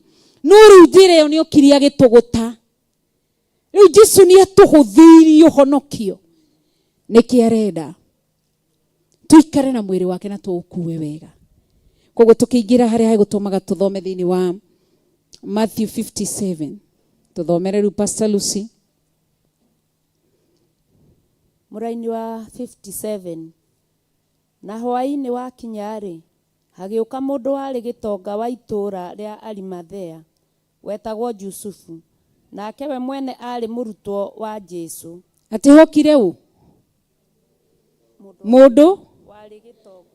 no riu njira iyo ni okiri agituguta riu Jesu ni atuhuthirie honokio niki arenda tuikare na mwiri wake na tuukue wega. Koguo tukiingira haria hagutumaga tuthome thiini wa Matthew 57 tuthomere riu Pastor Lucy Muraini wa 57. Na hwaini wa kinyari hagiuka mundu wari gitonga wa itura ria Arimathea wetagwo Jusufu, nake we mwene ari murutwo wa Jesu. ati hokire u mundu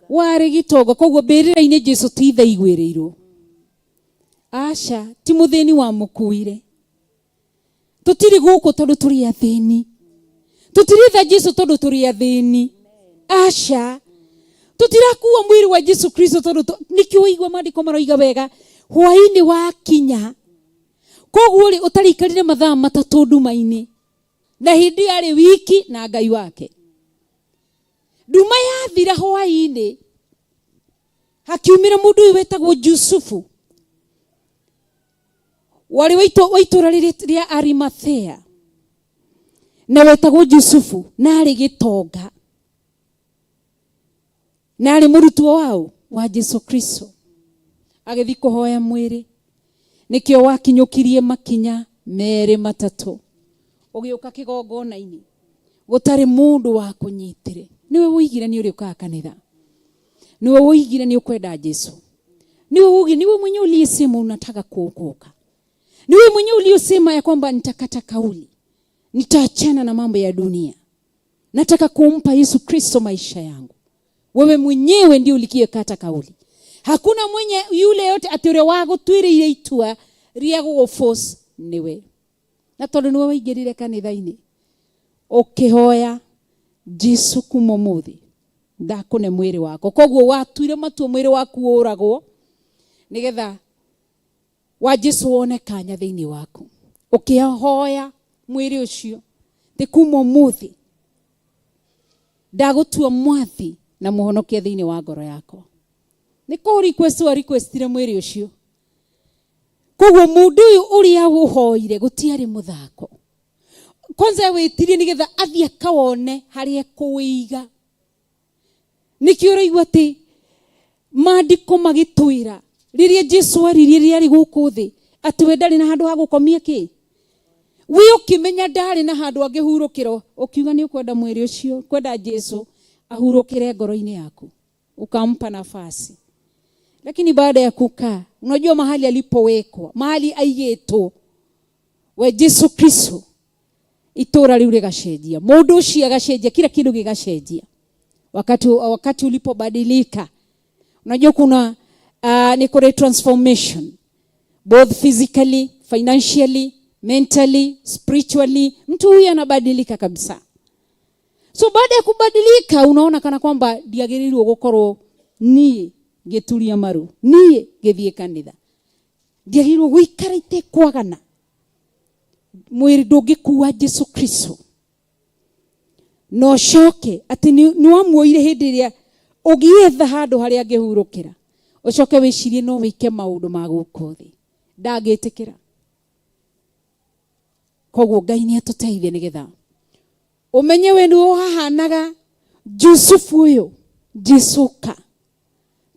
wari gitonga. Koguo mbirira-ini Jesu ti ithe igwirirwo, aca ti muthini wa mukuire. Tutiri guku tondu turi athini, tutiritha Jesu tondu turi athini, aca tutirakuwa mwiri wa Jesu Kristo tondu nikio igwa maandiko maroiga wega hwaini wa kinya. Koguo ri utarikarire mathaa matatu nduma-ini na hindi ari wiki na Ngai wake. Nduma yathira hwaini hakiumira mundu uyu wetagwo Jusufu wari wa itura ria Arimathea, na wetagwo Jusufu na ari gitonga na ari murutwo wao wa Jesu Kristo, agithi kuhoya mwiri nikio wakinyukirie makinya mere matatu ugiuka kigongona-ini gutari mundu wa kunyitire. Niwe wigire ni uriuka kanitha, niwe wigire ni ukwenda Jesu, niwe mwenye uliyesema unataka kuokoka, niwe mwenye uliyosema ya kwamba nitakata kauli, nitaachana na mambo ya dunia, nataka kumpa Yesu Kristo maisha yangu. Wewe mwenyewe ndio ulikiyekata kauli. Hakuna mwenye yule yote atore wago twire itua ria go force niwe. Na tondu niwe waingirire kanitha-ini ukihoya Jesu kumomuthi ndakune mwiri wako. Koguo watuire matu mwiri waku uragwo nigetha wa Jesu wone kanya thiini waku. Ukihoya mwiri ucio ti kumomuthi ndagutua mwathi na muhonokia thiini wa ngoro yako. Niko requestire mwiri ucio. Koguo mundu uyu uria uhoire gutiari muthako. Kwanza wetirie nigetha athia kawone haria kuiga. Nikio raigwa ti maandiko magitwira riria Jesu aririe ari guku thi ati we ndari na handu ha gukomia ki. We ukimenya ndari na handu angihurukiro ukiuga ni ukwenda mwiri ucio, kwenda Jesu ahurukire ngoro-ini yaku, ukampa nafasi. Lakini baada ya kukaa, unajua mahali alipowekwa, mahali aigeto we Jesu Kristo, itora riu rigacenjia, mundu ucio agacenjia, kila kitu gigacenjia wakati ulipobadilika. Unajua kuna ni kore transformation both physically, financially, mentally, spiritually. Mtu huyu anabadilika kabisa. So baada ya kubadilika unaona kana kwamba ndiagiririrwo gukorwo nie gituria maru, nie githie kanitha, ndiagiririrwo guikara ite kwagana. Mwiri ndungikuwa Jesu Kristo no coke ati ni wamuoire hindi iria ugietha handu haria angihurukira, ucoke wicirie no wike maundu ma guku thi, ndagitikira. Koguo Ngai ni atuteithie nigetha umenye we ni uhahanaga Jusufu uyu. Jesuka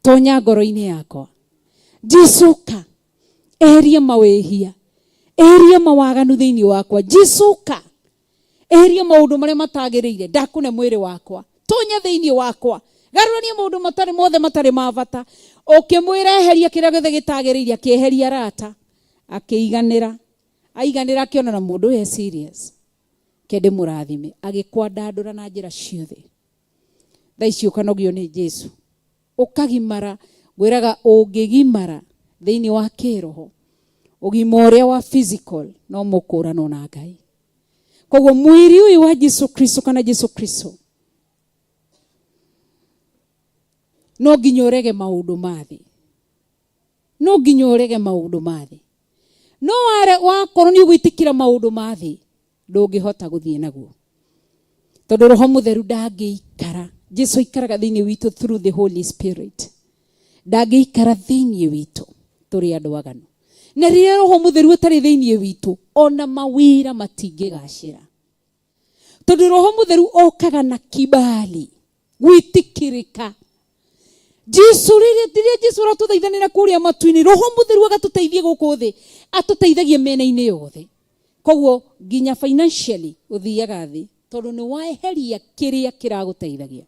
tonya ngoro-ini yakwa, Jesuka eheria mawehia, eheria mawaganu thiini wakwa, Jesuka eheria maundu maria matagiriire, ndakune mwiri wakwa, tonya thiini wakwa, garurania maundu matari mothe matari mavata. Ukimwira eheria kiria githe gitagiriire, akieheria rata, akiiganira, aiganira akiona na mundu ye serious, kende murathime, agikwandandura na njira ciothe. Thaici ukanogio ni Jesu, ukagimara. Gwiraga ungigimara thiini wa kiroho, ugima uria wa physical no mukurano na Ngai. Koguo mwiri uyu wa Jesu Kristo kana Jesu Kristo no nginya urege maundu mathi, no nginya urege maundu mathi. No wakorwo ni ugwitikira maundu mathi ndungihota guthie naguo, tondu Roho Mutheru ndangiikara. Jesu ikaraga thiini witu through the Holy Spirit. Ndangiikara thiini witu turi andu aganu, na rĩrĩa roho mũtheru atarĩ thĩinĩ witũ ona mawĩra matingĩgacĩra, tondũ roho mũtheru okaga na kibali, gwĩtĩkĩrĩka. Rĩrĩa Jesu aratũteithanĩra kũrĩa matu-inĩ, roho mũtheru agatũteithia gũkũ thĩ, atũteithagia mĩena-inĩ yothe. Koguo nginya financially ũthiaga thĩ, tondũ nĩ waeheria kĩrĩa kĩragũteithagia.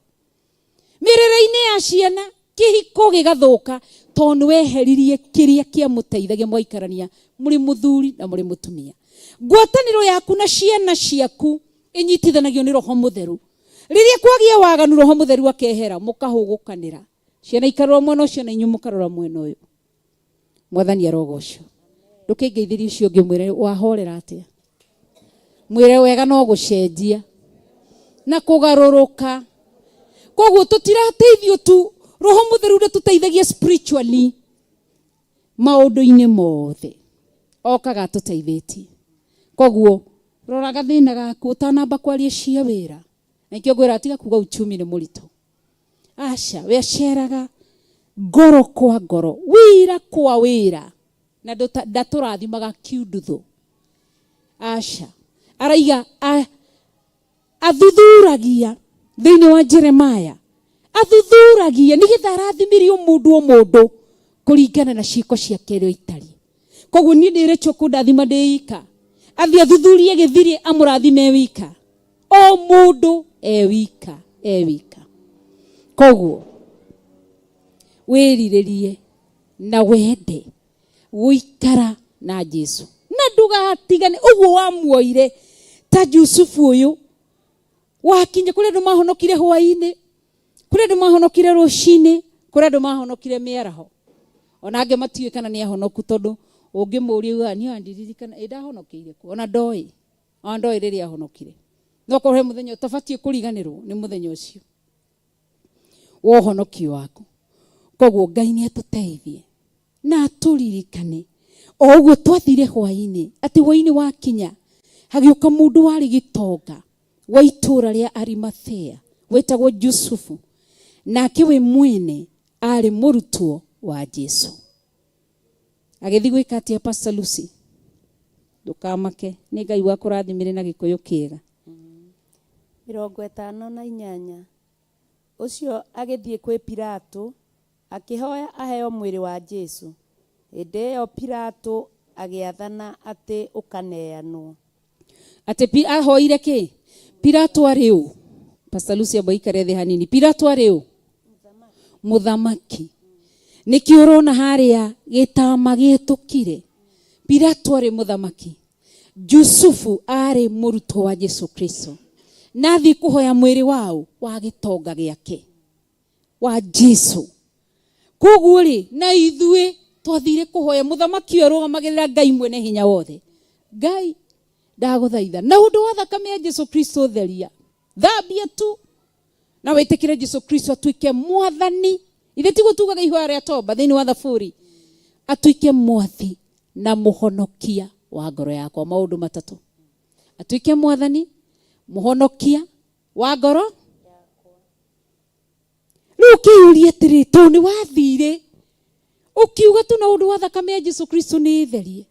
Mĩrĩre-inĩ ya ciana kĩhiko gĩgathũka, tondũ nĩ weheririe kĩrĩa kĩamũteithagia mwaikarania mũrĩ mũthuri na mũrĩ mũtumia. Ngwatanĩro yaku na ciana ciaku inyitithanagio nĩ roho mũtheru. Rĩrĩa kwagĩa waganu, roho mũtheru akehera, mũkahũgũkanĩra. Ciana ikarora mwena ũcio na inyuĩ mũkarora mwena ũyũ. Mwathani arogocwo. Ndũkĩngeithĩrie ũcio ũngĩ mwĩre wahorera atĩa. Mwĩre wega no gũcenjia na kũgarũrũka. Koguo tũtirateithio tu, roho mũtheru ndatũteithagia spiritually maũndũ-inĩ mothe. Okaga atũteithĩtie. Koguo rora gathĩna gaku ũtanamba kwaria cia wĩra. Na ikĩo ngwĩra atiga kuga uchumi nĩ mũritũ. Aca, we aceraga ngoro kwa ngoro, wĩra kwa wĩra, na ndatũrathimaga kiundutho. Aca, araiga athuthuragia thĩinĩ wa Jeremaya, athuthuragia nĩgetha arathimirio mũndũ kũringana na ciĩko ciake iria itari. Koguo niĩ ndĩrĩtwo kũndathima ndĩ ika, athiĩ athuthurie gĩthiri amũrathime wika, o mũndũ wika. Koguo wĩrirĩrie na wende gũikara na Jesu, na ndũgatigane ũguo wamuoire ta Jusufu ũyũ. Wakinya kũrĩa andũ mahonokire hwaĩ-inĩ, kũrĩa andũ mahonokire rũcinĩ, kũrĩa andũ mahonokire mĩaraho. Ona angĩ matiũĩ kana nĩ ahonoku, tondũ ũngĩmũũria uga niĩ andiririkana ndahonokeire kũ, ona ndoĩ rĩrĩa ahonokire. No korwo he mũthenya ũtabatiĩ kũriganĩrwo nĩ mũthenya ũcio wa ũhonokio waku. Koguo Ngai nĩ atũteithie na atũririkane o ũguo twathire hwaĩ-inĩ, atĩ hwaĩ-inĩ wakinya hagĩũka mũndũ warĩ gĩtonga wa itũũra rĩa Arimathea wetagwo Jusufu, nake we mwene arĩ mũrutwo wa Jesu. Agĩthiĩ gwĩka atĩa Pastor Lucy? Ndũkamake, nĩ Ngai wakũrathimire na gĩkũyũ kĩega. 58 Ũcio agĩthiĩ kwĩ Pilato akĩhoya aheo mwĩrĩ wa Jesu. Hĩndĩ ĩyo Pilato agĩathana atĩ ũkaneanwo. Atĩ ahoire kĩ? Pilato arĩ ũ? Pastor Lucy aboikare thĩ hanini. Pilato arĩ ũ? Mũthamaki. Nĩkĩo ũrona harĩa gĩtama gĩtũkire. Pilato arĩ mũthamaki. Jusufu arĩ mũrutwo wa Jesu Kristo. Nathi kuhoya mwĩrĩ wao wa gĩtonga gĩake wa Jesu. Koguo rĩ, na ithuĩ twathire kuhoya mũthamaki ũyũ arũgamagĩrĩra Ngai mwene hinya wothe. Ngai ndagũthaitha na ũndũ wa thakame ya Jesu Kristo theria, thambia tu na wĩtĩkĩre Jesu Kristo atuĩke mwathani. Ithe ti gũtugaga ihoya rĩa toba thĩinĩ wa thaburi, atuĩke mwathi na mũhonokia wa ngoro yakwa. Maũndũ matatũ: atuĩke mwathani, mũhonokia wa ngoro yakwa. Rĩu kĩũria atĩrĩ, tondũ nĩ wathire ũkiuga tu na ũndũ wa thakame ya Jesu Kristo nĩ therie,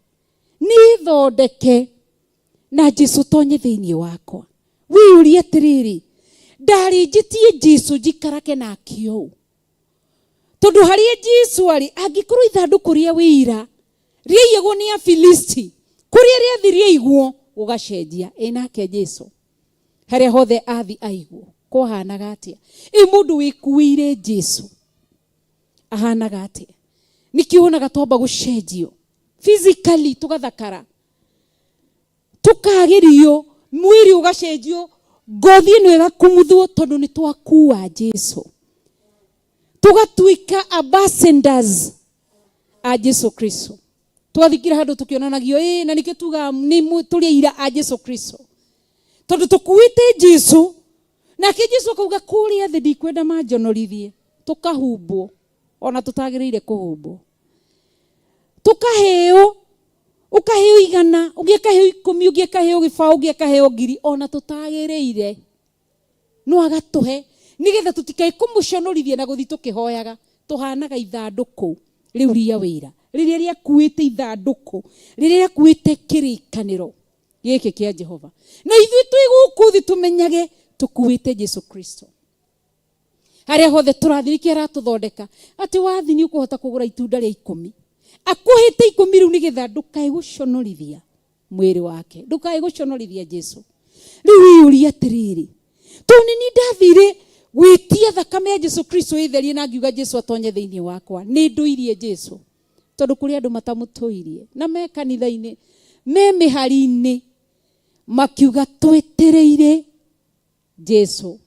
nĩ thondeke na Jesu tonye thĩinĩ wakwa. Wĩũria atĩrĩrĩ, ndarĩ njĩtie Jesu njikarage nake ũũ? Tondũ harĩa Jesu arĩ, angĩkorwo ithandũkũ rĩa wĩira rĩaiyagwo nĩ Afilisti, kũrĩa rĩathi rĩaiguo gũgacenjia, nake Jesu harĩa hothe athi aiguo kwahanaga atĩa? Mũndũ wĩkuĩire Jesu ahanaga atĩa? Nĩkĩo wonaga twamba gũcenjio physically, tũgathakara, tũkagĩrio, mwĩrĩ ũgacenjio, ngothi ĩno ĩgakumuthwo, tondũ nĩ twakua Jesu, tũgatuĩka ambassadors a Jesu Kristo. Twathikira handũ tukionanagio na nĩkĩo tuga nĩ tũrĩ aira a Jesu Kristo, tondũ tukuĩte Jesu. Nake Jesu akauga kũrĩa thĩ ndikwenda manjonorithie. Tukahumbwo ona tutagĩrĩire kũhumbwo, tukaheo, ukaheo igana, ũgĩkaheo 10, ũgĩkaheo gĩbaũ, ũgĩkaheo 1000, ona tutagĩrĩire. No agatuhe nĩgetha tũtikae kũmũconorithia na gũthi tũkĩhoyaga, tũhanaga ithandũkũ rĩu ria wĩra riria riakuite ithanduku, riria riakuite kirikaniro giki kia Jehova. Na ithuĩ twĩ gũkũ thĩ tumenyage tukuite Jesu Kristo. Haria hothe tũrathiĩ kĩ aratuthondeka atĩ wathi nĩ ũkũhota kũgũra itunda rĩa 10. Akuhĩte 10 rĩu nĩgetha ndũkae gũconorithia mwĩrĩ wake, ndũkae gũconorithia Jesu. Rĩu yũria atĩrĩrĩ, tondũ nĩ ndathire gwitia thakame ya Jesu Kristo itherie na ngiuga Jesu atonye thĩinĩ wakwa, nĩ ndũirie Jesu tondũ kũrĩ andũ matamũtũirie na me kanitha-inĩ me mĩhari-inĩ makiuga twetereire Jesu,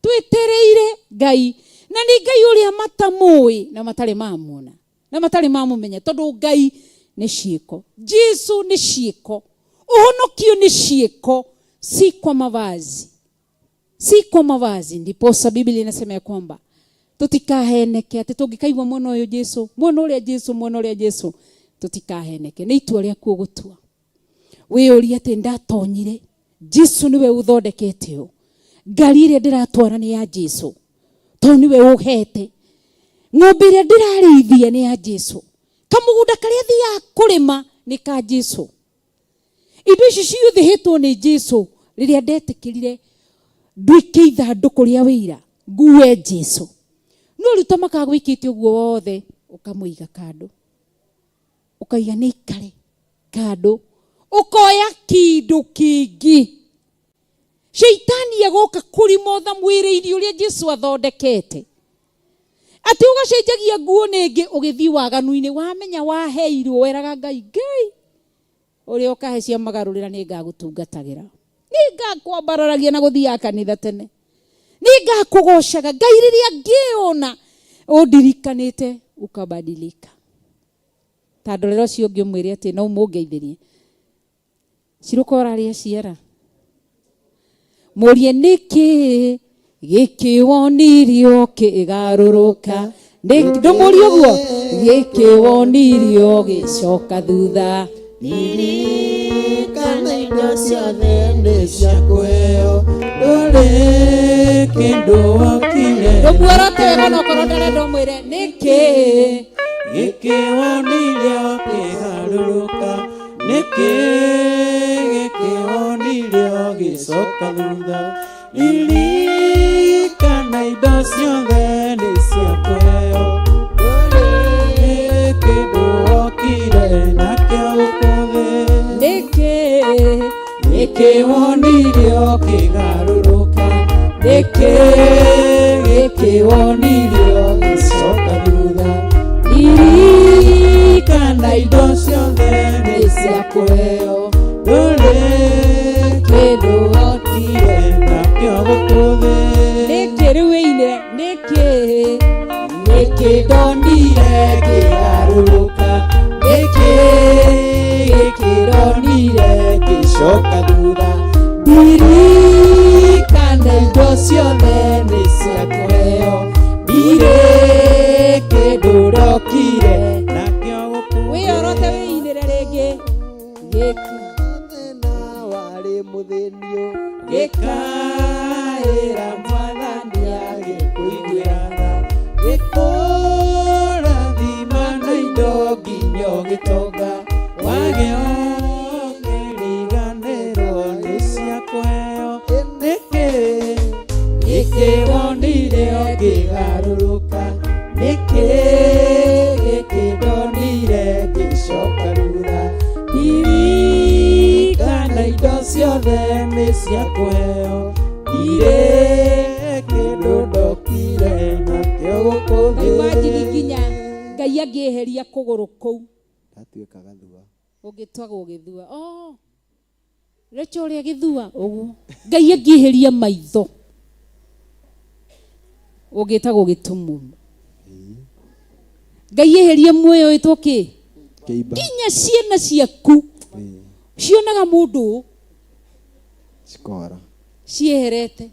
twetereire Ngai, na nĩ Ngai ũrĩa matamũĩ na matarĩ mamuona na matarĩ mamũmenya, tondũ Ngai nĩ ciĩko, Jesu nĩ ciĩko, ũhonokio nĩ ciĩko, si kwa mavazi, si kwa mavazi. Ndiposa Biblia inasema ya kwamba tutikaheneke ati tungikaigwa mwana uyu Jesu, mwana uria Jesu, mwana uria Jesu, tutikaheneke. Nĩ itua rĩaku ũgũtua wĩyũrie ati ndatonyire Jesu niwe uthondekete ũũ, ngari ĩrĩa ndĩratwara nĩ ya Jesu tondũ niwe ũhete, ng'ombe ĩrĩa ndĩrarĩithia nĩ ya Jesu, kamũgũnda karĩa thiaga kũrĩma nĩ ka Jesu, indo ici ciothe hetwo nĩ Jesu. Rĩrĩa ndetĩkĩrire nduĩke ithandũkũ rĩa wĩira ngue Jesu, no rĩu ta makagwĩkĩte ũguo wothe ũkamũiga kando, ũkaiga nĩ ikare kando, ũkoya kĩndũ kĩngĩ. Shaitani agoka kũrimotha mwĩrĩ-inĩ ũrĩa Jesu athondekete, atĩ ũgacenjagia nguo nĩngĩ ũgĩthiĩ waganu-inĩ, wamenya waheirwo weraga Ngai, Ngai ũrĩa ũkahe cia magarũrĩra nĩ ngagũtungatagĩra, nĩ ngakwambararagia na gũthiaga kanitha tene, nĩ ngakũgocaga Ngai rĩrĩa ngĩona ũndirikanĩte ukabadilika. Tondũ rĩrĩa ũcio ũngĩ ũmwĩre atĩ no mũngeithĩrie ciruka ũrarĩa ciara, mũrie nĩkĩ gĩkĩ wonirio kĩgarũrũka, ndũmũrie ũguo, gĩkĩ wonirio gĩcoka thutha, ririkana indo ciothe nĩ ciakũheo, ndũrĩ kĩndũ wokire. ndũmuorote wega no korwo ndarenda ũmwĩre nĩkĩ gĩkĩ wonirio kĩgarũrũka, nĩkĩ gĩkĩ wonirio gĩcoka thutha, ririkana indo ciothe nĩ ciakũheo, ndũrĩ kĩndũ wokire nakĩo gũkũ thĩ, nĩkĩ wonirio kĩgarũrũka, nĩkĩ gĩkĩ wonirio gĩcoka thutha, ririkana indo ciothe nĩ ciakũheo, ndũrĩ kĩndũ wokire nakĩo gũkũ thĩ, nĩkĩ rĩu wĩinĩre nĩkĩ ndonire kĩgarũrũka, nĩkĩ ndonire gĩcoka thutha, ririkana indo ciothe nĩ ciakũheo, ndirĩ kĩndũ wokire nakĩo gũkũ thĩ. wĩyorote wĩinĩre rĩngĩ gĩkĩ Thĩna warĩ mũthĩnio, gĩkaĩra Mwathani agĩkũiguĩra tha, gĩkũrathima na indo nginya ũgĩtonga, wagĩa kĩriganĩro nĩ ciakũheo, nĩkĩ wonire ũkĩgarũrũka, nĩkĩ ndonire ngĩcoka thutha, ririkana indo ciothe nĩ ciakũheo, ndirĩ kĩndũ ndokire nakĩo gũkũ thĩ. imagine nginya Ngai angĩeheria kũgũrũ kũu ndatuĩka gathua. ũngĩtwagwo gĩthua. Rachel ũrĩa gĩthua ũguo, Ngai angĩeheria maitho ũngĩtagwo gĩtumumu, Ngai eherie muoyo wĩtwo kĩ, Kĩimba. nginya ciana ciaku cionaga mũndũ Cikora. cieherete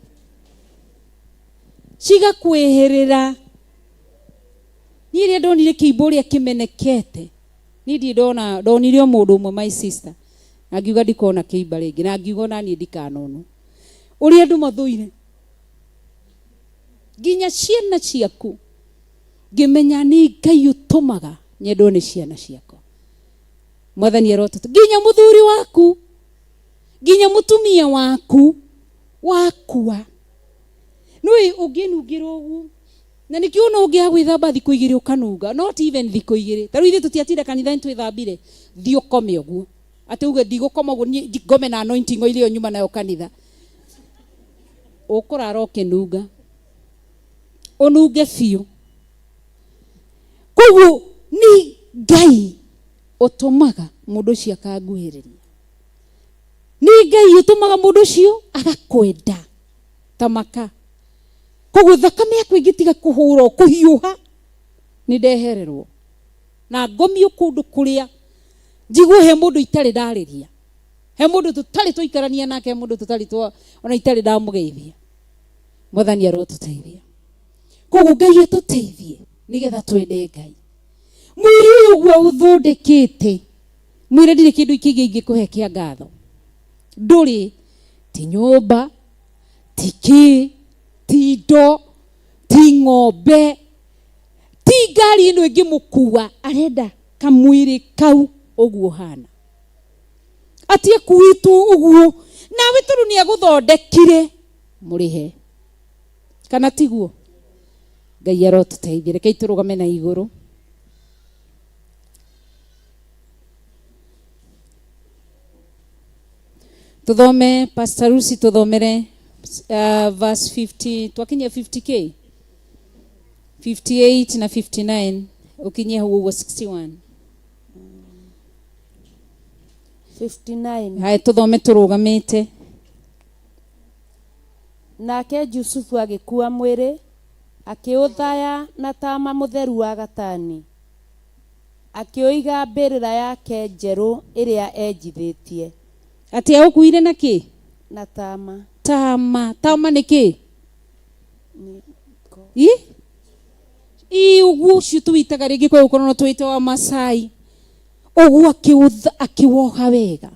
cigakwĩhĩrĩra. Niĩ rĩrĩa ndonire kĩimbo ũrĩa kĩmenekete, niĩ ndonire o mũndũ ũmwe, my sister, na ngiuga ndikona kĩimba rĩngĩ, na ngiuga naniĩ ndikanonwo ũrĩa andũ mathũire nginya ciana ciaku, ngĩmenya nĩ Ngai ũtũmaga nyendwo nĩ ciana ciakwa. Mwathani arotuta nginya muthuri waku, nginya mutumia waku wakua. Nui unginungirwo uguo. Na nikio no ngia gwithamba thikũ 2 ukanunga, not even thikũ 2. Taru ithe tutiatinda kanitha twithambire, thio kome uguo. Ati uge ndigukoma uguo ngome na anointing o ile nyuma nayo kanitha. Ukurara ukinunga. Ununge biũ. Koguo ni Ngai utumaga mundu ucio akanguhĩrĩria. Ni Ngai utumaga mundu ucio agakwenda tamaka. Koguo thakame yaku ingitiga kuhura kuhiuha ni ndehererwo na ngomio kundu kuria njigwo he mundu itari ndariria, he mundu tutari twikarania nake, he mundu tutari ona itari ndamugeithia. Mwathani arotuteithia. Koguo Ngai atuteithie nigetha twende Ngai. Mwiri uyu gwa uthondekete, mwire ndire kindu kingi ingikuhe kia ngatho. Nduri ti nyumba, ti indo, ti ng'ombe, ti ngari ino ingimukua, arenda kamwiri kau uguo hana. Atie kuitu uguo nawe turu ni aguthondekire murihe. Kana tiguo? Ngai arotuteithia. Rekei turugame na iguru. Tuthome Pastor Lucy tuthomere verse 50, twakinya 50k 58 na 59 ukinyia huo 61 59. Hai tuthome turugamite. Nake Jusufu agikua mwiri akiuthaya na Tama mutheru wa gatani, akioiga mbirira yake njeru iria enjithitie. Ati aukuire na ki? Na Tama. Tama ni ki? Uguo cio tuitaga ringi kwa ukono no tuite wa Masai. Uguo akiwoha wega.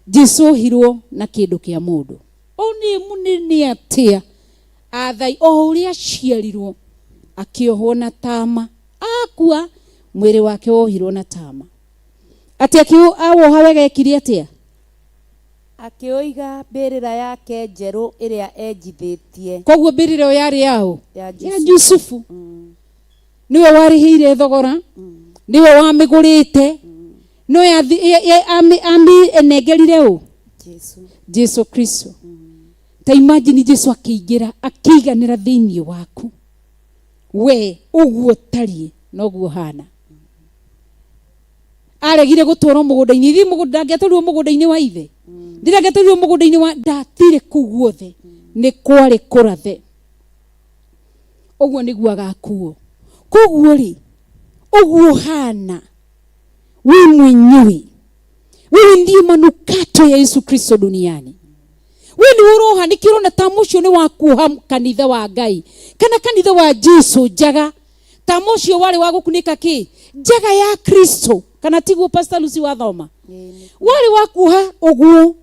Jesu hirwo na kindu kia mundu. Oni munene atia athai o uria ciarirwo akiohwo na Tama, akua mwiri wake wohirwo na Tama. Ati awoha wega ekiri atia? Akioiga mbirira yake njeru iria enjithitie. Koguo mbirira yari yao ya Jusufu. Niwe warihire thogora, niwe wamigurite, no ami enegerire u Jesu Kristo. Ta imagine Jesu akiingira akiganira thiini waku, we uguo tari noguo hana. Aregire gutwara mugunda-ini, thi mugunda ngetorwo mugunda-ini wa ithe, ndira ngetorwo mugunda-ini wa ndatire kuguothe, ni kwari kurathe. Uguo niguo agakuo. Koguo ri uguo hana we mwenyewe, wewe ndiye manukato ya Yesu Kristo duniani. Wewe ni uroha nikiro na tamusho ni wakuha kanitha wa Ngai kana kanitha wa Jesu jaga. Tamusho wale wagukunika ki jaga ya Kristo kana tiguo Pastor Lucy wa thoma. Wale wakuha uguo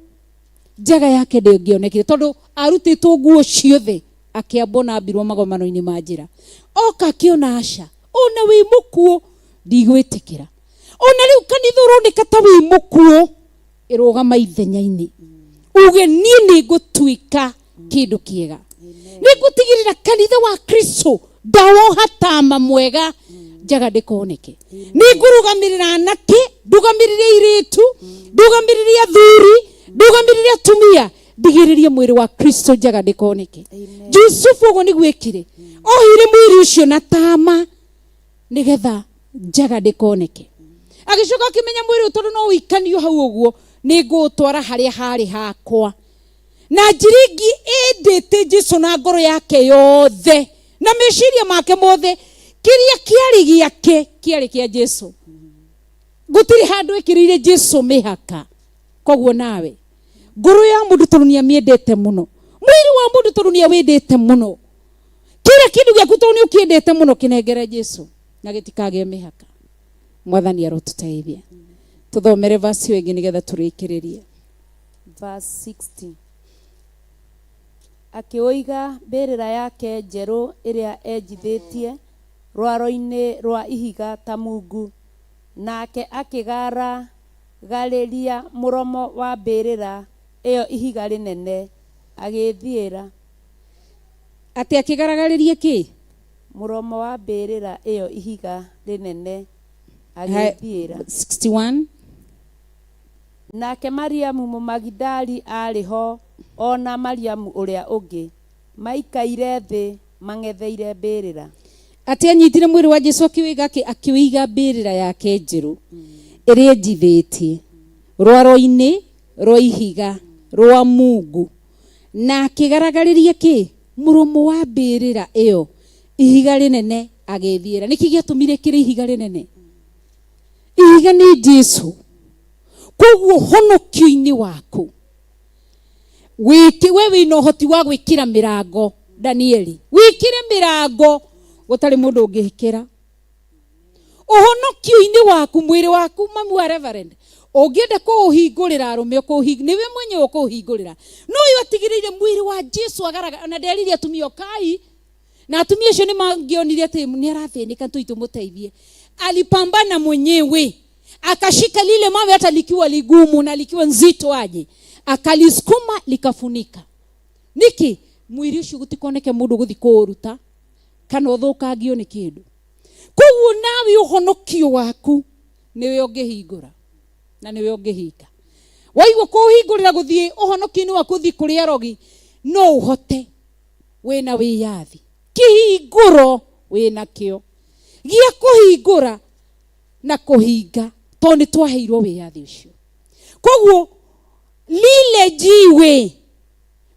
jaga yake ndingionekire tondu arutitwo nguo ciothe akiambona mbirwo magomano-ini ma njira. Oka kiona aca ona wi mukuo ndigwitikira. Ona riu kanitha uronika ta wi mukuo irugama ithenya-ini uge ni gutuika kindu kiega. Nigutigirira kanitha wa Kristo ndawoha Tama mwega jaga ndikoneke. Nigurugamirira anake, ndugamirire iritu, ndugamirire athuri, ndugamirire atumia, ndigiririe mwiri wa Kristo jaga ndikoneke. Jusufu ugo nigwikire ohire mwiri ucio na Tama nigetha jaga ndikoneke. Agicoka akimenya mwiri tondu no wikanio hau uguo nigutwara haria hari hakwa. Na njiringi endete Jesu na ngoro yake yothe na meciria make mothe, kiria kiari giake kiari kia Jesu. Gutiri handu ikirire Jesu mihaka. Koguo nawe ngoro ya mundu tondu ni amiendete muno, mwiri wa mundu tondu ni awendete muno, kira kindu giaku tondu ni ukiendete muno kinengere Jesu na gitikage mihaka. Mwathani arotuteithia. Tuthomere verse wengi nigetha turikiririe. Verse 60. Akioiga mbirira yake njeru iria enjithitie rwaro-inĩ rwa ihiga ta mungu, nake akĩgara galĩria mũromo wa mbĩrĩra ĩyo ihiga rĩnene, agĩthiĩra. Atĩ akĩgaragaririe kĩ? Mũromo wa mbĩrĩra ĩyo ihiga rĩnene, agĩthiĩra. 61. Nake Mariamu Mũmagidali arĩ ho, ona Mariamu ũrĩa ũngĩ, maikaire thĩ mang'etheire mbĩrĩra. Atĩ anyitire mwĩrĩ wa Jesũ akĩwĩiga mbĩrĩra yake njerũ ĩrĩa njithĩtie rwaro-inĩ rwa ihiga rwa mungu, na akĩgaragariria kĩ? Mũromo wa mbĩrĩra ĩyo ihiga rĩnene, agĩthiĩra. Nĩkĩ gĩatũmire kĩrĩ ihiga rĩnene? Ihiga nĩ Jesũ. Koguo honokio-inĩ waku we wĩna ũhoti wa gwĩkĩra mĩrango. Danieli, wĩkĩre mĩrango gũtarĩ mũndũ ũngĩhĩkĩra. Ũhonokio-inĩ waku, mwĩrĩ waku, mamu wa Reverend, ũngĩenda kũũhingũrĩra arũme ũkũũhingũrĩra, nĩwe mwenyewe ũkũũhingũrĩra. No ũyũ atigĩrĩire mwĩrĩ wa Jesũ agaragara. Na nderirie atumia Kai, na atumia acio nĩmangĩonire atĩ nĩarathĩnĩka, tũi tũmũteithie. Alipambana mwenyewe, akashika lile mawe hata likiwa ligumu na likiwa nzito aje, akalisukuma likafunika. Niki mwĩrĩ ũcio gũtikoneke mũndũ gũthi kũũruta kana ũthũkangio nĩ kĩndũ. Koguo nawe ũhonokio waku nĩwe ũngĩhingũra na nĩwe ũngĩhinga. Waigua kũũhingũrĩra gũthiĩ ũhonokio-inĩ waku gũthiĩ kũrĩ arogi, no ũhote wĩna wĩyathi. Kĩhingũro wĩna kĩo gĩa kũhingũra na kũhinga, tondũ nĩ twaheirwo wĩyathi ũcio. Koguo lile jiwe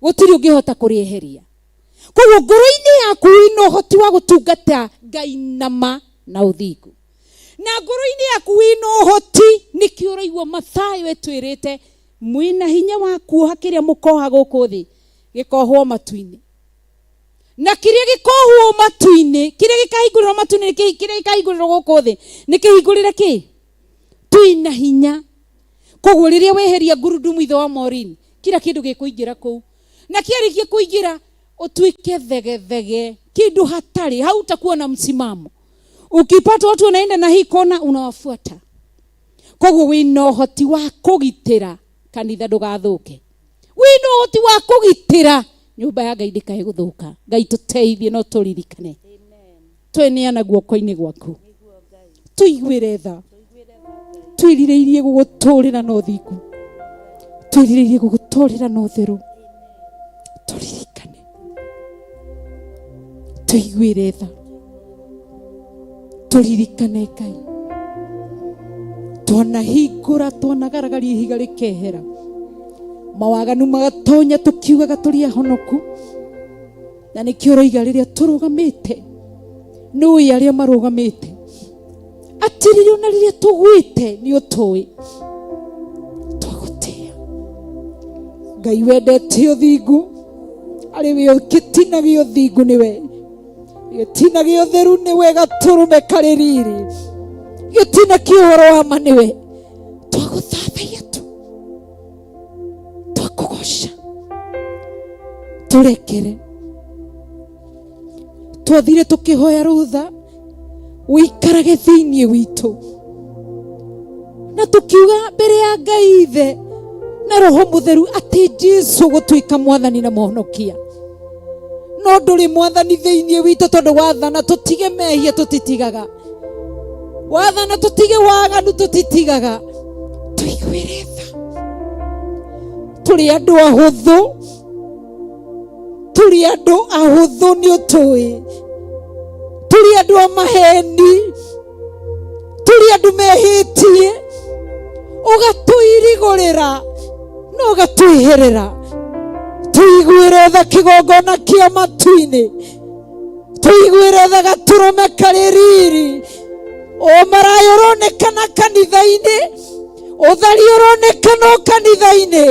gũtirĩ ũngĩhota kũrĩeheria. Koguo ngoro-inĩ yaku wĩna ũhoti wa gũtungata Ngai nama na ũthingu, na ngoro-inĩ yaku wĩna ũhoti, nĩkĩo ũraigua Mathayo ĩtwĩrĩte mwĩna hinya wa kuoha kĩrĩa mũkoha gũkũ thĩ gĩkohwo matu-inĩ, na kĩrĩa gĩkohwo matu-inĩ, kĩrĩa gĩkahingũrĩrwo matu-inĩ, kĩrĩa gĩkahingũrĩrwo gũkũ thĩ nĩkĩhingũrĩre kĩ? Twĩna hinya. Koguo rĩrĩa weheria ngurudumu ithe wa Maureen, kila kĩndũ gĩkũingĩra kũu, na kĩarĩkia kũingĩra utuike thege kidu hatari, hautakuwa na msimamo. Ukipata watu wanaenda na hii kona unawafuata. Koguo wina ũhoti wa kũgitĩra kanitha ndũgathuke. Wina ũhoti wa kũgitĩra nyũmba ya Ngai ndĩkae gũthũka. Ngai tũteithie no tũririkane. Amen. Tweneana guoko-inĩ gwaku. Tuiguĩre tha. Twĩrirĩirie gũgũtũrĩra na ũthingu. Twĩrirĩirie gũgũtũrĩra na ũtheru. Turirikane. Tuiguĩre tha. Turirikane Ngai. Twanahingũra twanagaragaria ihiga rĩkehera. Mawaganu magatonya tukiugaga tũrĩ ahonoku. Na nĩkĩo ũroiga rĩrĩa tũrũgamĩte nĩũĩ arĩa marũgamĩte. Atirĩrio na rĩrĩa tũgwĩte nĩ ũtũĩ. Twagũtĩa. Ngai wendete ũthingu. Arĩ we gĩtinagia ũthingu nĩwe. Gĩtinagia ũtheru nĩwe gatũrũme karĩ riri. Gĩtinagia ũhoro wa ma nĩwe. Twagũthathaiya tu. Twakũgoca. Tũrekere. Twathire tũkĩhoya rũtha wĩikarage thĩinĩ witũ. Na tũkiuga mbere ya Ngai Ithe na Roho Mũtheru atĩ Jesũ gũtuĩka mwathani na mũhonokia. No ndũrĩ mwathani thĩinĩ witũ tondũ wathana tũtige mehia tũtitigaga. Wathana tũtige waganu tũtitigaga. Tũiguĩre tha. Tũrĩ andũ ahũthũ. Tũrĩ andũ ahũthũ nĩ ũtũĩ. Tũrĩ andũ a maheni. Tũrĩ andũ mehĩtie. Ũgatũirigũrĩra na ũgatwĩherera. Tũiguĩre tha kĩgongona kĩa matu-inĩ. Tũiguĩre tha gatũrũme karĩ riri. Ũmaraya ũronekana kanitha-inĩ. Ũthari ũronekana kanitha-inĩ.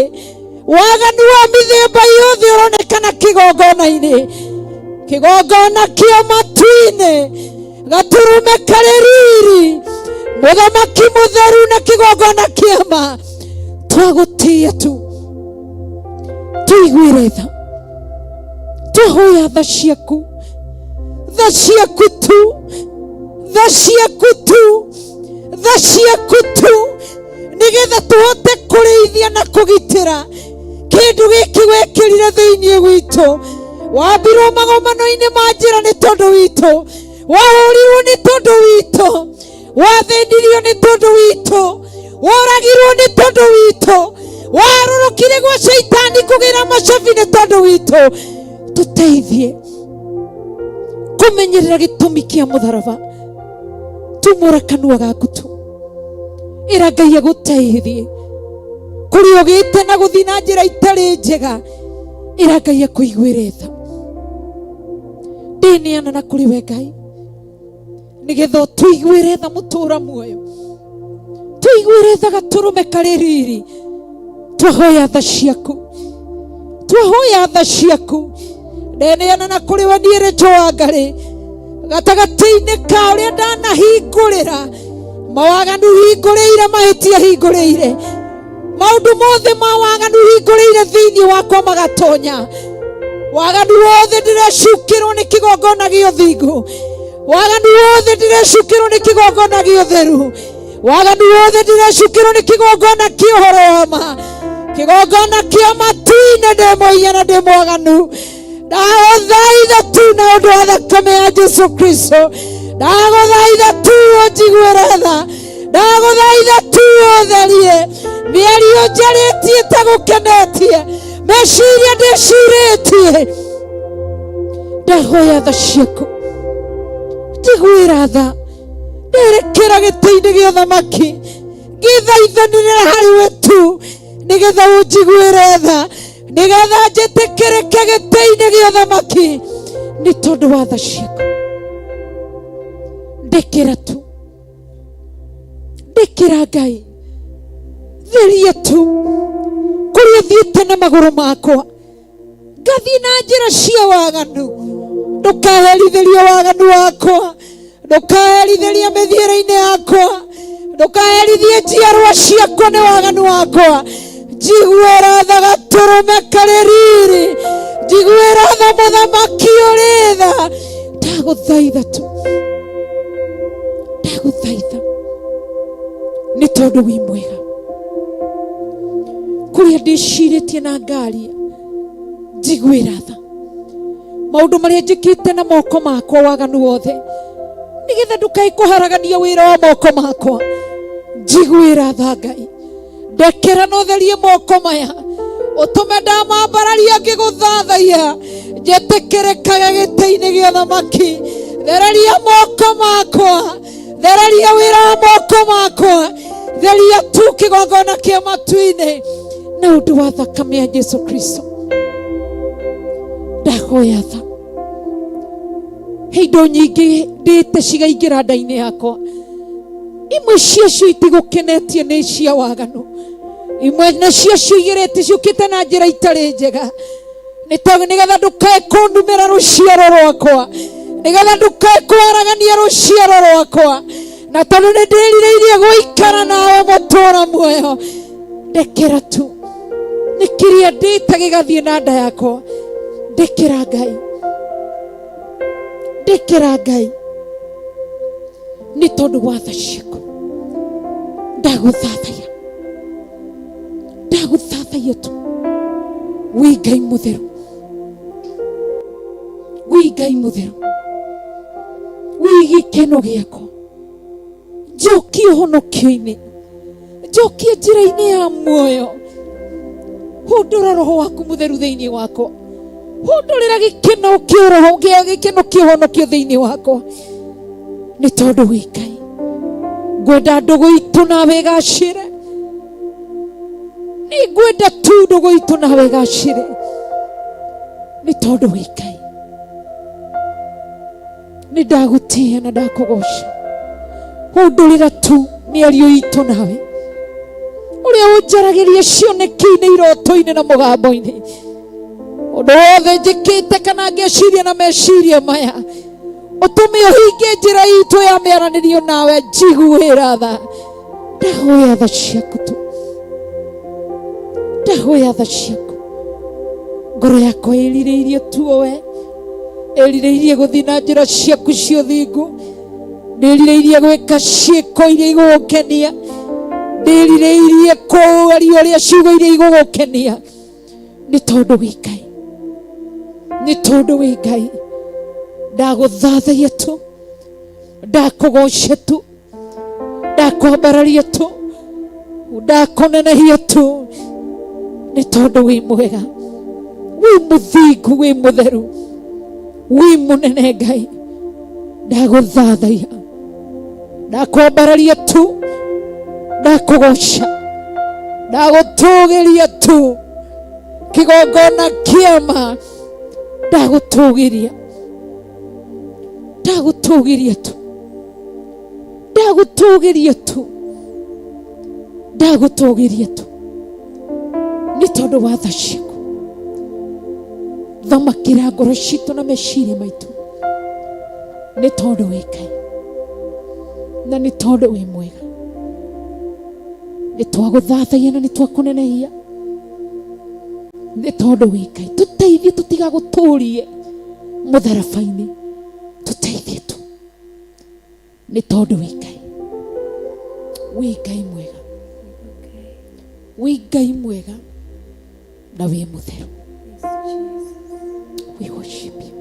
Waganu wa mĩthemba yothe ũronekana kĩgongona-inĩ. Kĩgongona kĩa matu-inĩ. Gatũrũme karĩ riri. Mũthamaki mũtheru na kĩgongona kĩa ma. Twagũtĩa tu. Tuiguĩre tha. Twahoya tha ciaku. Tha ciaku tu. tha ciaku tu nigetha tuhote kurithia na kugitira kindu giki wekirire thiini gwitu. Wambirwo magomano-ini ma njira ni tondu witu, wahurirwo ni tondu witu, wathindirio ni tondu witu, woragirwo ni tondu witu, warurukire gwa shaitani kugira macobi ni tondu witu. Tuteithie kumenyerera gitumi kia mutharaba, tumura kanua gaku tu, ira Ngai aguteithie kuri ugite na guthi na njira itari njega, ira Ngai akuiguire tha. Ndineana na kuri we Ngai nigetha tuiguire tha mutura muoyo, tuiguire tha gaturume kari riri. Twahoya tha ciaku, ndineana na kuri we niere Joangari gatagati-ini ka uria ndanahingurira mawaganu hinguriire, mahitia hinguriire, maundu mothe ma waganu hinguriire thiini wakwa magatonya. Waganu wothe ndirecukirwo ni kigongona gio thingu, waganu wothe ndirecukirwo ni kigongona gio theru, waganu wothe ndirecukirwo ni kigongona kio horo wa ma, kigongona kio matine ndimoiya na ndimwaganu. Ndaguthaitha tu na undu wa thakame ya Jesu Kristo, ndaguthaitha tu unjiguire tha, ndaguthaitha tu utherie mĩario njaritie ĩtagukenetie, meciria ndĩcirĩtie. Ndahoya tha ciaku, njiguĩra tha, nderekera gĩtĩ-inĩ gĩa ũthamaki, ngĩthaithanĩrĩra harĩ we tu nigetha unjiguĩre tha, nigetha njĩtĩkĩrĩke gĩtĩ-inĩ gĩa ũthamaki nĩ tondũ wa tha ciaku. Ndekera tu, ndekera Ngai, theria tu kuria thiĩte na magũrũ makwa, ngathiĩ na njĩra cia waganu. Ndukaherithĩrie waganu wakwa, ndukaherithĩrie mĩthiĩre-inĩ yakwa, ndukaherithie njiarwa ciakwa nĩ waganu wakwa. Njiguĩra tha gaturume karĩ riri, njiguĩra tha mũthamaki ũrĩ tha. Ndagũthaitha tu, ndagũthaitha nĩ tondũ wĩ mwega. Kuria ndĩcirĩtie na ngaria, njiguĩra tha maũndũ marĩa njĩkĩte na moko makwa, waganu wothe, nigetha ndukae kũharagania wĩra wa moko makwa. Njiguĩra tha Ngai, ndekera na ũtherie moko maya, ũtũme ndamambararia ngĩgũthathaiya, njĩtĩkĩrĩkaga gĩtĩ-inĩ gĩa ũthamaki. Thereria moko makwa, thereria wĩra wa moko makwa, theria tu kĩgongona kĩa matu-inĩ na ũndũ wa thakame ya Jesu Kristo. Ndahoya tha, he indo nyingĩ ndĩte cigaingĩra nda-inĩ yakwa, imwe ciacio itigũkenetie nĩ cia waganu, imwe nacio ciigĩrĩte ciũkĩte na njĩra itarĩ njega, nĩ tondũ nigetha ndukae kũndumĩra rũciaro rwakwa, nigetha ndukae kwaragania rũciaro rwakwa, na tondũ nĩ ndĩrirĩirie gũikara nawe mũtũũra muoyo. Ndekera tu, nĩ kĩrĩa ndĩte gĩgathiĩ na nda yakwa. Ndekera Ngai, ndekera Ngai nĩ tondũ wa tha ciaku. Ndagũthathaiya, ndagũthathaiya tu, wĩ Ngai mũtheru, wĩ Ngai mũtheru, wĩ gĩkeno gĩakwa. Njokie ũhonokio-inĩ, njokie njĩra-inĩ ya muoyo. Hundũra roho waku mũtheru thĩinĩ wakwa, hundũrĩra gĩkeno kĩa roho, gĩkeno kĩa ũhonokio thĩinĩ wakwa, nĩ tondũ wĩ Ngai. Ngwenda ndũgũ itũ nawe ĩgacĩre, nĩ ngwenda tu ndũgũ itũ nawe ĩgacĩre, nĩ tondũ wĩ Ngai. Nĩ ndagũtĩĩa na ndakũgoca, hundũrĩra tu mĩario itũ nawe, ũrĩa ũnjaragĩria cioneki-inĩ, iroto-inĩ na mũgambo-inĩ. Ũndũ wothe njĩkĩte kana ngeciria na meciria maya, ũtũme ũhinge njĩra itũ ya mĩaranĩrio nawe. Njiguĩra tha, ndahoya tha ciaku tu, ndahoya tha ciaku. Ngoro yakwa ĩrirĩirie tu we, ĩrirĩirie gũthiĩ na njĩra ciaku cia ũthingu, ndĩrirĩirie gwĩka ciĩko iria igũgũkenia, ndĩrirĩirie kwaria ũrĩa ciugo iria igũgũkenia, nĩ tondũ wĩ Ngai, nĩ tondũ wĩ Ngai. Ndagũthathaia tu, ndakũgoca tu, ndakwambararia tu, ndakũnenehia tu, nĩ tondũ wĩ mwega, wĩ mũthingu, wĩ mũtheru, wĩ mũnene Ngai. Ndagũthathaia, ndakwambararia tu, ndakũgoca, ndagũtũgĩria tu, kĩgongona kĩama ndagũtũgĩria, ndagũtũgĩria tu, ndagũtũgĩria tu, ndagũtũgĩria tu, nĩ tondũ wa tha ciaku. Thamakĩra ngoro citũ na meciria maitũ, nĩ tondũ wĩ Ngai na nĩ tondũ wĩ mwega. Nĩ twagũthathaia na nĩ twakũnenehia, nĩ tondũ wĩ Ngai. Tũteithie tũtigagũtũrie mũtharaba-inĩ, tũteithie tu, nĩ tondũ wĩ Ngai. Wĩ Ngai mwega, wĩ Ngai mwega na wĩ mũtheru. We worship you.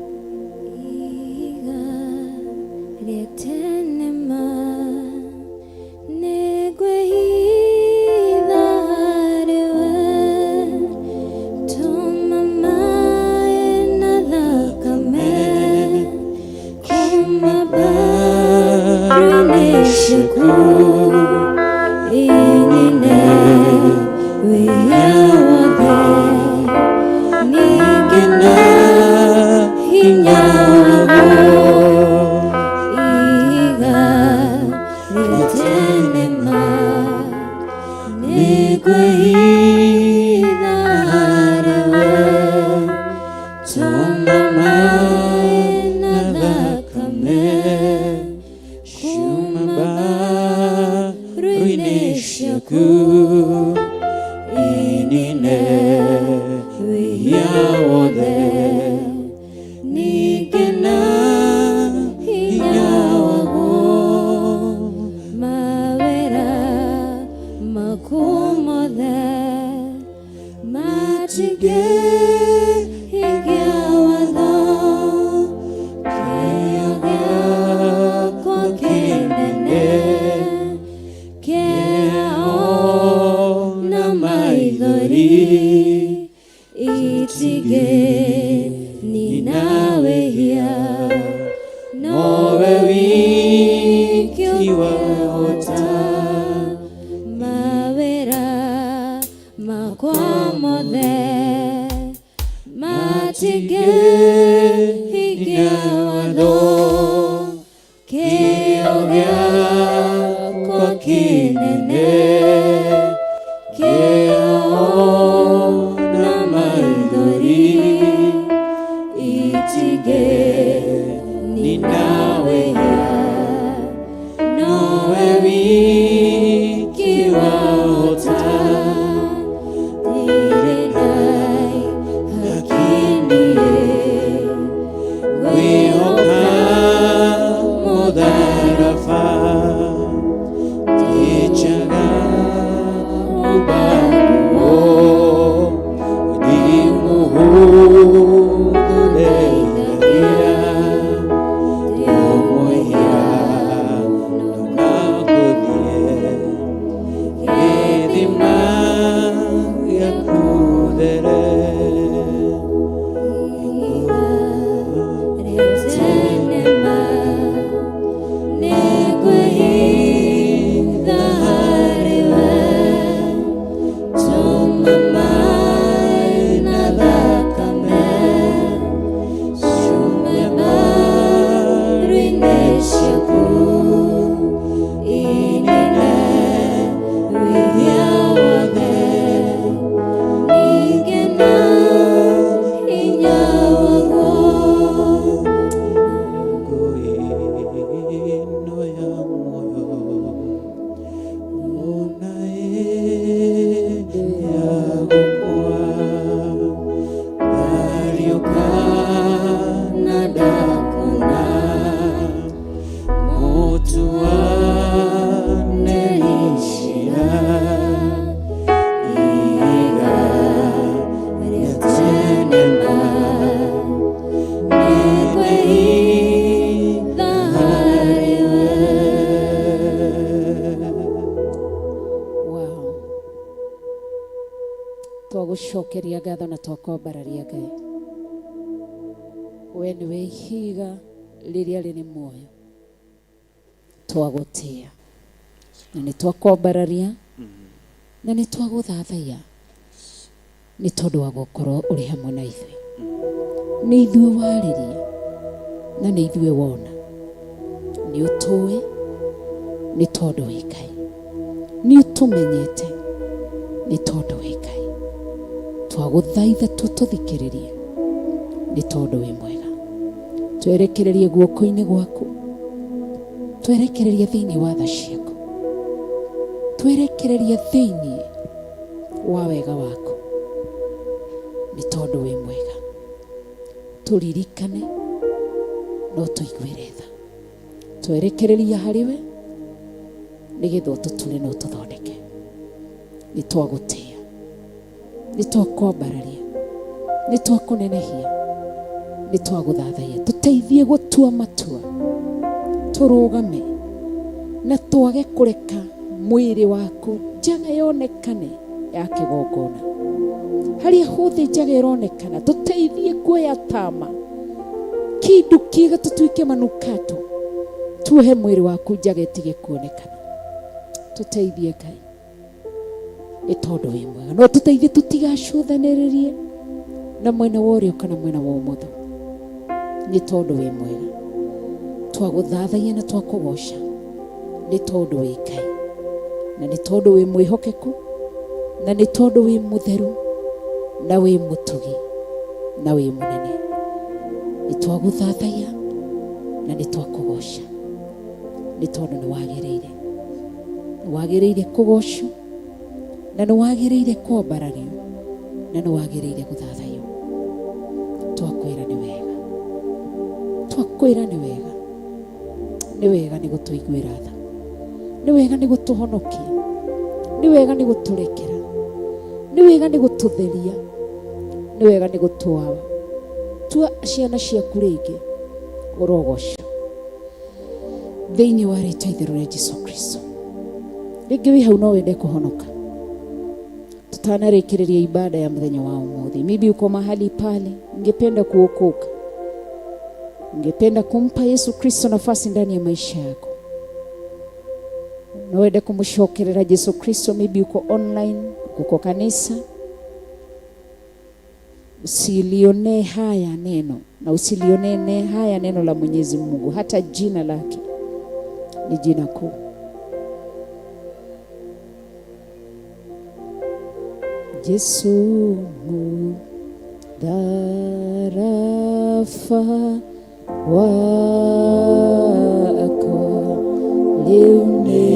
Twagucokeria ngatho na twakwambararia Ngai. We niwe ihiga riria riri muoyo. Twagutia na ni twakwambararia na ni twaguthathaia ni tondu wa gukorwo uri hamwe na ithui. Ni ithuĩ waririe na ni ithuĩ wona. Ni utui ni tondu wi Ngai. Ni utumenyete ni tondu wi Ngai. Twaguthaitha tututhikiririe ni tondu wi mwega. Twerekererie guoko-ini gwaku. Twerekererie thiini wa tha ciaku. Twerekererie thiini wa wega waku ni tondu wi mwega. Turirikane no tuiguire tha. Twerekererie hariwe nigetha tuture no tuthondeke. Ni twagutia, ni twakwambararia, ni twakunenehia, ni twaguthathaia. Tuteithie gutua matua, turugame na twage kureka mwiri waku njaga yonekane ya kigongona. Haria hothe njaga ironekana, tuteithie kuoya tama kindu kiga tutuike manukato, tuhe mwiri waku njaga itige kuonekana. Tuteithie Ngai ni tondu wi mwega. No tuteithie tutigacuthaniririe na mwena wa urio kana mwena wa umotho ni tondu wi mwega. Twaguthathaia na twakugoca ni tondu wi Ngai na ni tondu wi mwihokeku na ni tondu wi mutheru na wi mutugi na wi munene. Ni twaguthathaia na ni twakugoca ni tondu ni wagiriire. Ni wagiriire kugocwo na ni wagiriire kwambarario na ni wagiriire guthathaio. Twakwira ni wega. Twakwira ni wega. Ni wega ni gutuiguira tha. Ni wega ni gutuhonokia. Ni wega ni guturekera. Ni wega ni gututheria. Ni wega ni gutwara. Tua ciana ciaku ringi urogoca thiini wa ritwa itheru ria Jesu Kristo. Ringi wi hau no wende kuhonoka. Tutanarikiriria ibada ya muthenya wa umuthi. Maybe uko mahali pale ungependa kuokoka. Ungependa kumpa Yesu Kristo nafasi ndani ya maisha yako. Na wende kumshokerera Yesu Kristo. Maybe uko online, uko kanisa. Usilione haya neno na usilione haya neno la Mwenyezi Mungu. Hata jina lake ni jina kuu. Yesu mu dharafa wako leunene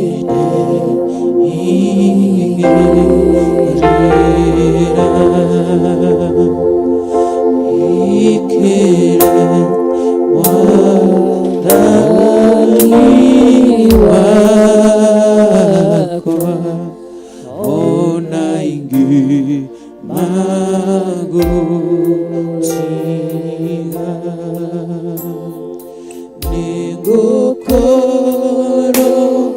ikere wadhani wako ona ingi magutiga nigukoro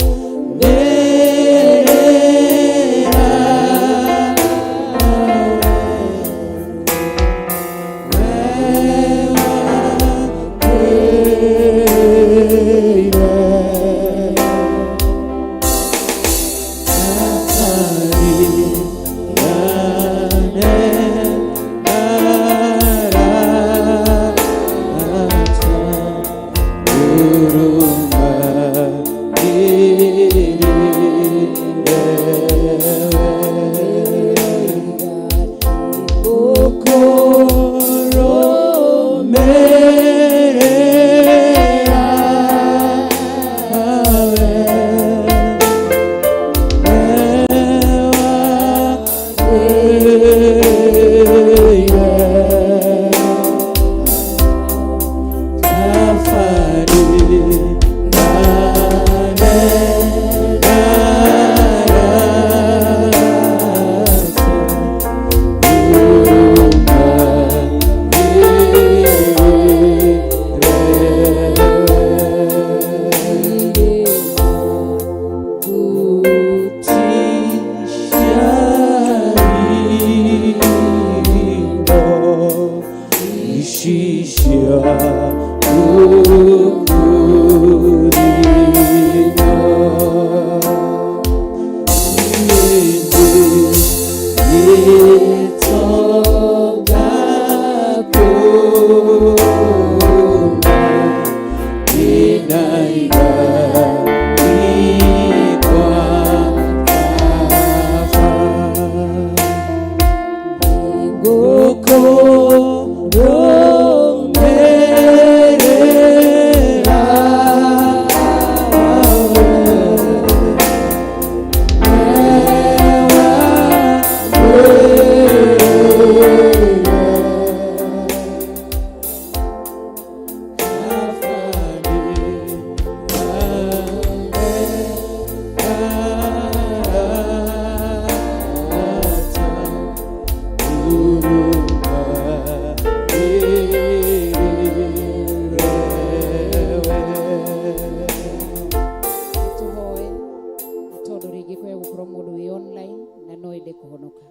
kuhonoka.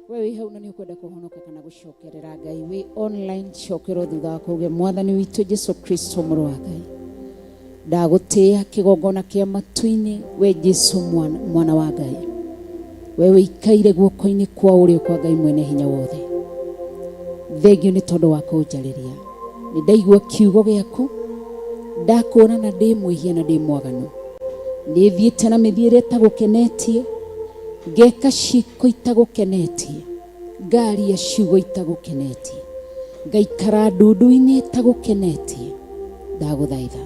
Wewe hau na ni ukwenda kuhonoka kana gucokerera Ngai wi online cokero thutha wa kuge Mwathani witu Jesu Kristo mũrũ wa Ngai. Ndagutia kigongona kia matu-ini we Jesu mwana wa Ngai. Wewe ikaire guoko-ini kwa ũrĩo kwa Ngai mwene hinya wothe. Thengio nĩ tondũ wa kũnjarĩria. Nĩ ndaigua kiugo gĩaku, ndakuona na ndĩ mwĩhia na ndĩ mwaganu. Nĩ thiĩte na mĩthiĩre ĩtagũkenetie, ngeka ciĩko itagukenetie, ngaria ciugo itagukenetie, ngaikara ndundu-inĩ itagukenetie. Ndagũthaitha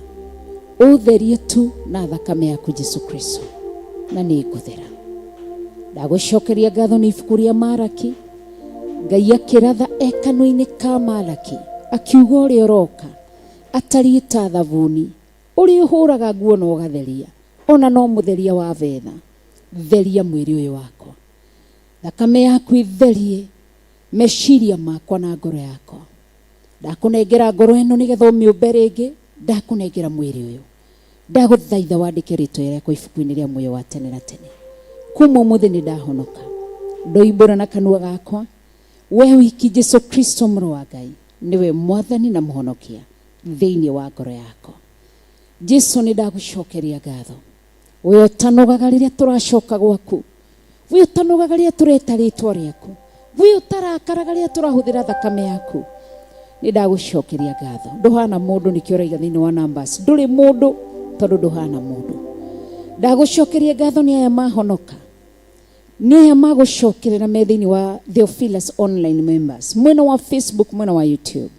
ũtherie tu na thakame yaku Jesu Kristo, na nĩ ngũthera. Ndagũcokeria ngatho nĩ ibuku rĩa Malaki. Ngai akĩratha ekano-inĩ ka Malaki, akiuga ũrĩa ũroka atariĩ ta thabuni, ũrĩa ũhũraga nguo na ũgatheria, ona no mũtheria wa betha. Theria mwĩrĩ ũyũ wakwa, thakame yaku itherie meciria makwa na ngoro yakwa. Ndakũnengera ngoro ĩno nĩgetha ũmĩũmbe rĩngĩ, ndakũnengera mwĩrĩ ũyũ. Ndagũthaitha wandĩke rĩtwa rĩakwa ibuku-inĩ rĩa muoyo wa tene na tene. Kuma ũmũthĩ nĩ ndahonoka, ndoimbũra na kanua gakwa, we wiki Jesu Kristo mũrũ wa Ngai niwe Mwathani na Mũhonokia thĩinĩ wa ngoro yakwa. Jesu nĩ ndagũcokeria ngatho. We ũtanogaga rĩrĩa tũracoka gwaku, we ũtanogaga rĩrĩa tũreta rĩtwa rĩaku, we ũtarakaraga rĩrĩa tũrahũthĩra thakame yaku. Nĩ ndagũcokeria ngatho. Ndũhana mũndũ nĩkĩo ũraiga thĩinĩ wa Numbers, ndũrĩ mũndũ tondũ ndũhana mũndũ. Ndagũcokeria ngatho nĩ aya mahonoka, nĩ aya magũcokerera me thĩinĩ wa Theophilus online members, mwena wa Facebook, mwena wa YouTube.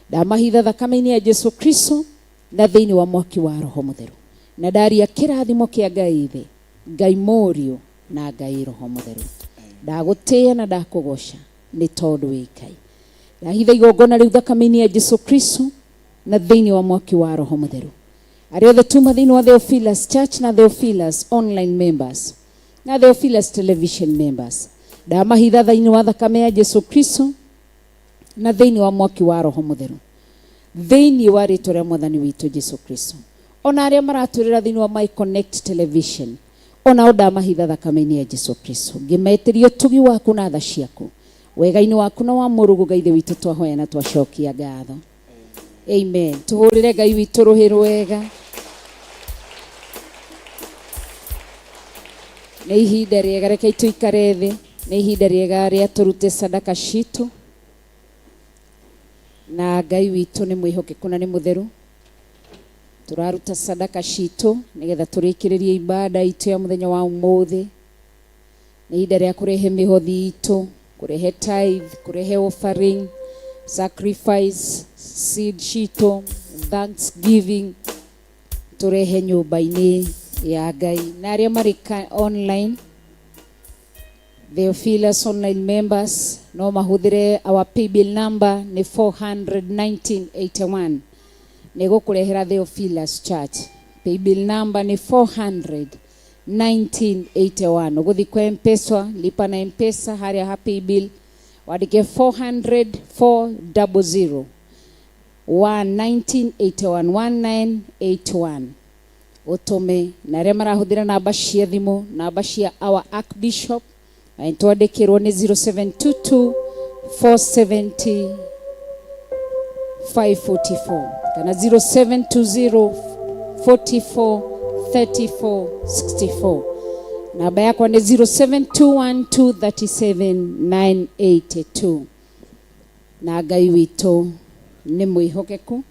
Ndamahitha thakame-inĩ ya Jesu Kristo na thĩinĩ wa mwaki wa Roho Mũtheru. Na ndaria kĩrathimo kĩa Ngai thĩ, Ngai Mũriũ na Ngai Roho Mũtheru. Ndagũtĩĩa na ndakũgoca nĩ tondũ wĩ Ngai. Ndahitha igongona rĩu thakame-inĩ ya Jesu Kristo na thĩinĩ wa mwaki wa Roho Mũtheru. Arĩa othe tuma thĩinĩ wa Theophilus Church na Theophilus online members na Theophilus television members, ndamahitha thĩinĩ wa thakame ya Jesu Kristo na thĩinĩ wa mwaki wa Roho Mũtheru, thĩinĩ wa rĩtwa rĩa Mwathani witũ Jesu Kristo. Ona arĩa maratũrĩra thĩinĩ wa My Connect television, ona ndamahitha thakame-inĩ ya Jesu Kristo, ngĩmetĩria ũtugi waku na tha ciaku, wega-inĩ waku na wa mũrũgũ Ngai thĩ witũ twahoya na twacokia ngatho. Amen. Tuhũrĩre Ngai witũ rũhĩ rwega. Nĩ ihinda rĩega, reke tũikare thĩ. Nĩ ihinda rĩega rĩa tũrute sadaka citũ, na Ngai witũ nĩ mwĩhokeku na nĩ mũtheru. Tũraruta sadaka citũ nĩgetha tũrĩkĩrĩrie ibada itũ ya mũthenya wa ũmũthĩ. Nĩ ihinda rĩa kũrehe mĩhothi itũ, kũrehe tithe, kũrehe offering, sacrifice, seed citũ, thanksgiving, tũrehe nyũmba-inĩ ya Ngai. Na arĩa marĩ online, Theophilus online members, no mahũthĩre our paybill number nĩ 41981. Nĩgũkũrehera Theophilus Church. Paybill number nĩ 41981. Ũgũthi kwa M-Pesa, lipa na M-Pesa, harĩa ha paybill wandĩke 400-400 1981 ũtũme. Na arĩa marahũthĩra namba cia thimũ, namba cia our Archbishop, na twandĩkĩrwo nĩ 0722 470 544 kana 0720 44 34 64. Namba yakwa nĩ 0721237982. Na Ngai witũ nĩ mwĩhokeku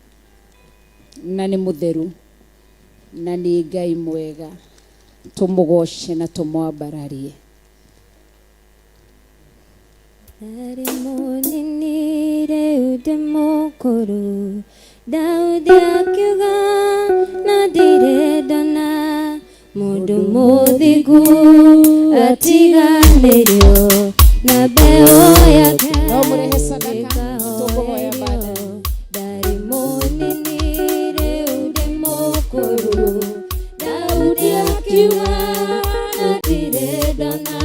na nĩ mũtheru na nĩ Ngai mwega. Tũmũgoce na tũmwambararie. Dari munini reude mokuru Daudi akiuga na dire dona mundu muthigu atiganĩrio na mbeo yake. No mũrehe sadaka tũkũhoya baada. Dari munini reude mokuru Daudi akiuga na dire dona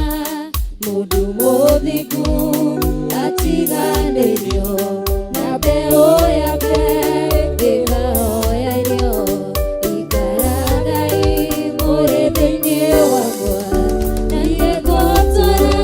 mundu muthigu atiganĩrio na mbeo yake ĩgahoya irio ikaragai mũrĩ thĩinĩ wakwa na igũtũra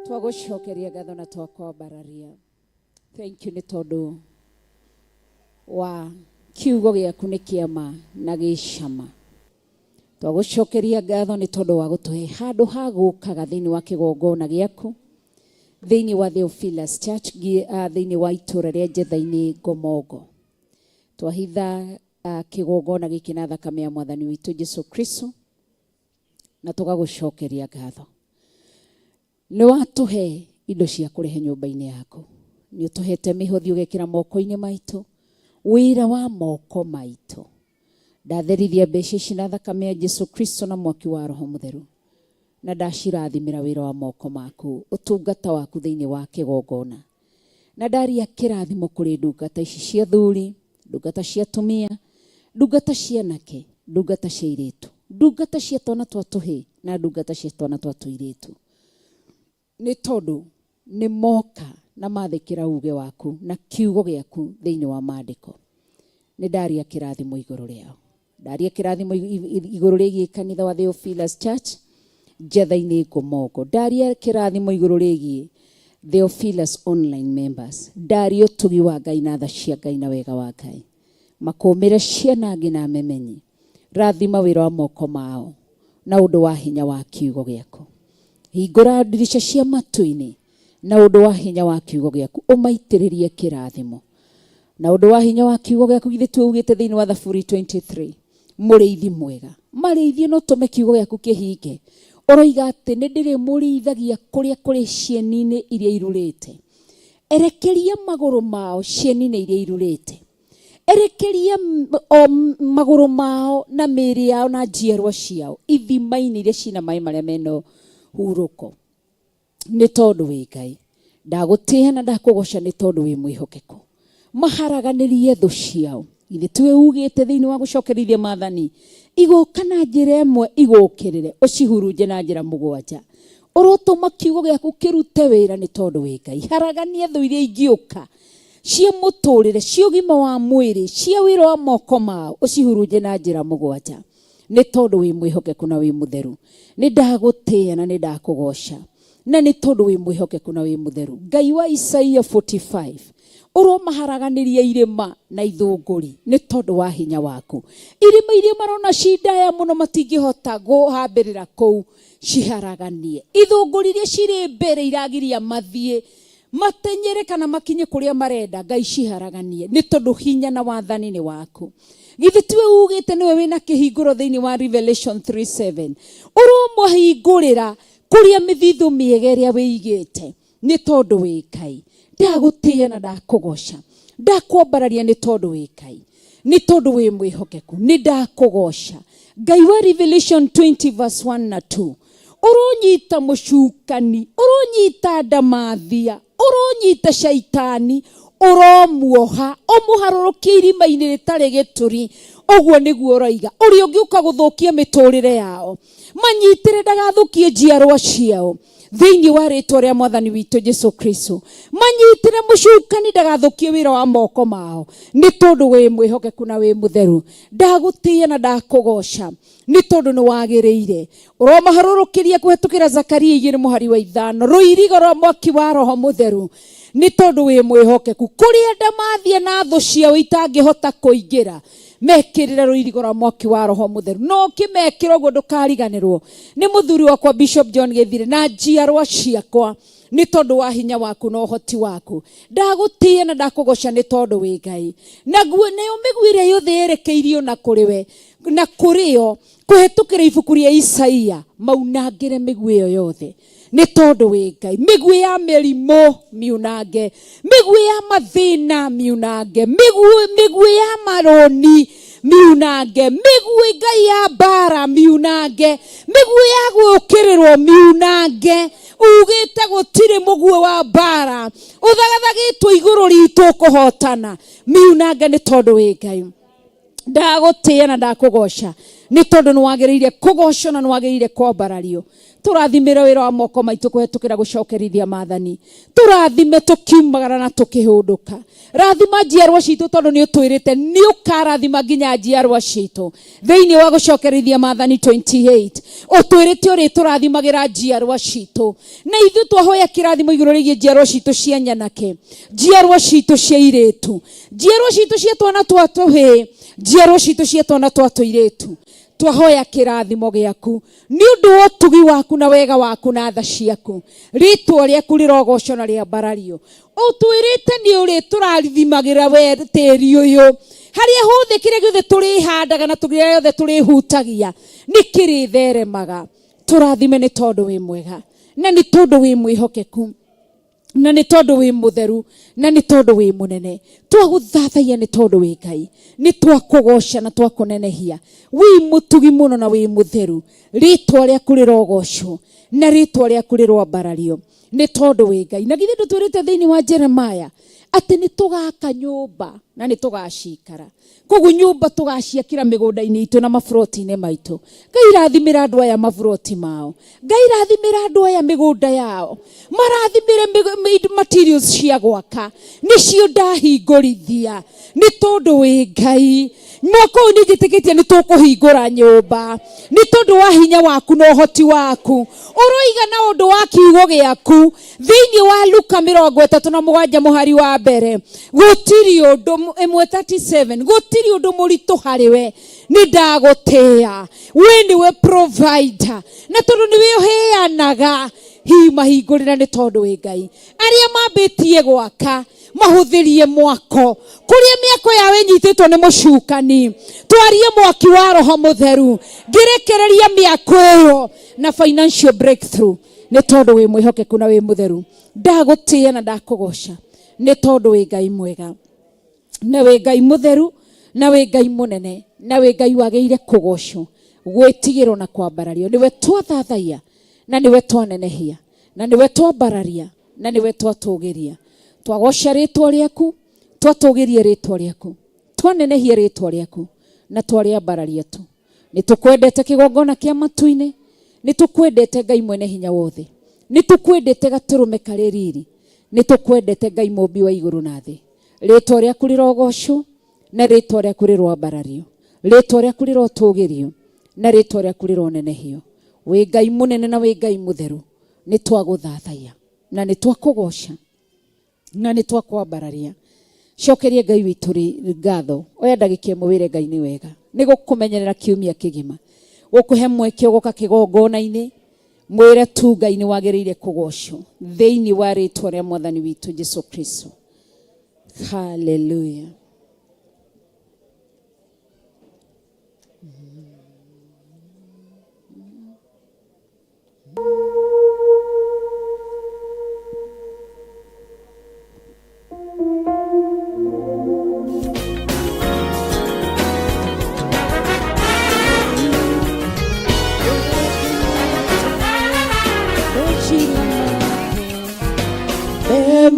Twagucokeria ngatho na twakwambararia. Thank you nĩ tondũ wa kiugo gĩaku nĩ kĩama na gĩcama. Twagucokeria ngatho nĩ tondũ wa gũtũhe handũ ha gũũkaga thĩinĩ wa kĩgongona gĩaku, thĩinĩ wa Theophilus Church, thĩinĩ wa itũũra rĩa Njetha-inĩ Ngomongo. Twahitha kĩgongona gĩkĩ na thakame ya Mwathani witũ Jesũ Kristo, na tũgagucokeria ngatho. Nĩ watũhe indo cia kũrehe nyũmba-inĩ yaku. Nĩ ũtũhete mĩhothi ũgekĩra moko-inĩ maitũ, wĩra wa moko maitũ. Ndatherithia mbeca ici na thakame ya Jesũ Kristo na mwaki wa Roho Mũtheru, na ndacirathimĩra wĩra wa moko maku, ũtungata waku thĩinĩ wa kĩgongona. Na ndaria kĩrathimo kũrĩ ndungata ici cia thuri, ndungata cia atumia, ndungata cia anake, ndungata cia airĩtu, ndungata cia twana twa tũhĩĩ na ndungata cia twana twa tũirĩtu. Nĩ tondũ nĩ moka na mathĩkĩra uge waku na kiugo gĩaku thĩinĩ wa maandĩko. Nĩ ndaria kĩrathimo igũrũ rĩao. Ndaria kĩrathimo igũrũ rĩgiĩ kanitha wa Theophilus Church Njetha-inĩ Ngomongo. Ndaria kĩrathimo igũrũ rĩgiĩ Theophilus online members. Ndaria ũtugi wa Ngai na tha cia Ngai na wega wa Ngai. Makũmĩre ciana angĩ na memenyi. Rathima wĩra wa moko mao na ũndũ wa hinya wa kiugo gĩaku. Hingũra ndirica cia matu-inĩ na ũndũ wa hinya wa kiugo gĩaku. Ũmaitĩrĩrie kĩrathimo na ũndũ wa hinya wa kiugo gĩaku. Githĩ tuugĩte thĩinĩ wa Thaburi 23, mũrĩithi mwega, marĩithie no tũme kiugo gĩaku kĩhinge. Ũroiga atĩ nĩ ndĩrĩ mũrĩithagia kũrĩa kũrĩ cieni-inĩ iria irurĩte. Erekeria magũrũ mao cieni-inĩ iria irurĩte. Erekeria magũrũ mao na mĩĩrĩ yao na njiarwa ciao ithima-inĩ iria cina maĩ marĩa mena hurũko. Nĩ tondũ wĩ Ngai. Ndagũtĩĩa na ndakũgoca nĩ tondũ wĩ mwĩhokeku. Maharaganĩrie thũ ciao. Githĩ tiwe ugĩte thĩinĩ wa gũcokerithia maathani, igũka na njĩra ĩmwe igũkĩrĩre, ũcihurunje na njĩra mũgwanja. Ũrotũma kiugo gĩaku kĩrute wĩra nĩ tondũ wĩ Ngai. Haragania thũ iria ingĩũka cia mũtũrĩre, cia ũgima wa mwĩrĩ, cia wĩra wa moko mao, ũcihurunje na njĩra mũgwanja. Nĩ tondũ wĩ mwĩhokeku na wĩ mũtheru. Nĩ ndagũtĩĩa na nĩ ndakũgoca, na nĩ tondũ wĩ mwĩhokeku na wĩ mũtheru. Ngai wa Isaia 45, ũromaharaganĩria irĩma na ithũngũri nĩ tondũ wa hinya waku. Irĩma iria marona cindaya mũno matingĩhota kũhambĩrĩra kũu, ciharaganie. Ithũngũri iria cirĩ mbere iragiria mathiĩ matenyere kana makinye kũrĩa marenda, Ngai ciharaganie nĩ tondũ hinya na wathani nĩ waku. Githĩ tiwe ugĩte nĩwe wĩna kĩhingũro thĩinĩ wa Revelation 3:7, ũromahingũrĩra kũrĩa mĩthithũ mĩega ĩrĩa wĩigĩte nĩ tondũ wĩ Ngai. Ndagũtĩĩa na ndakũgoca, ndakwambararia nĩ tondũ wĩ Ngai, nĩ tondũ wĩ mwĩhokeku, nĩ ndakũgoca. Ngai wa Revelation 20:1 na 2, ũronyita mũcukani, ũronyita ndamathia, ũronyita shaitani, ũromuoha, ũmũharũrũkie irima-inĩ rĩtarĩ gĩturi. Ũguo nĩguo ũroiga. Ũrĩa ũngĩũka gũthũkia mĩtũrĩre yao, manyitĩre ndagathũkie njiarwa ciao thĩinĩ wa rĩtwa rĩa Mwathani witũ Jesũ Kristo. Manyitĩre mũcukani ndagathũkie wĩra wa moko mao nĩ tondũ wĩ mwĩhokeku na wĩ mũtheru. Ndagũtĩĩa na ndakũgoca nĩ tondũ nĩ wagĩrĩire. Ũromaharũrũkĩria kũhetũkĩra Zakaria 2:5, rũirigo rwa mwaki wa Roho Mũtheru nĩ tondũ wĩ mwĩhokeku. Kũrĩa ndamathia na thũ ciao itangĩhota kũingĩra, mekĩrĩre rũirigo rwa mwaki wa Roho Mũtheru. No kĩmekĩra ũguo ndũkariganĩrwo nĩ mũthuri wakwa Bishop John Gĩthire na njiarwa ciakwa nĩ tondũ wa hinya waku na ũhoti waku. Ndagũtĩĩa na ndakũgoca nĩ tondũ wĩ Ngai. Naguo nayo mĩguĩ ĩrĩa yothe yerekeirio na kũrĩ we na kũrĩo kũhetũkĩra ibuku rĩa Isaia, maunangĩre mĩguĩ ĩyo yothe nĩ tondũ wĩ Ngai. Mĩguĩ ya mĩrimũ miunange, mĩguĩ ya mathĩna miunange, mĩguĩ ya maroni miunange, mĩguĩ Ngai ya mbara miunange, mĩguĩ ya gũkĩrĩrwo miunange. Ugĩte gũtirĩ mũguĩ wa mbara ũthagathagĩtwo igũrũ ritũ kũhotana, miunange nĩ tondũ wĩ Ngai. Ndagũtĩĩa na ndakũgoca nĩ tondũ nĩ wagĩrĩire kũgocwo na nĩ wagĩrĩire kwambarario. Tũrathimĩre wĩra wa moko maitũ kũhetũkĩra gũcokerithia maathani. Tũrathime tũkiumagara na tũkĩhũndũka. Rathima njiarwa citũ tondũ nĩ ũtwĩrĩte nĩ ũkarathima nginya njiarwa citũ. Thĩinĩ wa gũcokerithia maathani 28 ũtwĩrĩte ũrĩ tũrathimagĩra njiarwa citũ. Na ithuĩ twahoya kĩrathimo igũrũ rĩgiĩ njiarwa citũ cia nyanake, njiarwa citũ cia airĩtu, njiarwa citũ cia twana twa tũhĩĩ, njiarwa citũ cia twana twa tũirĩtu. Twahoya kĩrathimo gĩaku nĩ ũndũ wa ũtugi waku na wega waku na tha ciaku. Rĩĩtwa rĩaku rĩrogocwo na rĩambarario. Ũtwĩrĩte nĩ ũrĩ tũrathimagĩra we tĩĩri ũyũ. Harĩa hothe kĩrĩa gĩothe tũrĩhandaga na kĩrĩa gĩothe tũrĩhutagia nĩ kĩrĩtheremaga. Tũrathime nĩ tondũ wĩ mwega, na nĩ tondũ wĩ mwĩhokeku, na nĩ tondũ wĩ mũtheru, na nĩ tondũ wĩ mũnene. Twagũthathaia nĩ tondũ wĩ Ngai. Nĩ twakũgoca na twakũnenehia. Wĩ mũtugi mũno na wĩ mũtheru. Rĩĩtwa rĩaku rĩrogocwo na rĩĩtwa rĩaku rĩroambarario nĩ tondũ wĩ Ngai. Na githĩ ndũtwĩrĩte thĩinĩ wa Jeremaya atĩ nĩ tũgaka nyũmba na nĩ tũgacikara. Koguo nyũmba tũgaciakĩra mĩgũnda-inĩ itũ na maburoti-inĩ maitũ. Ngai rathimĩra andũ aya maburoti mao. Ngai rathimĩra andũ aya mĩgũnda yao. Marathimĩre materials cia gwaka. Nĩcio ndahingũrithia nĩ tondũ wĩ Ngai. Mwaka ũyũ nĩnjĩtĩkĩtie nĩ tũkũhingũra nyũmba nĩ tondũ wa hinya waku na ũhoti waku. Ũroiga na ũndũ wa kiugo gĩaku thĩinĩ wa Luka 37 mũhari wa mbere. Gũtirĩ ũndũ 1:37 gũtirĩ ũndũ mũritũ harĩ we. Nĩ ndagũtĩĩa. We nĩwe provider. Na tondũ nĩwe ũheanaga mahingũrĩra nĩ tondũ wĩ Ngai. Arĩa mambĩtie gwaka mahũthĩrie mwako. Kũrĩa mĩako yawe ĩnyitĩtwo nĩ mũcukani, twarie mwaki wa Roho Mũtheru. Ngĩrekereria mĩako ĩyo na financial breakthrough nĩ tondũ wĩ mwĩhokeku na wĩ mũtheru. Ndagũtĩĩa na ndakũgoca nĩ tondũ wĩ Ngai mwega, na wĩ Ngai mũtheru, na wĩ Ngai mũnene, na wĩ Ngai wagĩrĩire kũgocwo, gwĩtigĩrwo na kwambarario. Nĩwe twathathaia na nĩwe twanenehia na nĩwe twambararia na nĩwe twatũgĩria. Twagoca rĩĩtwa rĩaku, twatũgĩrie rĩĩtwa rĩaku, twanenehia rĩĩtwa rĩaku na twarĩambararia tu. Nĩ tũkwendete kĩgongona kĩa matu-inĩ, nĩ tũkwendete Ngai mwene hinya wothe, nĩ tũkwendete gatũrũme karĩ riri, nĩ tũkwendete Ngai mũmbi wa igũrũ na thĩ. Rĩĩtwa rĩaku rĩrogocwo na rĩĩtwa rĩaku rĩroambarario, rĩĩtwa rĩaku rĩrotũgĩrio na rĩĩtwa rĩaku rĩronenehio. Wĩ Ngai mũnene na wĩ Ngai mũtheru. Nĩ twagũthathaia na nĩ twakũgoca na nĩ twakwambararia. Cokerie Ngai witũ ngatho. Oya ndagĩka ĩmwe wĩre Ngai nĩ wega, nĩ gũkũmenyerera kiumia kĩgima, gũkũhe mweke gũka kĩgongona-inĩ. Mwĩre tu Ngai nĩ wagĩrĩire kũgocwo thĩinĩ wa rĩĩtwa rĩa Mwathani witũ Jesũ Kristo. Hallelujah.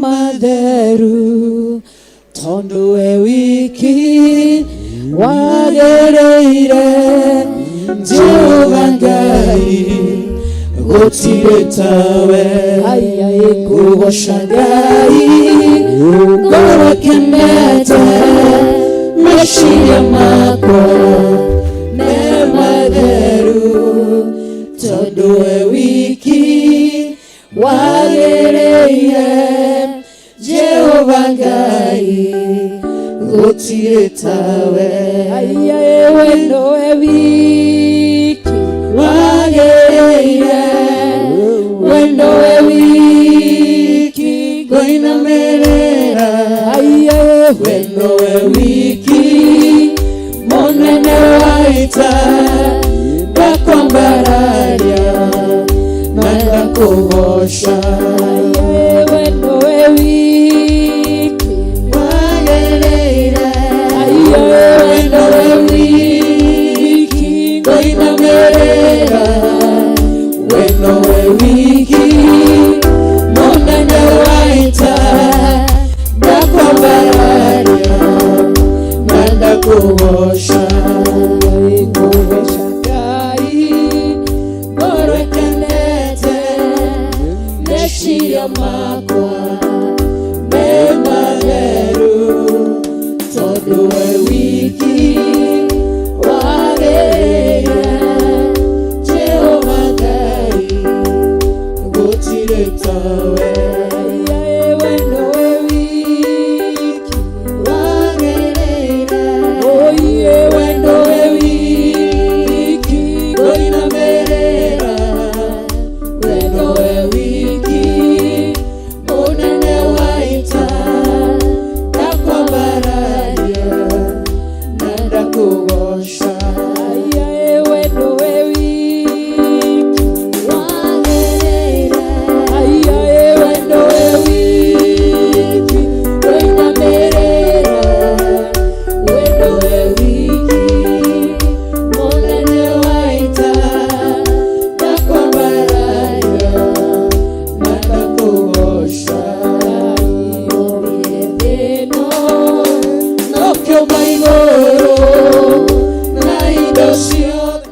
Matheru tondu we wiki wagĩrĩire Jehova Ngai gũtirĩ tawe kũgoca Ngai ngoro kenete meciria makwa nĩ matheru tondu we wiki wagĩrĩire Jehova Ngai gũtirĩ tawe. We nĩwe wiki wagĩrĩire, we nĩwe wiki ngũinamĩrĩra, we nĩwe wiki mũnene wa ita, ndakwambararia na ndakũgoca. We nĩwe wiki wagĩrĩire, we nĩwe wiki ngũinamĩrĩra, we nĩwe wiki mũnene wa ita, ndakwambararia na ndakũgoca. meciria makwa me matheru tondu we wiki wagĩrĩire Jehova Ngai gũtirĩ tawe wendo we wiki wagĩrĩire wendo we wiki ngũinamĩrĩra wendo we wiki mũnene wa ita ndakwambararia na ndakũgoca wendo we wiki wagĩrĩire wendo we wiki ngũinamĩrĩra wendo we wiki mũnene wa ita ndakwambararia na ndakũgoca thĩno nokĩũmba igũrũ na indo ciothe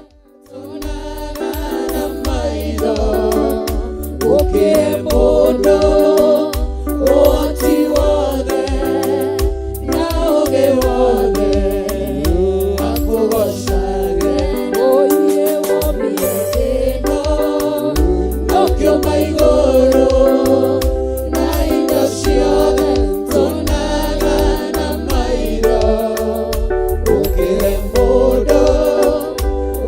tuonaga na maitho gũkĩre mũndũ ũhoti wothe na ũũgĩ wothe akũgocage ũiye wombire thĩno nokĩũmba igũrũ na indo ciothe tuonaga na maitho gũkĩre mũndũ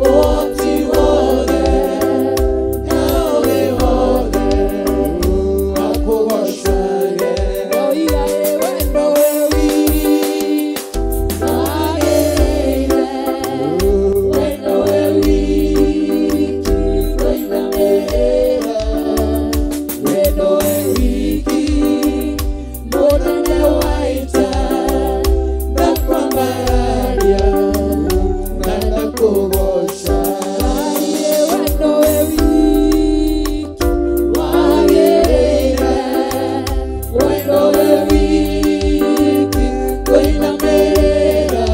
ũhoti wothe na ũũgĩ wothe akũgocage oiga wendo we wiki wagĩrĩire wendo we wiki ngũinamĩrĩra wendo we wiki mũnene wa ita ndakwambararia na ndakũgoca wendo we wiki wagĩrĩire wendo we wiki ngũinamĩrĩra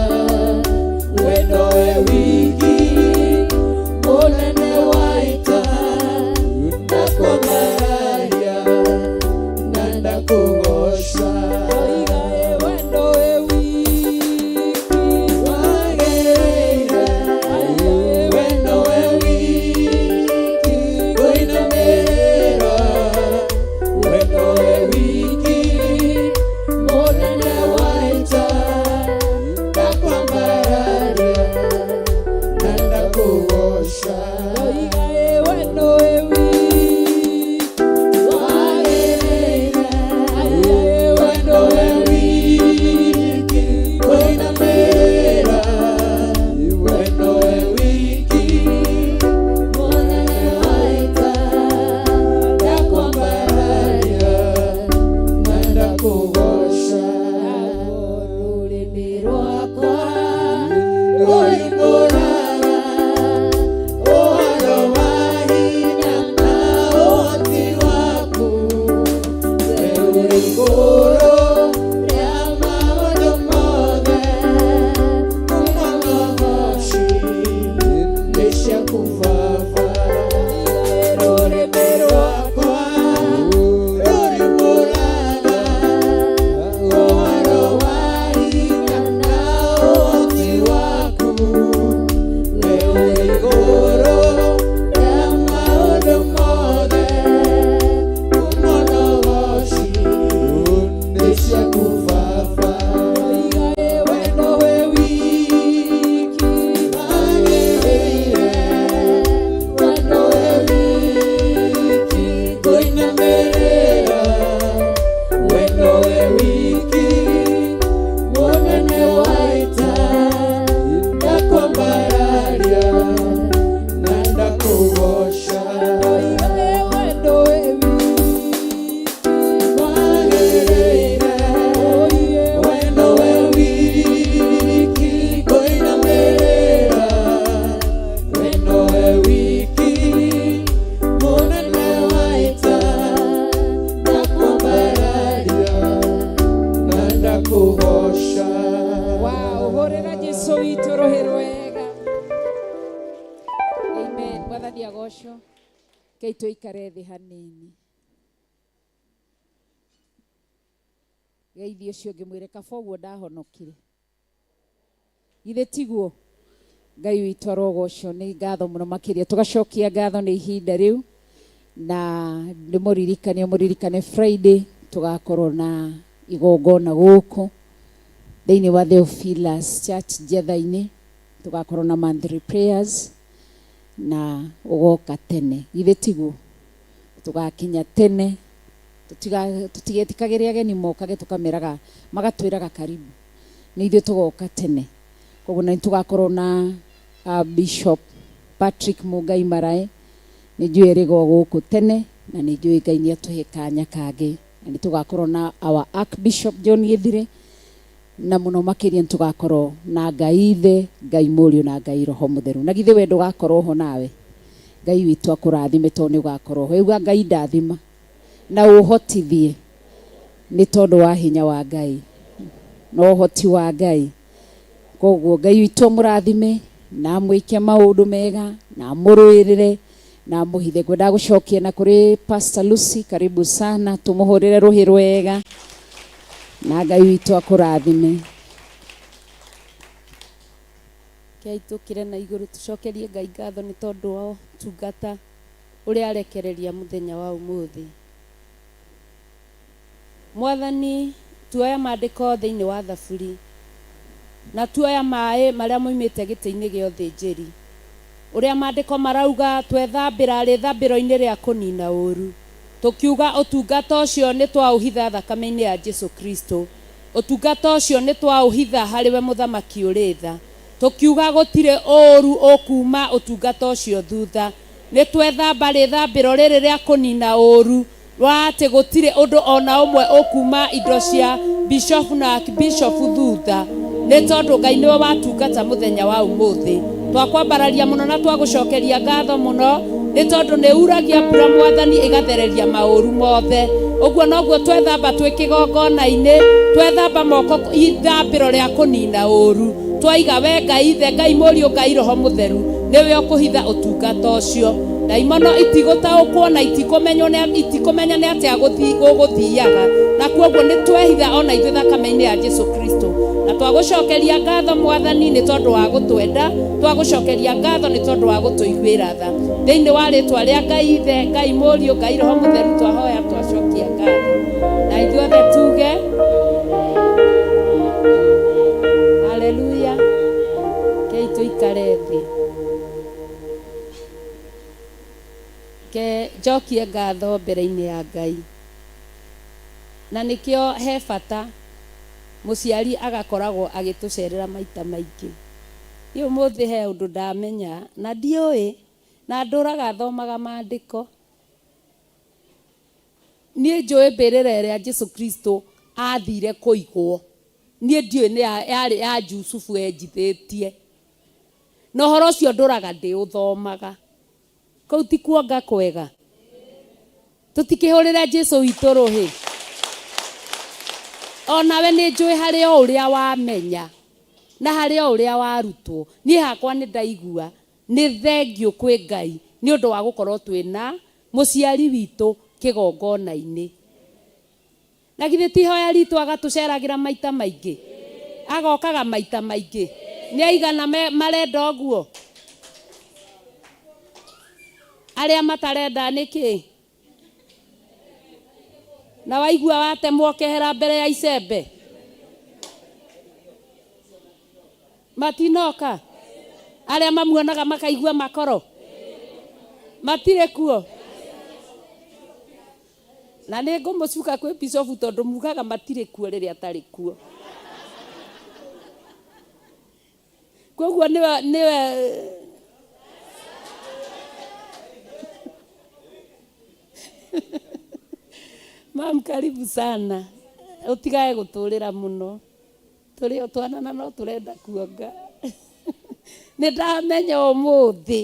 wendo we wiki mũnene wa ita ndakwambararia na ndakũgoca oiga wendo we wiki wagĩrĩire wendo we wiki ngũinamĩrĩra wendo we wiki mũnene wa ita ndakwambararia na ndakũgoca oiga wendo we wiki wagĩrĩire wendo we wiki ngũinamĩrĩra wendo we wiki mũnene wa ita ndakwambararia na ndakũgoca rũrĩmĩ rwakwa rũhingũraga ũhoro wa hinya na ũhoti waku we ũrĩ igũrũ rĩa maũndũ mothe ũmogoci nĩ ciaku Baba rũrĩmĩ rwakwa rũhingũraga ũhoro wa hinya na ũhoti waku we ũrĩ igũrũ rĩa maũndũ mothe ũmogoci nĩ ciaku Baba wendo we wiki wagĩrĩire wendo we wiki ngũinamĩrĩra wendo we wiki mũnene wa ita ndakwambararia na ndakũgoca wendo we wiki wagĩrĩire wendo we wiki ngũinamĩrĩra wendo we wiki mũnene wa ita ndakwambararia na ndakũgoca hũrĩra Jesũ witũ rũhĩ rwega amen. Mwathani agocwo. Kei tũikare thĩ hanini. geithio cio ngimwire kaba uguo ndahonokire githe tiguo Ngai witũ arogocwo nĩ ngatho mũno makĩria tugacokia ngatho nĩ ihinda rĩu na mũririkane Friday tugakorwo na igongona gũkũ thĩinĩ wa Theophilus Church Jetha-inĩ tugakorwo na monthly prayers na ugoka tene githe tiguo tugakinya tene tutigetikagĩria ageni mokage tukameraga magatwĩraga karibu nĩ ithuĩ tugoka tene koguo na tugakorwo na Bishop Patrick Mugai Marae nĩ njũĩ erĩgwo gũkũ tene na nĩ njũĩ Ngai nĩ atũhe kanya kangĩ na nĩ tugakorwo na our Archbishop John Githire na mũno makĩria tugakorwo na Ngai Ithe Ngai Mũriũ na Ngai Roho Mũtheru na githe we ndũgakorwo ho nawe Ngai witũ akũrathime tondũ nĩ ũgakorwo ho auga Ngai ndathima na ũhotithie nĩ tondũ wa hinya wa Ngai na ũhoti wa Ngai koguo Ngai witũ mũrathime na mwĩke maũndũ mega na mũrũĩrĩre na mũhithe kwenda gũcokia na kũrĩ Pastor Lucy karibu sana tumuhũrĩre rũhĩ rwega na Ngai witũ akũrathime Kei tukire na igũrũ tucokerie Ngai ngatho nĩ tondũ wa tungata ũrĩa arekereria mũthenya wa ũmũthĩ Mwathani tuoya maandĩko thĩinĩ wa thaburi na tuoya maĩ marĩa moimĩte gĩtĩ-inĩ gĩa ũthĩnjĩri ũrĩa maandĩko marauga twethambĩra rĩthambĩro-inĩ rĩa kũnina ũru tukiuga ũtungata ũcio nĩ twaũhitha thakame-inĩ ya Jesu Kristo ũtungata ũcio nĩ twaũhitha harĩ we mũthamaki ũrĩ tha tukiuga gũtirĩ ũru ũkuma ũtungata ũcio thutha nĩ twethamba rĩthambĩro rĩrĩ rĩa kũnina ũru wa atĩ gũtirĩ ũndũ ona ũmwe ũkuma indo cia bishop na archbishop thutha nĩ tondũ Ngai nĩwe watungata mũthenya wa ũmũthĩ twakwambararia mũno na twagũcokeria ngatho mũno nĩ tondũ nĩ uragia mbura Mwathani ĩgathereria maũru mothe ũguo noguo twethamba twĩ kĩgongona-inĩ twethamba moko ithambĩro rĩa kũnina ũru twaiga we Ngai Ithe Ngai Mũriũ Ngai Roho Mũtheru nĩwe ũkũhitha ũtungata ũcio na imono itigũtaũkwo na itikũmenya nĩ atĩa gũgũthiaga na kwoguo nĩ twehitha ona ithuĩ thakame-inĩ ya Jesu Kristo na twagũcokeria ngatho Mwathani nĩ tondũ wa gũtwenda twagũcokeria ngatho nĩ tondũ wa gũtũiguĩra tha thĩinĩ wa rĩtwa rĩa Ngai Ithe Ngai Mũriũ Ngai Roho Mũtheru twahoya twacokia ngatho na ithuothe tuge haleluya kei tũikare thĩ ke njokie ngatho mbere-inĩ ya Ngai na nĩkĩo he bata mũciari agakoragwo agĩtũcerera maita maingĩ ũmũthĩ he ũndũ ndamenya na ndiũĩ na ndũraga thomaga maandĩko niĩ njũĩ mbĩrĩra ĩrĩa Jesu Kristo athire kũigwo niĩ ndiũĩ nĩ yarĩ ya Jusufu enjithĩtie na ũhoro ũcio ndũraga ndĩũthomaga kũu ti kuonga kwega tũtikĩhũrĩre Jesu witũ rũhĩ onawe nĩ njũĩ harĩ o ũrĩa wamenya na harĩ o ũrĩa warutwo niĩ hakwa nĩ ndaigua nĩ thengiũ kwĩ Ngai nĩ ũndũ wa gũkorwo twĩna mũciari witũ kĩgongona-inĩ na githĩ ti ihoya ritũ agatũceragĩra maita maingĩ agokaga maita maingĩ nĩ aigana marenda ũguo arĩa matarenda nĩkĩ na waigua watemwo kehera mbere ya icembe matinoka arĩa mamuonaga makaigua makoro matirĩ kuo na nĩ ngũmũcuka kwĩ bishop tondũ mugaga matirĩ kuo rĩrĩa atarĩ kuo koguo nĩwe Mam karibu sana utigae gũtũrĩra mũno tũrĩ o twanana no tũrenda kuonga nĩ ndamenya ũmũthĩ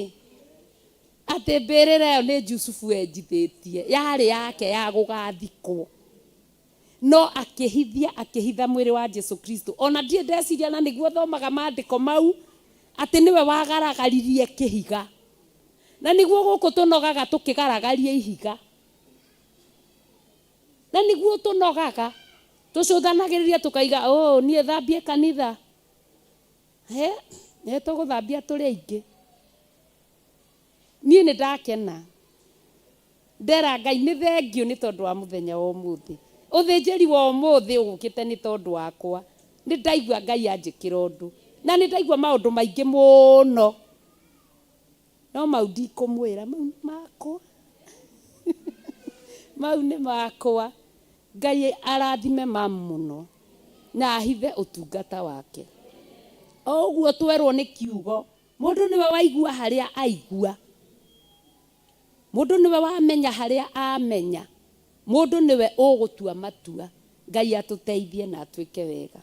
atĩ mbĩrĩra ĩyo nĩ Jusufu enjithĩtie yarĩ yake ya gũgathikwo no akĩhitha mwĩrĩ wa Jesu Kristo ona ndiĩ ndeciria na nĩguo thomaga maandĩko mau atĩ nĩwe wagaragaririe kĩhiga na nĩguo gũkũ tũnogaga tũkĩgaragaria ihiga na nĩguo tũnogaga tucuthanagiriria tukaiga nie thambie kanitha ne tuguthambia turi aingi nie ni ndakena ndera Ngai ni thengio ni tondu wa muthenya wa umuthi uthinjiri wa umuthi ugukite ni tondu wakwa ni ndaigua Ngai anjikira undu na ni ndaigua maundu maingi muno no mau ndikumwira mau makwa mau ni makwa Ngai arathime mamuno na ahithe utungata wake oguo twerwo ni kiugo mundu niwe waigua haria aigua mundu niwe wamenya haria amenya mundu niwe ugutua matua Ngai atuteithie na atwike wega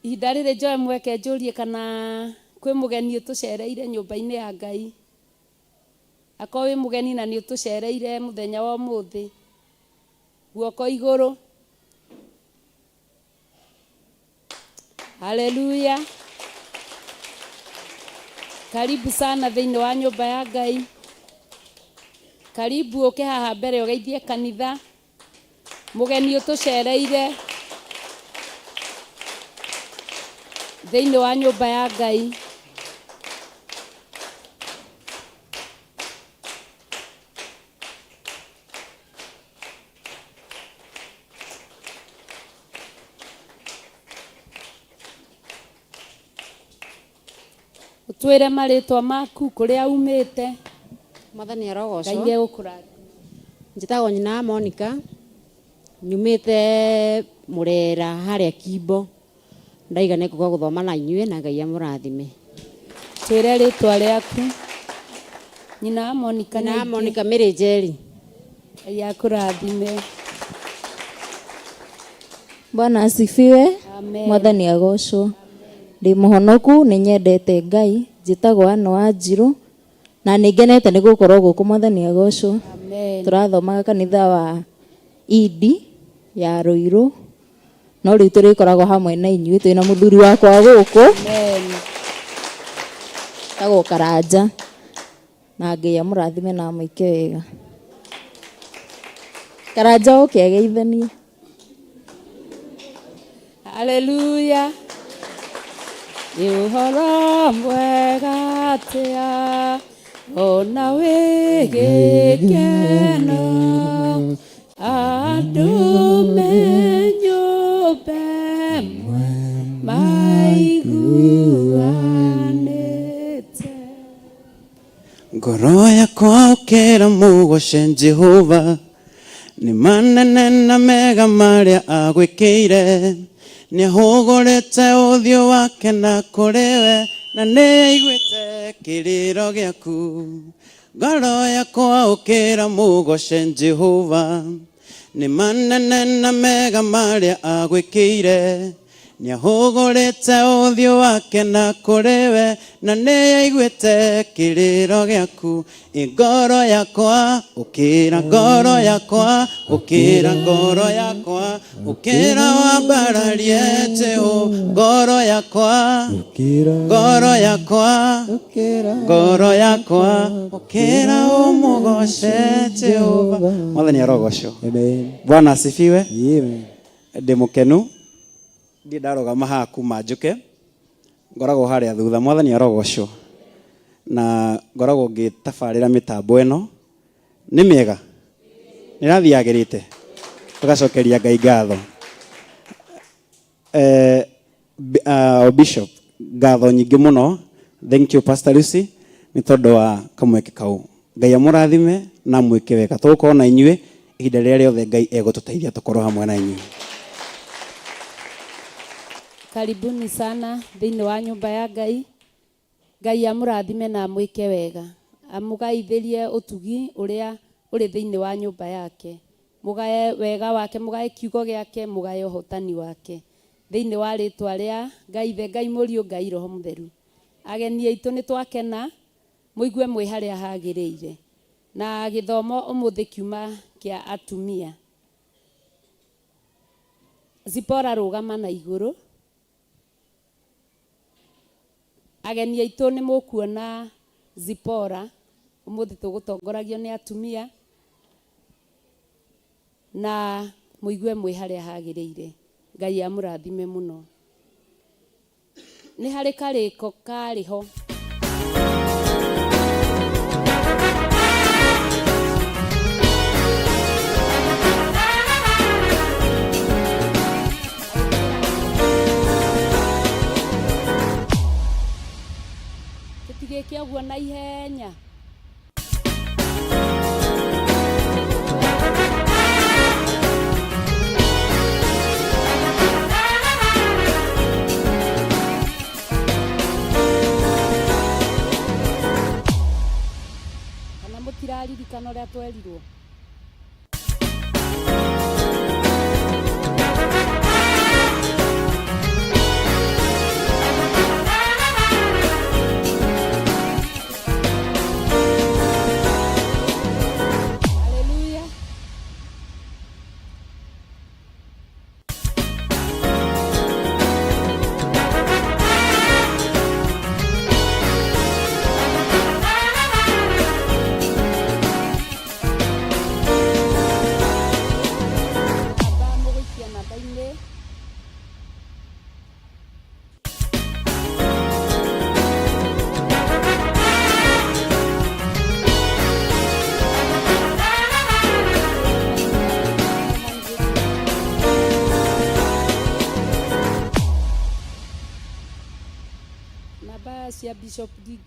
ihinda riri njoe mweke njurie kana kwi mugeni utucereire nyumba-ini ya Ngai ako wi mugeni na ni utucereire muthenya wa umuthi guoko iguru haleluya karibu sana thiini wa nyumba ya Ngai karibu uke haha mbere ugeithie kanitha mugeni utucereire thiini wa nyumba ya Ngai utwire maritwa maku kuria umite Mwathani arogocwo Ngai ukurathime njitagwo nyina Monica nyumite Murera haria Kimbo ndaiga nikuga guthoma na inyue na Ngai amurathime twire ritwa riaku nyina Monica na Monica Mary Njeri Ngai akurathime Bwana asifiwe. Amen. Mwathani agocwo. Ndi muhonoku ni nyendete Ngai njitagwo Anne Wanjiru na ningenete ni gukorwo guku Mwathani agocwo. Amen. Turathomaga kanitha wa ED ya Ruiru no riu turikoragwo hamwe na inyuĩ twina muthuri wakwa guku Amen. tagwo Karanja na Ngai amurathime na amwike wega. Karanja ukiageithania. Haleluya. Uhoro mwega atia ona wigikeno andu menyumbe maiguanite ngoro yakwa ukira mugoce Jehova ni manene na mega maria agwikire ni ahugurite uthio wake na kuriwe na ni aiguite kiriro giaku ngoro yakwa ukira mugoce Jehova ni manene na mega maria agwikire ni ahugurite uthio wake na kuriwe na ni aiguite kiriro giaku ngoro yakwa ukira ngoro yakwa ukira ngoro yakwa ukira wambararie Jehova ngoro yakwa ngoro yakwa ngoro yakwa ukira umugoce Jehova. Mwathani arogocwo. Amen. Bwana asifiwe. Amen. Ndi mukenu ndi ndarogama haha kuma njuke ngoragwo haria thutha. Mwathani arogocwo na ngoragwo ngitabarira mitambo ino ni miega nirathiagirite tugacokeria Ngai ngatho. Bishop ngatho nyingi muno. Thank you Pastor Lucy ni tondu wa kamweke kau. Ngai amurathime na mwike wega tukorwo na inyue ihinda riria riothe Ngai egututeithia tukorwo hamwe na inyue. Karibuni sana thiini wa nyumba ya Ngai. Ngai amurathime na amwike wega amugaithirie utugi uria uri thiini wa nyumba yake mugae wega wake mugae kiugo giake mugae uhotani wake thiini wa ritwa ria Ngai the Ngai Muriu Ngai Roho Mutheru. Ageni aitu ni twakena muigue mwi haria hagiriire na githomo umuthi kiuma kia atumia. Zipora rugama na iguru. Ageni aitu ni mukuona Zipora umuthi tugutongoragio ni atumia na muigue mwi haria hagiriire. Ngai amurathime muno. Ni hari kariko kariho tutigike uguo na ihenya. Kana mutiraririkana uria twerirwo. Cia Bishop Dig.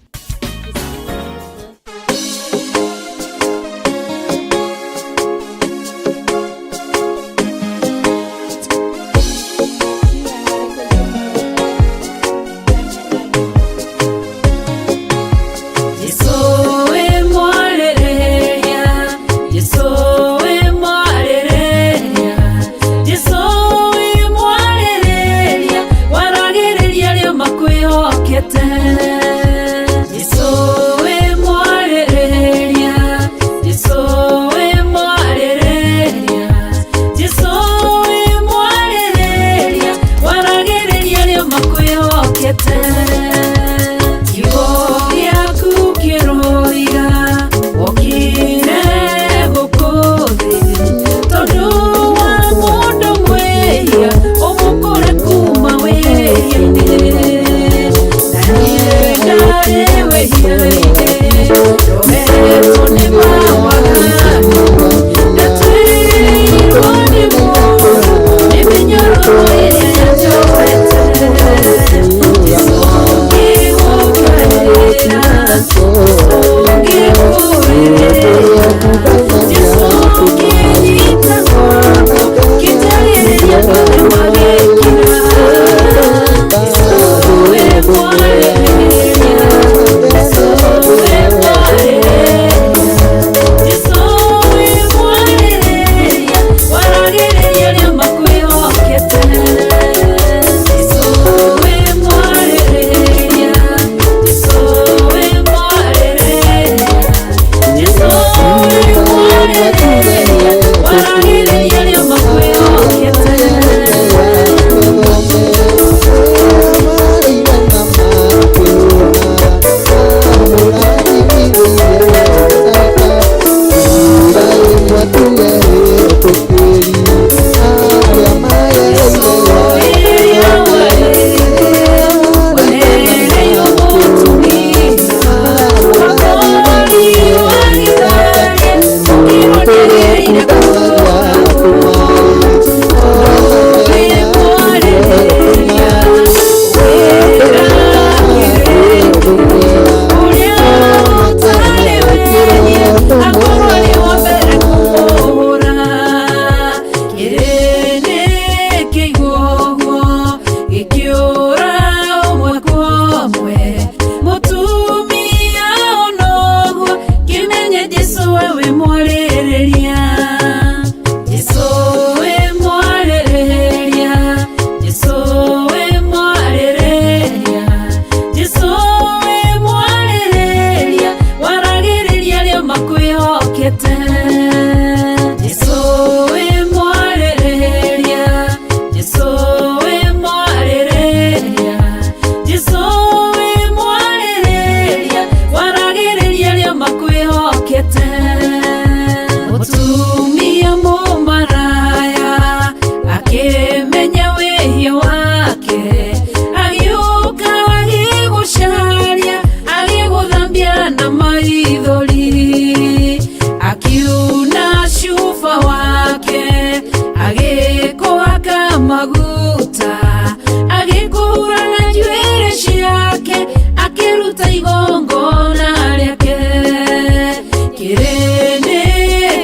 Mutumia mumaraya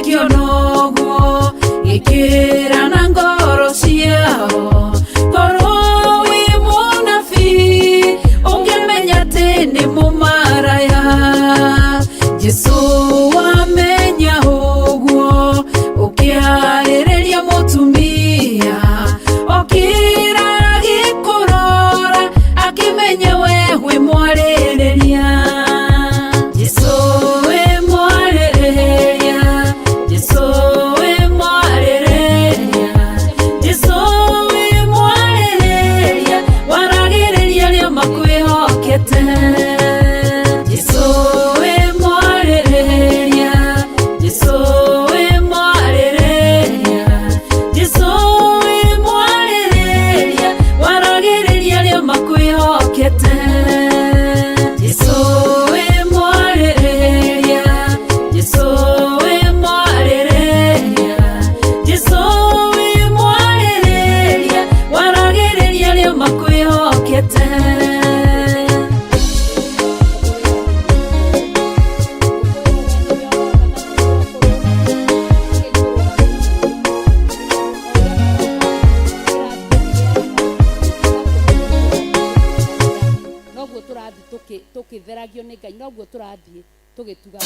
kionogo gikira na ngoro ciao korwo wi munabii ungemenya tini mumaraya Jesu wamenya uguo ukiarĩrĩria mutumia okira gikurora akimenya we wi mwarĩrĩria Jesu wi mwarĩrĩria Jesu wi mwarĩrĩria Jesu wi mwarĩrĩria waragĩrĩria rĩo makwĩhokete Jesu wi mwarĩrĩria Jesu wi mwarĩrĩria Jesu wi mwarĩrĩria waragĩrĩria rĩo makwĩhokete Jesu wi mwarĩrĩria Jesu wi mwarĩrĩria Jesu wi mwarĩrĩria waragĩrĩria rĩo makwĩhokete noguo tũrathiĩ tũkĩtheragio nĩ Ngai noguo tũrathiĩ tũgĩtuga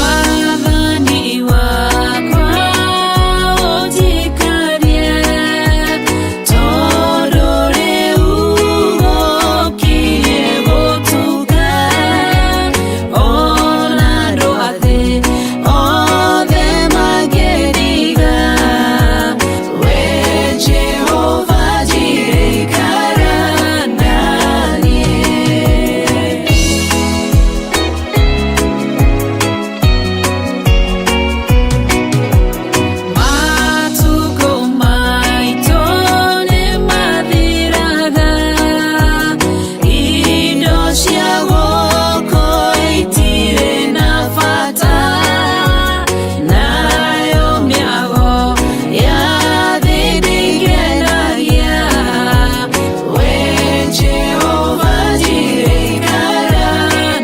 Mwathani wakwa ũnjikarie tondũ rĩu gũkirie gũtuga ona andũ a thĩ othe mangĩriga we Jehova njire ikara naniĩ Matukũ maitũ nĩ mathiraga, indo cia gũkũ itirĩ na bata, nayo mĩago ya thĩ ndĩngenagia, we Jehova njire ikara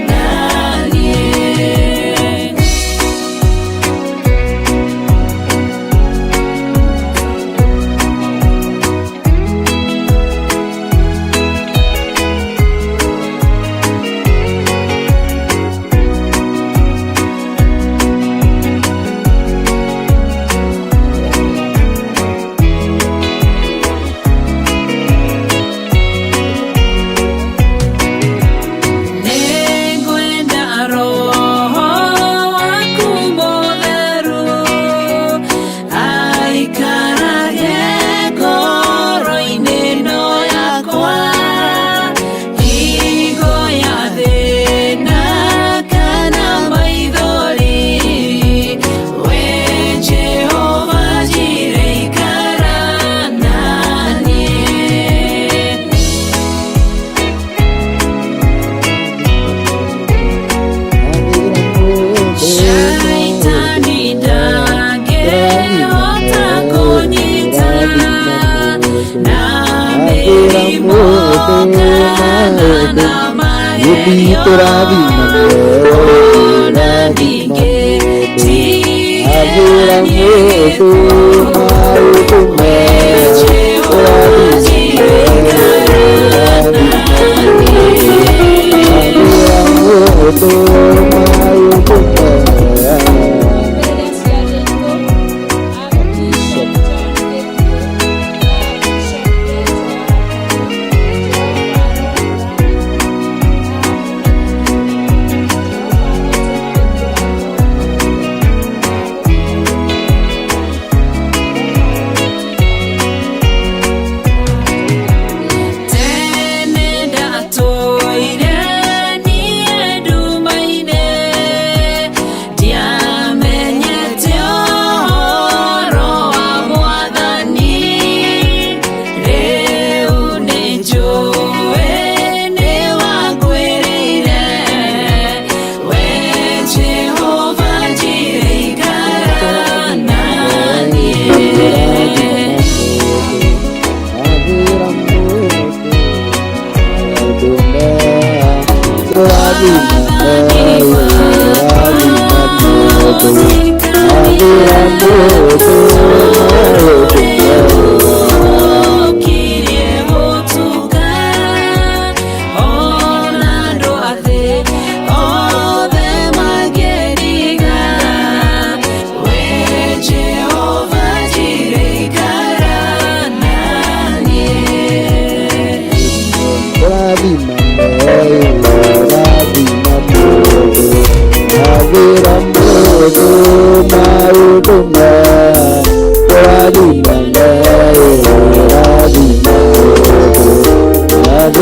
naniĩ. Nĩngwenda Roho waku mũtheru aikarage ngoro-inĩ ĩno yakwa, hingo ya thĩna kana maithori, we Jehova njire ikara naniĩ. Shaitani ndangĩhota kũnyita na mĩrimũ kana na magerio ona ndingĩtiganĩrie kuo we Jehova njire ikara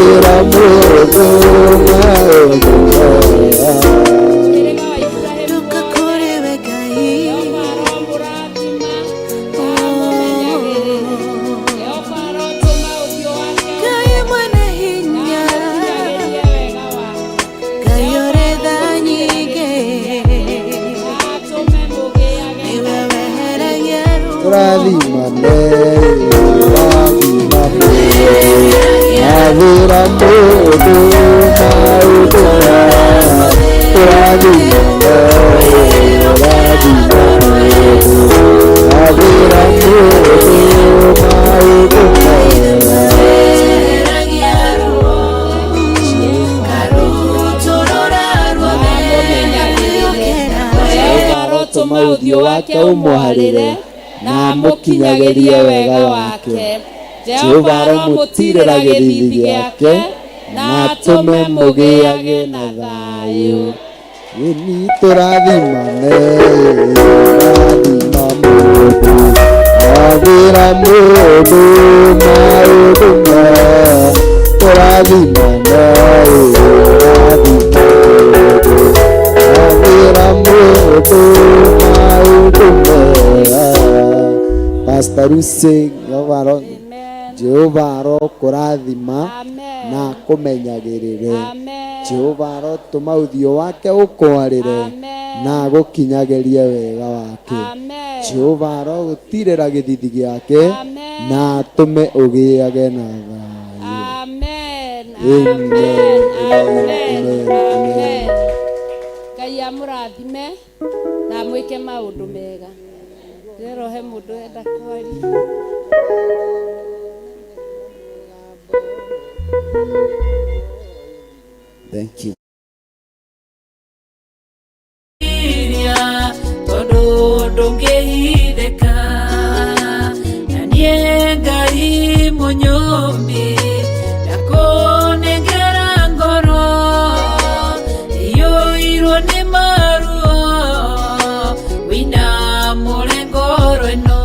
wawira mundu maundu mega Erega wa Ibrahimu Jehova aromũrathima na amũmenyagĩrĩre. Jehova arotũma ũthiũ wake na amũkinyagĩrie wega wake. Na atũme mũgĩage turathimane turathimane wawira mundu maundu mega turathimane wawira mundu maundu mega Jehova arotũma ũthiũ wake ũmũharĩre na amũkinyagĩrie wega wake. Jehova aromũtirĩra gĩthithi gĩake na atũme mũgĩage na thayũ. Ini turathimane turathima mundu wawira mundu maundu mega turathimane turathima mundu wawira mundu maundu mega. Pastor Lucy Jehova arokũrathima na akũmenyagĩrĩre. Jehova arotũma ũthiũ wake ũkwarĩre na agũkinyagĩrie wega wake. Jehova arogũtirĩra gĩthithi gĩake na atũme ũgĩage na thayũ. Amen. Amen. Amen. Amen. Amen. Ngai amũrathime na amwĩke maũndũ mega. Rero he mũndũ enda kwaria. Thank you. Tondũ ndũngĩhithĩka na niĩ Ngai mũnyũmbi ndakũnengera ngoro ĩiyũirwo nĩ maruo wĩinamũre ngoro ĩno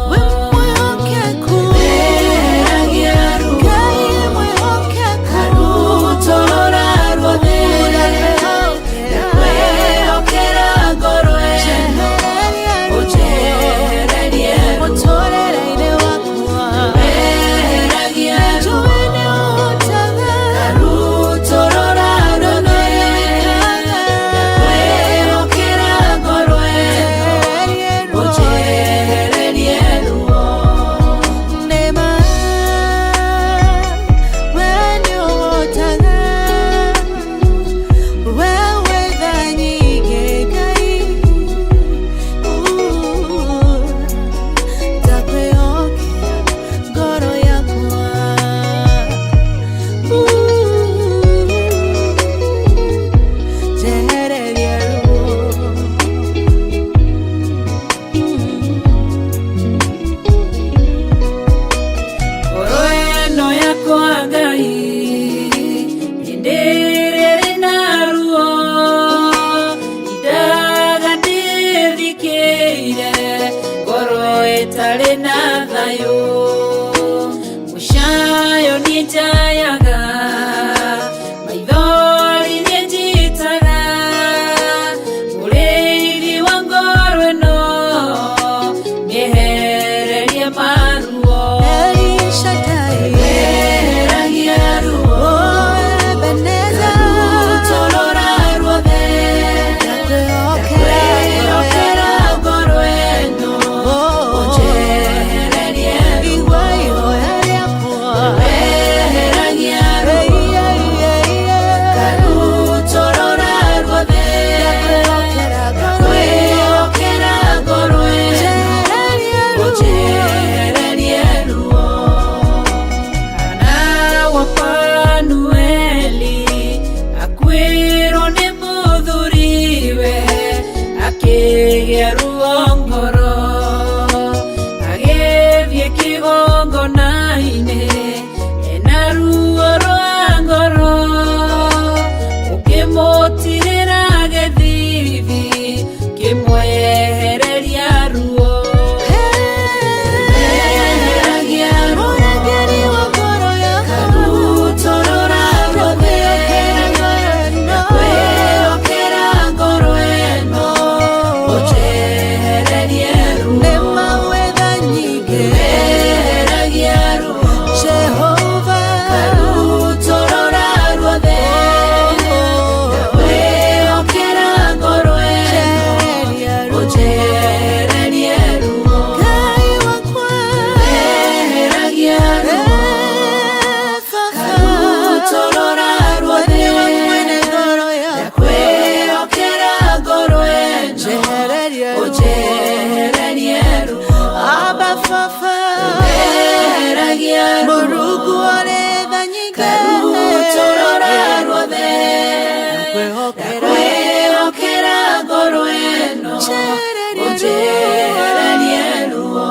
onjererie ruo.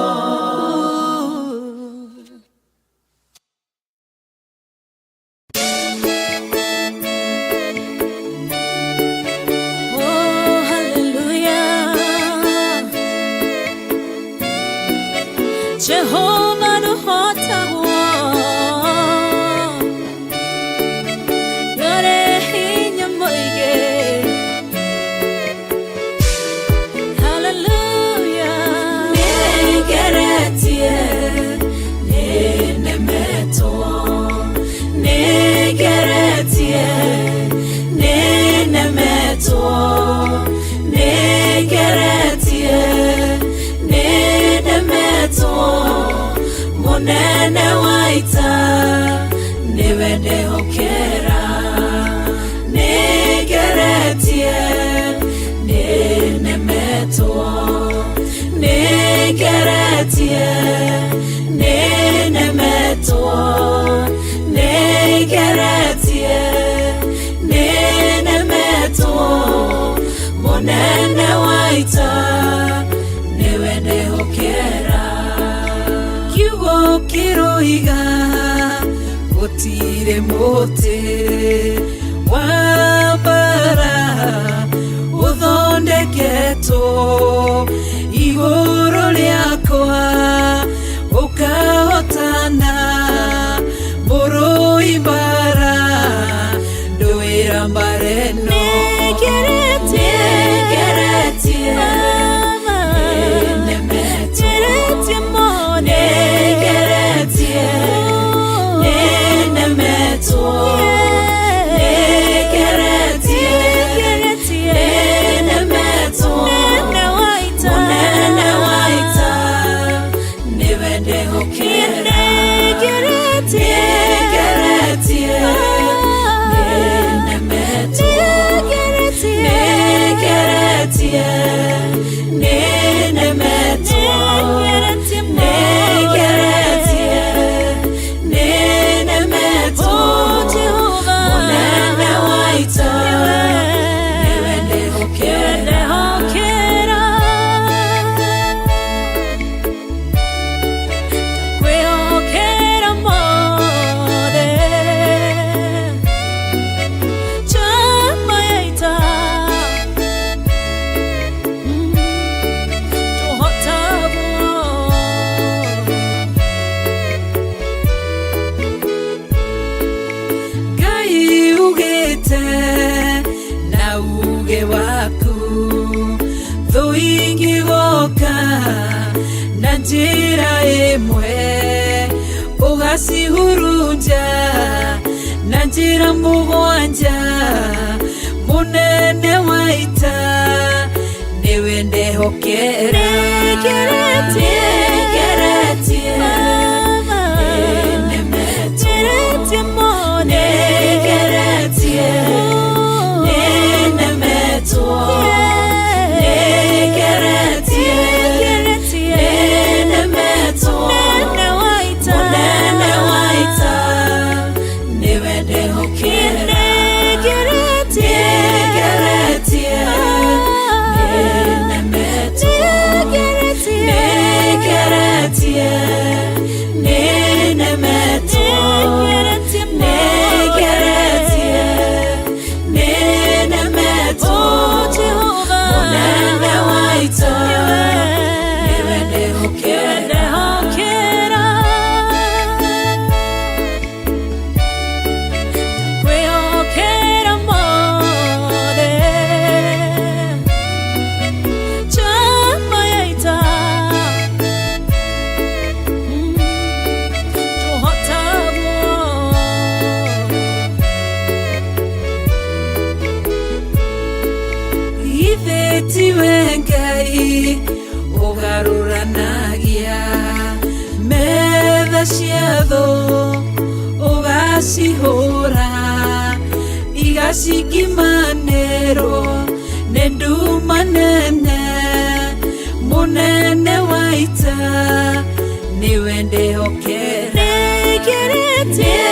Oh, hallelujah. Jehovah no hota yore hinya moige. Hallelujah. Negeretie nenemeto negeretie nenemeto negeretie nenemeto monene waita niwende hokera negeretie nenemeto negeretie nenemeto negeretie nenemeto monene waita niwende hokera kiugo kiroiga gutire muti wambara uthondeketwo iguru riakwa ukahotana buru imbara nduira mbareno negeretie negeretie mone negeretie nenemeto negeretie nenemeto monene waita niwende hokera negeretie nenemeto negeretie nenemeto negeretie nenemeto monene waita niwende hokera kwehokera mothe chama yaita Ngai ugite na uge waku thu ingigoka na njira imwe ugacihurunja na njira mugwanja munene waita niwende hokera negeretie nenemeto negeretie nenemeto negeretie nenemeto monene waita niwende hokera negeretie nenemeto negeretie nenemeto negeretie nenemeto monene waita niwende hokera kwehokera mothe chama yaita ithetiwe Ngai ugaruranagia metha cia thũ ugacihũra igacikimanĩrwo nĩ nduma nene munene waita niwe ndĩhokera negeretie